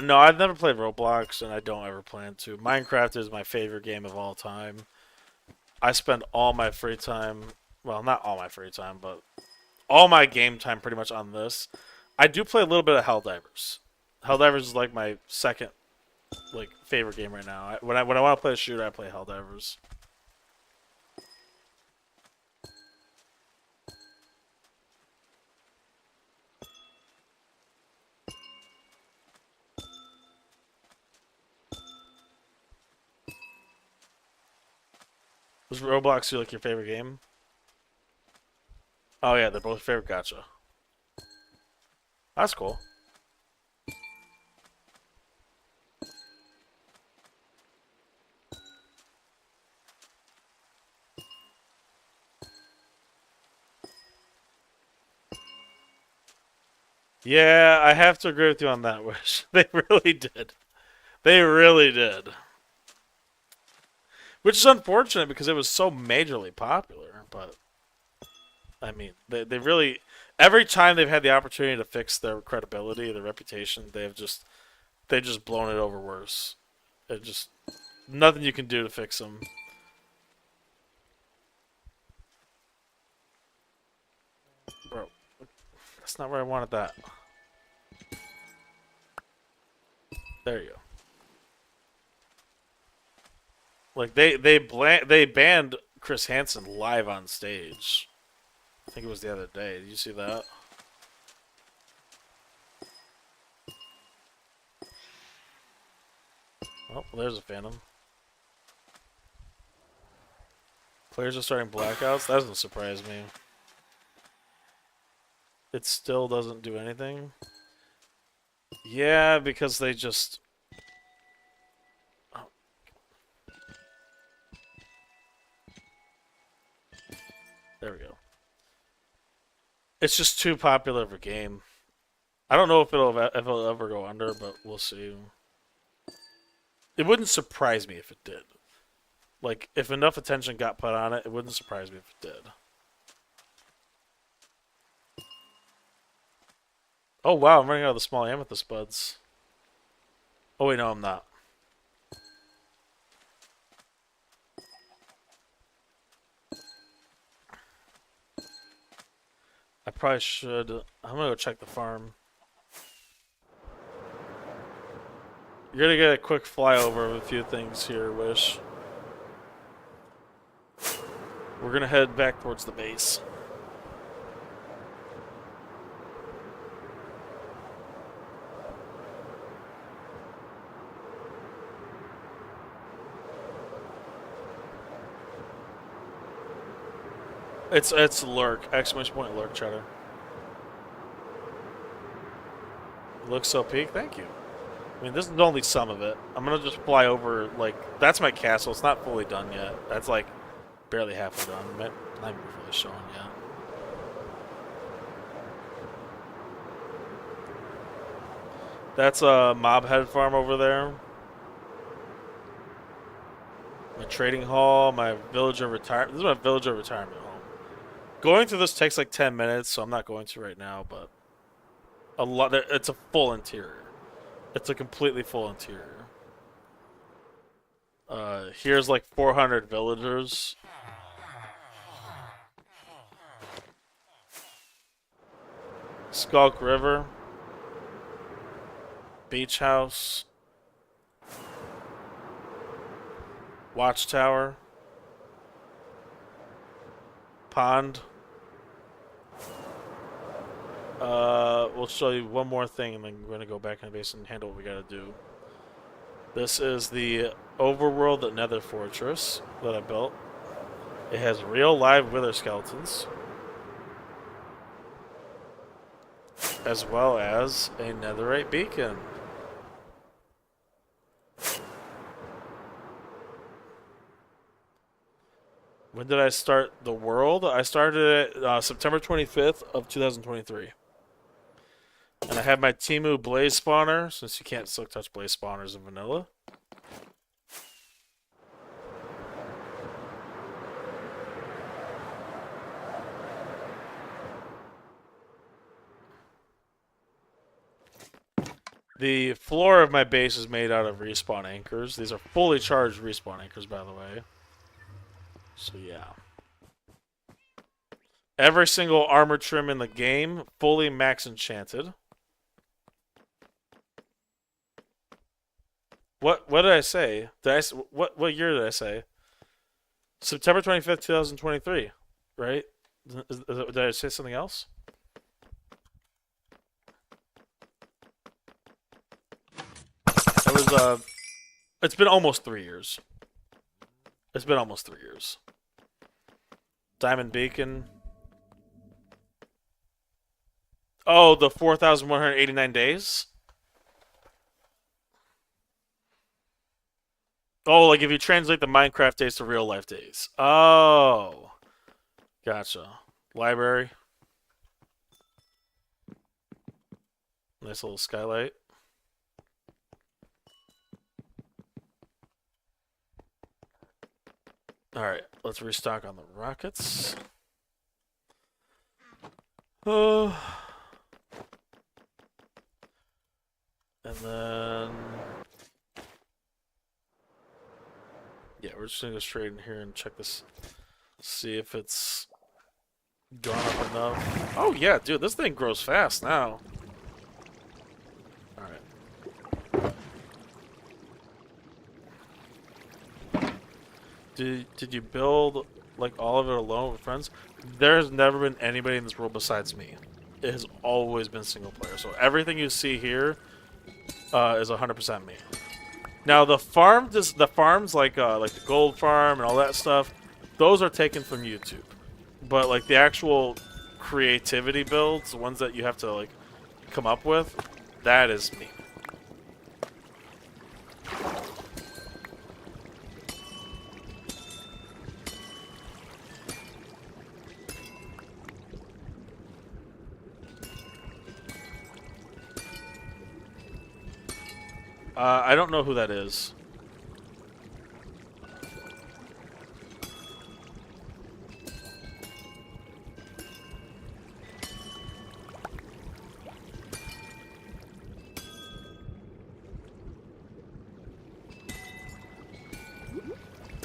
No, I've never played Roblox, and I don't ever plan to. Minecraft is my favorite game of all time. I spend all my free time, well, not all my free time, but all my game time pretty much on this. I do play a little bit of Helldivers. Helldivers is like my second favorite game right now. When I want to play a shooter, I play Helldivers. Was Roblox like your favorite game? Oh yeah, they're both favorite. Gotcha. That's cool. Yeah, I have to agree with you on that, Wish. They really did. They really did. Which is unfortunate because it was so majorly popular. But, I mean, they really... Every time they've had the opportunity to fix their credibility, their reputation, they've just blown it over worse. It just... Nothing you can do to fix them. Bro, that's not where I wanted that. There you go. Like they banned Chris Hansen live on stage. I think it was the other day. Did you see that? Oh, well, there's a phantom. Players are starting blackouts. That doesn't surprise me. It still doesn't do anything. Yeah, because they just... Oh. There we go. It's just too popular of a game. I don't know if it'll ever go under, but we'll see. It wouldn't surprise me if it did. Like, if enough attention got put on it, it wouldn't surprise me if it did. Oh, wow, I'm running out of the small amethyst buds. Oh, wait, no, I'm not. I probably should... I'm gonna go check the farm. You're gonna get a quick flyover of a few things here, Wish. We're gonna head back towards the base. It's lurk. Exclamation point lurk, Cheddar. Looks so peak. Thank you. I mean, this is only some of it. I'm gonna just fly over. Like, that's my castle. It's not fully done yet. That's like barely halfway done. Not even really showing yet. That's a mob head farm over there. My trading hall, my villager retirement. This is my villager retirement home. Going through this takes like 10 minutes, so I'm not going to right now, but a lot. It's a full interior. It's a completely full interior. Here's like 400 villagers. Skulk River. Beach house. Watchtower. Pond. We'll show you one more thing, and then we're going to go back in the base and handle what we got to do. This is the overworld, the Nether Fortress that I built. It has real live wither skeletons, as well as a netherite beacon. When did I start the world? I started it September 25th of 2023. And I have my Temu Blaze spawner, since you can't silk touch Blaze spawners in vanilla. The floor of my base is made out of respawn anchors. These are fully charged respawn anchors, by the way. So yeah. Every single armor trim in the game, fully max enchanted. What did I say? What year did I say? September 25th, 2023, right? Did I say something else? It was it's been almost 3 years. It's been almost 3 years. Diamond Beacon. Oh, the 4,189 days? Oh, like if you translate the Minecraft days to real life days. Oh. Gotcha. Library. Nice little skylight. Alright, let's restock on the rockets. And then... yeah, we're just gonna go straight in here and check this. See if it's gone up enough. Oh yeah, dude, this thing grows fast now. Alright. Did you build like all of it alone with friends? There has never been anybody in this world besides me. It has always been single player. So everything you see here is 100% me. Now the farms like the gold farm and all that stuff, those are taken from YouTube. But like the actual creativity builds, the ones that you have to like come up with, that is me. I don't know who that is.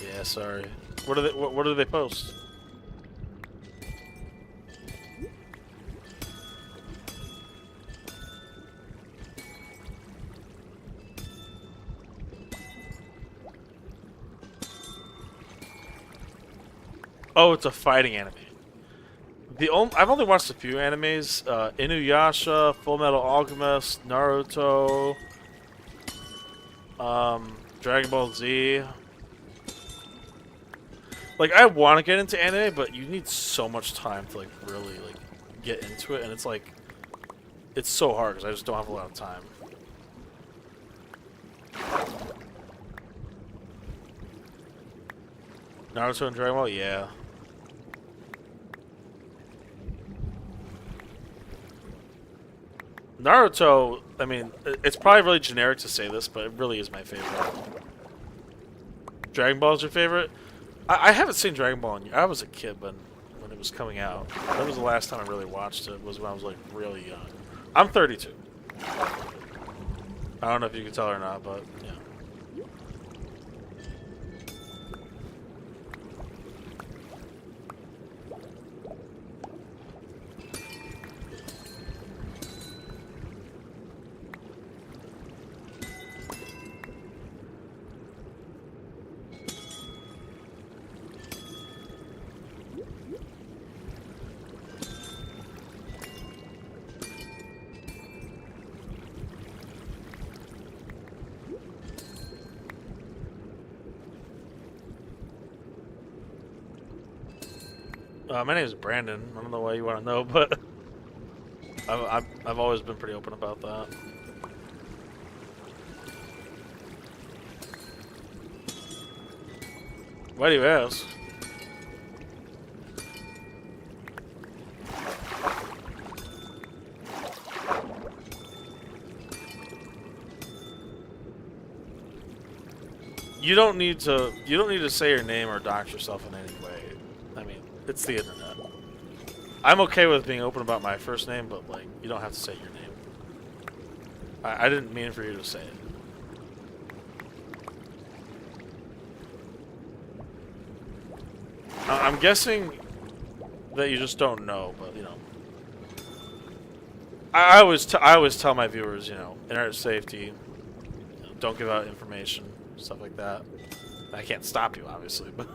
Yeah, sorry. What do they? What do they post? Oh, it's a fighting anime. I've only watched a few animes: Inuyasha, Full Metal Alchemist, Naruto, Dragon Ball Z. Like, I want to get into anime, but you need so much time to like really like get into it, and it's like it's so hard because I just don't have a lot of time. Naruto and Dragon Ball, yeah. Naruto, I mean, it's probably really generic to say this, but it really is my favorite. Dragon Ball is your favorite? I haven't seen Dragon Ball in years. I was a kid when it was coming out. That was the last time I really watched it, was when I was like really young. I'm 32. I don't know if you can tell or not, but yeah. My name is Brandon. I don't know why you want to know, but I've always been pretty open about that. Why do you ask? You don't need to say your name or dox yourself in any way. I mean, it's the internet. I'm okay with being open about my first name, but like, you don't have to say your name. I didn't mean for you to say it. I'm guessing that you just don't know, but you know. I always tell my viewers, you know, internet safety, you know, don't give out information, stuff like that. I can't stop you, obviously, but.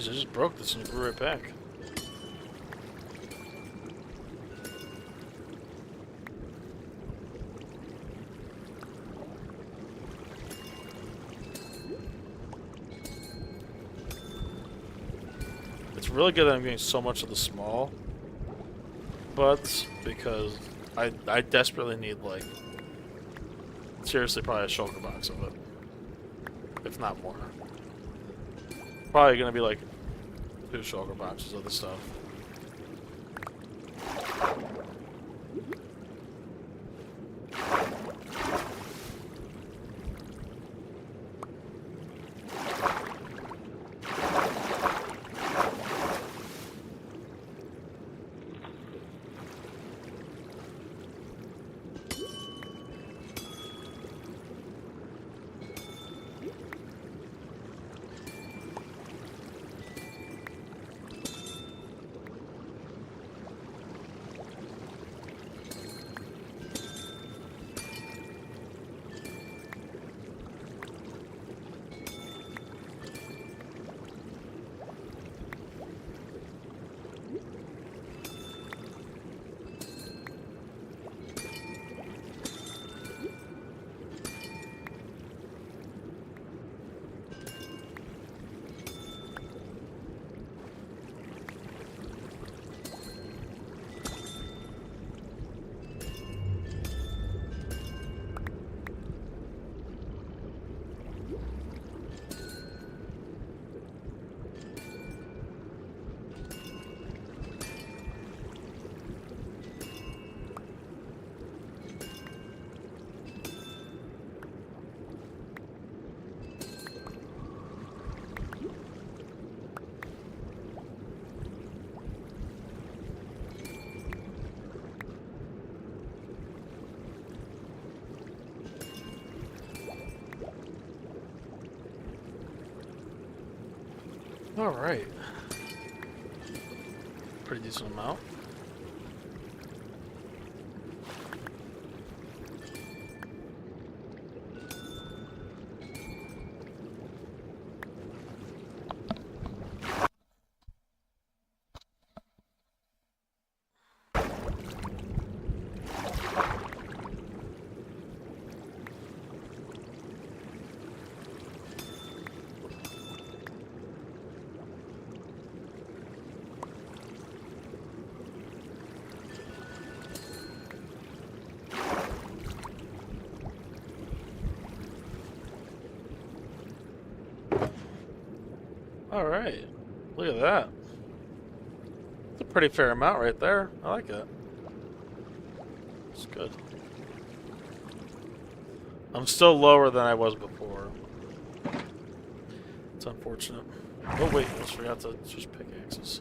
Jeez, I just broke this and it grew right back. It's really good that I'm getting so much of the small buds because I desperately need, like, seriously probably a shulker box of it. If not more. Probably gonna be like 2 shulker boxes of this stuff. Alright. Pretty decent amount. Alright. Look at that. It's a pretty fair amount right there. I like it. It's good. I'm still lower than I was before. It's unfortunate. Oh wait, I just forgot to switch pickaxes.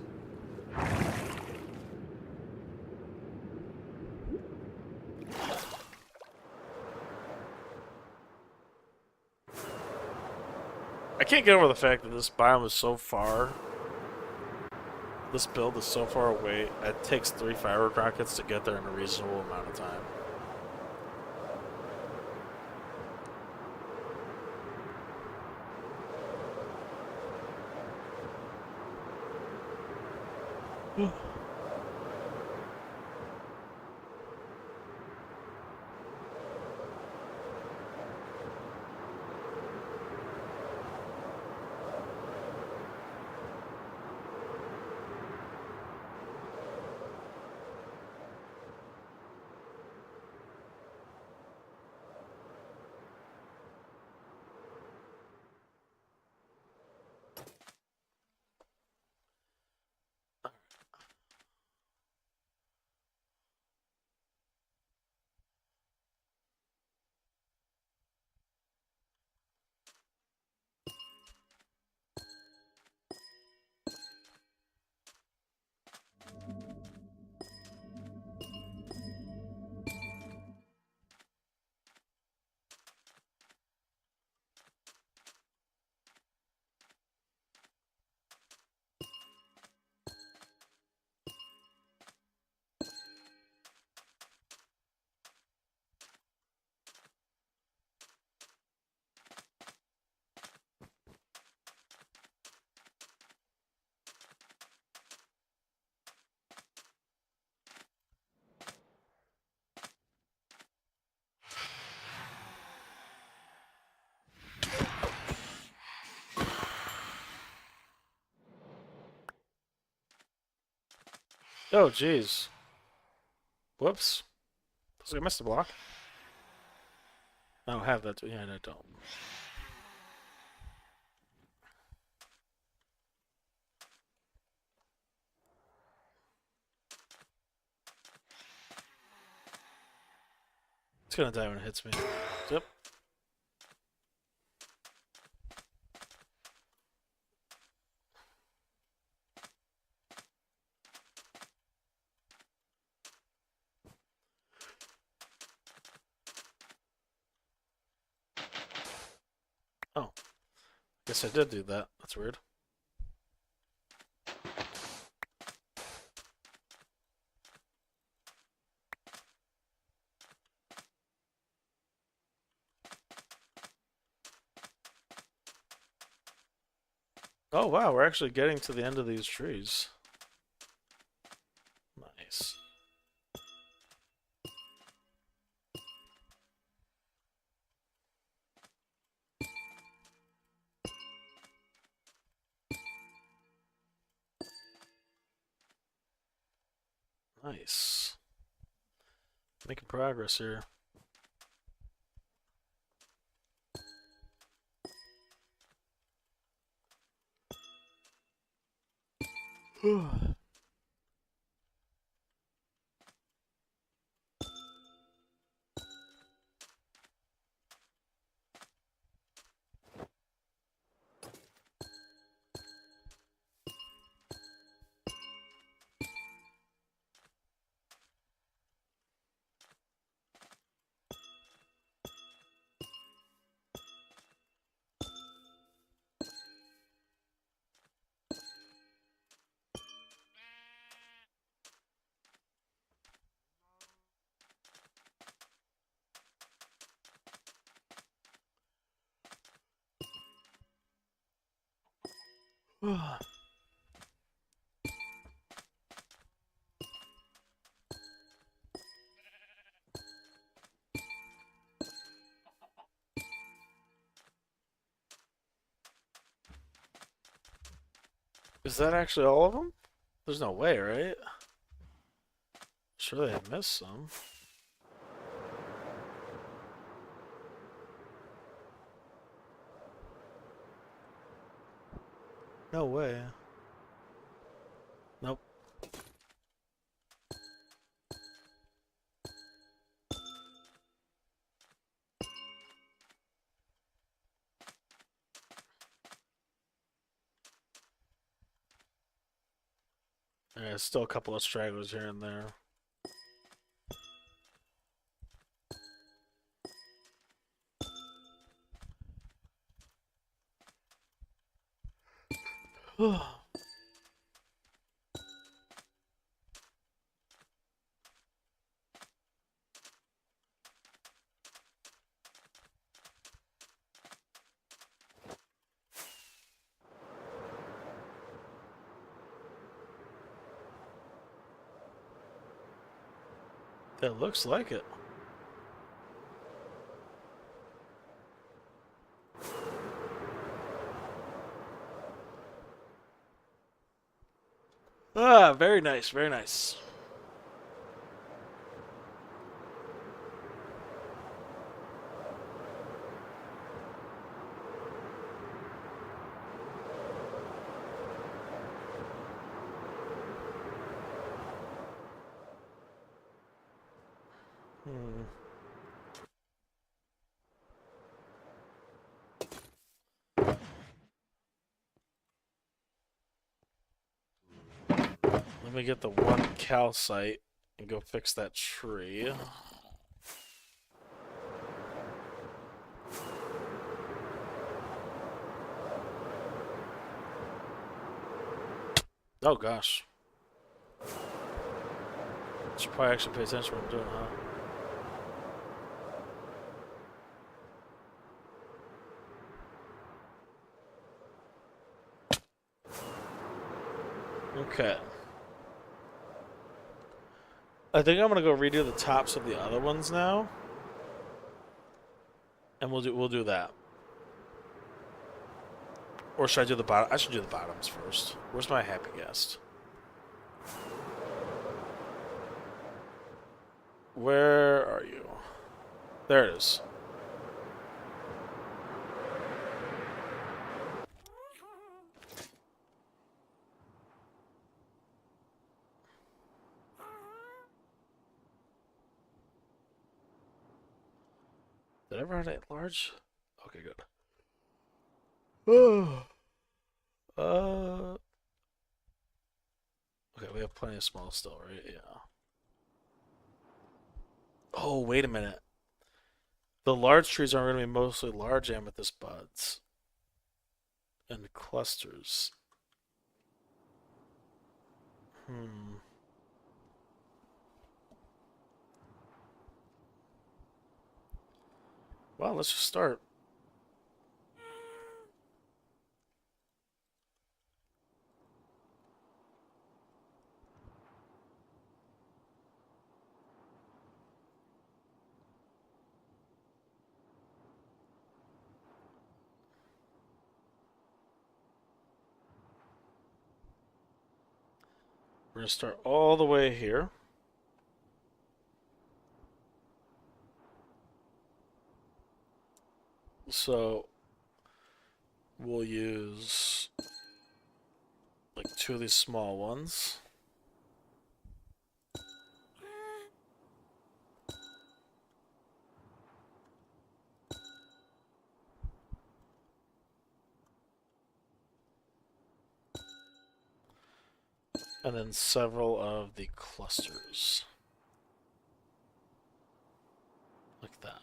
I can't get over the fact that this biome is so far. This build is so far away. It takes 3 firework rockets to get there in a reasonable amount of time. Oh, jeez. Whoops. Looks like I missed a block. I don't have that. Yeah, I don't. It's gonna die when it hits me. Yep. Oh. Guess I did do that. That's weird. Oh, wow. We're actually getting to the end of these trees. Nice. Nice. Making progress here. Is that actually all of them? There's no way, right? Surely I missed some. No way. Nope. Yeah, still a couple of stragglers here and there. It looks like it. Ah, very nice, very nice. Hmm. Let me get the one calcite and go fix that tree. Oh gosh. Should probably actually pay attention to what I'm doing, huh? Okay. I think I'm gonna go redo the tops of the other ones now. And we'll do that. Or should I do the bottom? I should do the bottoms first. Where's my happy guest? Where are you? There it is. Did I ever have that large? Okay, good. uh, okay, we have plenty of small still, right? Yeah. Oh, wait a minute. The large trees are going to be mostly large amethyst buds and clusters. Hmm. Well, let's just start. We're going to start all the way here. So we'll use like two of these small ones. And then several of the clusters. Like that.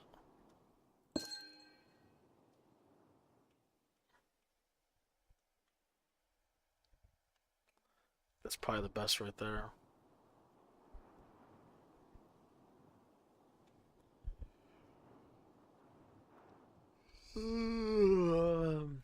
That's probably the best right there. Um,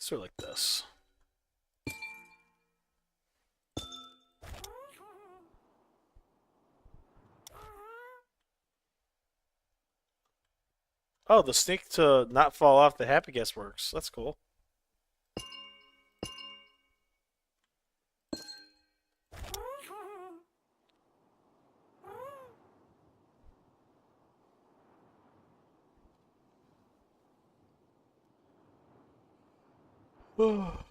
sort of like this. Oh, the sneak to not fall off the happy guess works. That's cool. Mm.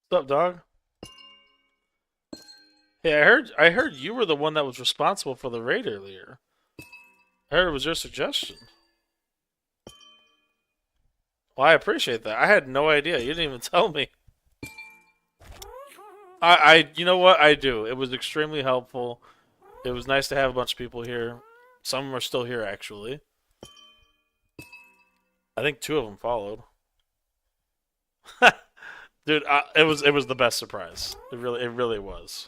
What's up, dog? Hey, I heard you were the one that was responsible for the raid earlier. I heard it was your suggestion. Well, I appreciate that. I had no idea. You didn't even tell me. You know what? I do. It was extremely helpful. It was nice to have a bunch of people here. Some are still here, actually. I think two of them followed. Dude, it was the best surprise. It really was.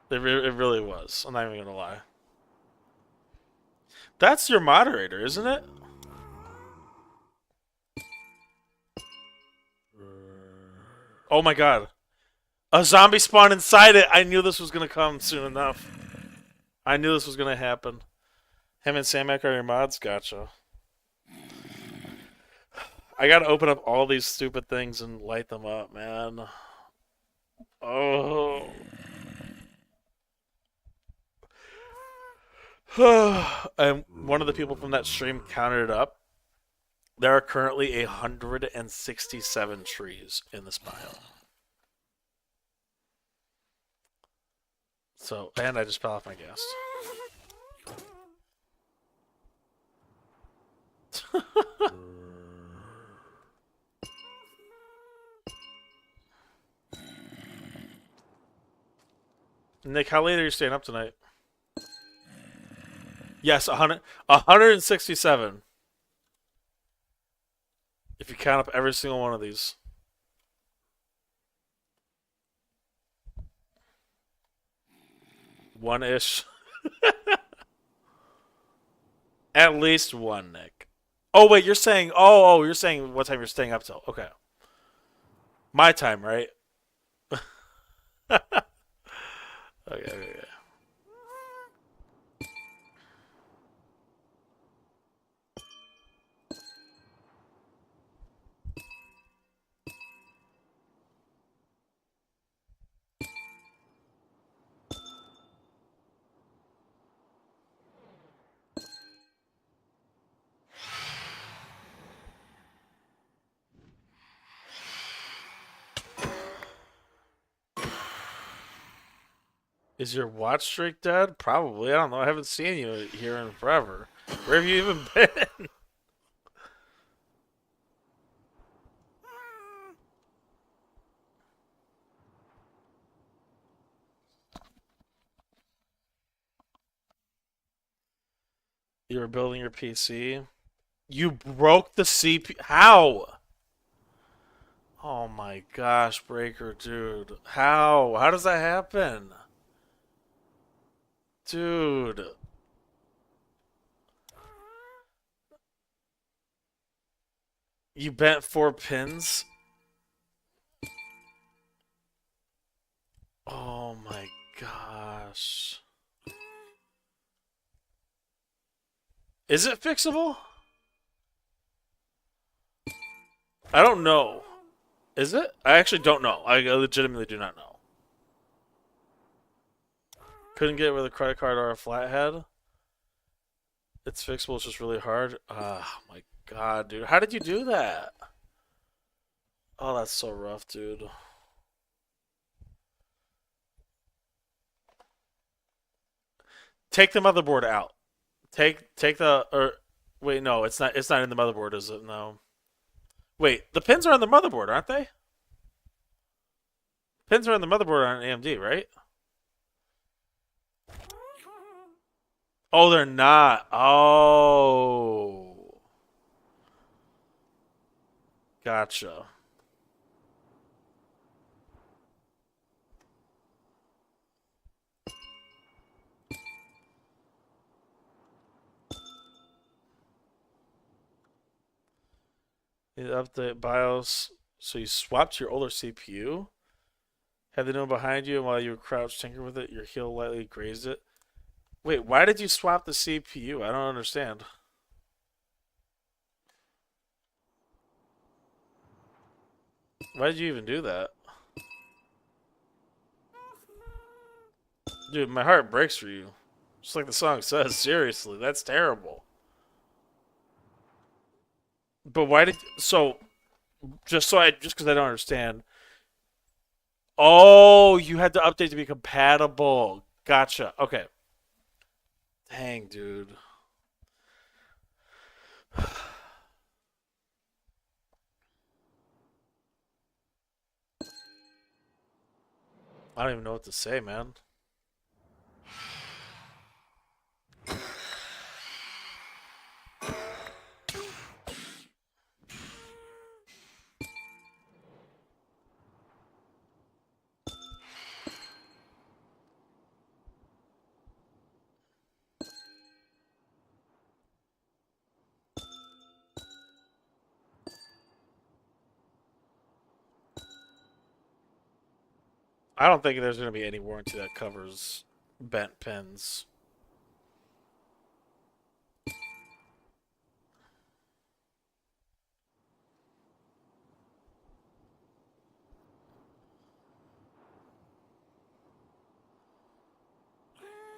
It really was. I'm not even gonna lie. That's your moderator, isn't it? Oh my god. A zombie spawned inside it. I knew this was gonna come soon enough. I knew this was gonna happen. Him and Samak are your mods? Gotcha. I gotta open up all these stupid things and light them up, man. Oh. And one of the people from that stream counted it up. There are currently 167 trees in this biome. So, and I just fell off my guest. Nick, how late are you staying up tonight? Yes, 167. If you count up every single one of these. One-ish. At least one, Nick. Oh, wait, you're saying... you're saying what time you're staying up till. Okay. My time, right? Okay. Is your watch streak dead? Probably. I don't know. I haven't seen you here in forever. Where have you even been? You were building your PC. You broke the CPU. How? Oh my gosh, Breaker, dude. How? How does that happen? Dude. You bent 4 pins? Oh my gosh. Is it fixable? I don't know. Is it? I actually don't know. I legitimately do not know. Couldn't get it with a credit card or a flathead? It's fixable, it's just really hard. Oh my god, dude. How did you do that? Oh, that's so rough, dude. Take the motherboard out. Take the or wait, no, it's not in the motherboard, is it? No. Wait, the pins are on the motherboard, aren't they? Pins are on the motherboard on AMD, right? Oh, they're not. Oh. Gotcha. You update BIOS. So you swapped your older CPU? Had the gnome behind you, and while you were crouched tinker with it, your heel lightly grazed it. Wait, why did you swap the CPU? I don't understand. Why did you even do that? Dude, my heart breaks for you. Just like the song says, seriously, that's terrible. But why did... So, just because I don't understand, Oh, you had to update to be compatible. Gotcha. Okay. Dang, dude. I don't even know what to say, man. I don't think there's going to be any warranty that covers bent pins.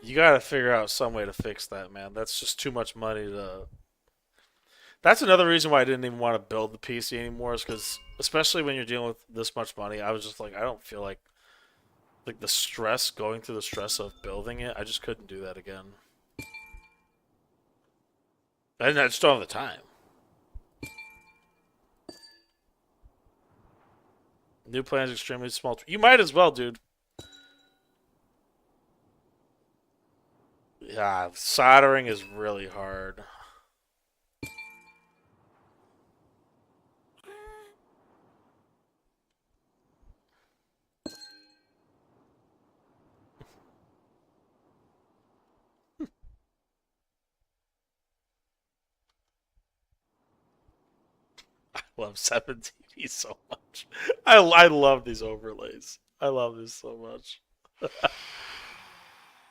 You got to figure out some way to fix that, man. That's just too much money to. That's another reason why I didn't even want to build the PC anymore, is because especially when you're dealing with this much money, I was just like, I don't feel like the stress going through the stress of building it. I just couldn't do that again. And I just don't have the time. New plans extremely small. You might as well, dude. Yeah, soldering is really hard. I love 17E so much. I love these overlays. I love this so much.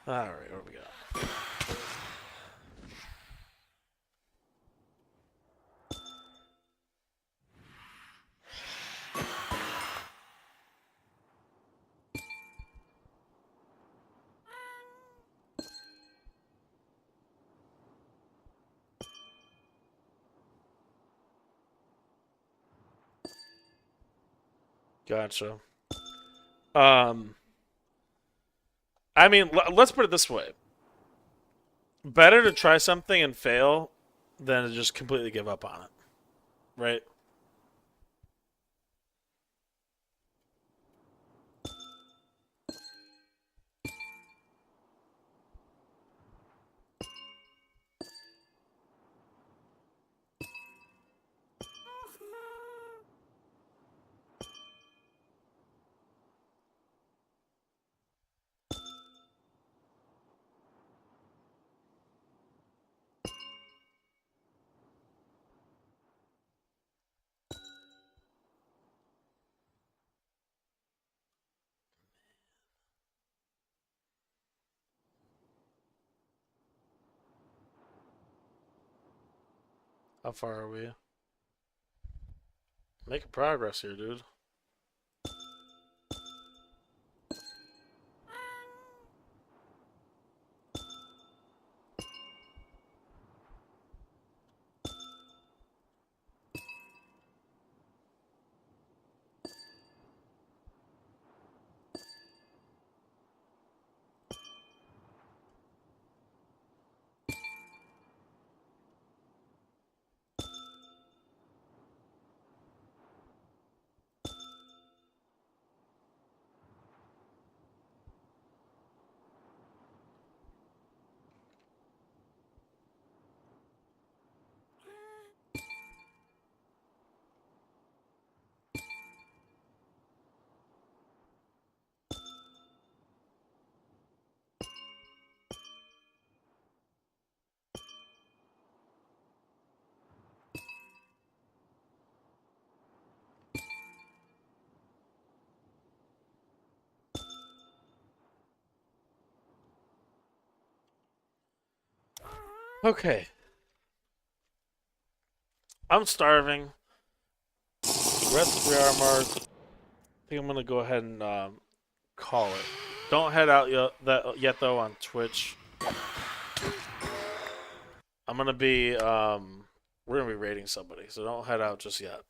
All right, what do we got? Gotcha. Um, I mean, let's put it this way: better to try something and fail than to just completely give up on it, right? How far are we? Making progress here, dude. Okay, I'm starving. We're at the 3 hour mark. I think I'm gonna go ahead and call it. Don't head out yet though on Twitch. I'm gonna be we're gonna be raiding somebody, so don't head out just yet.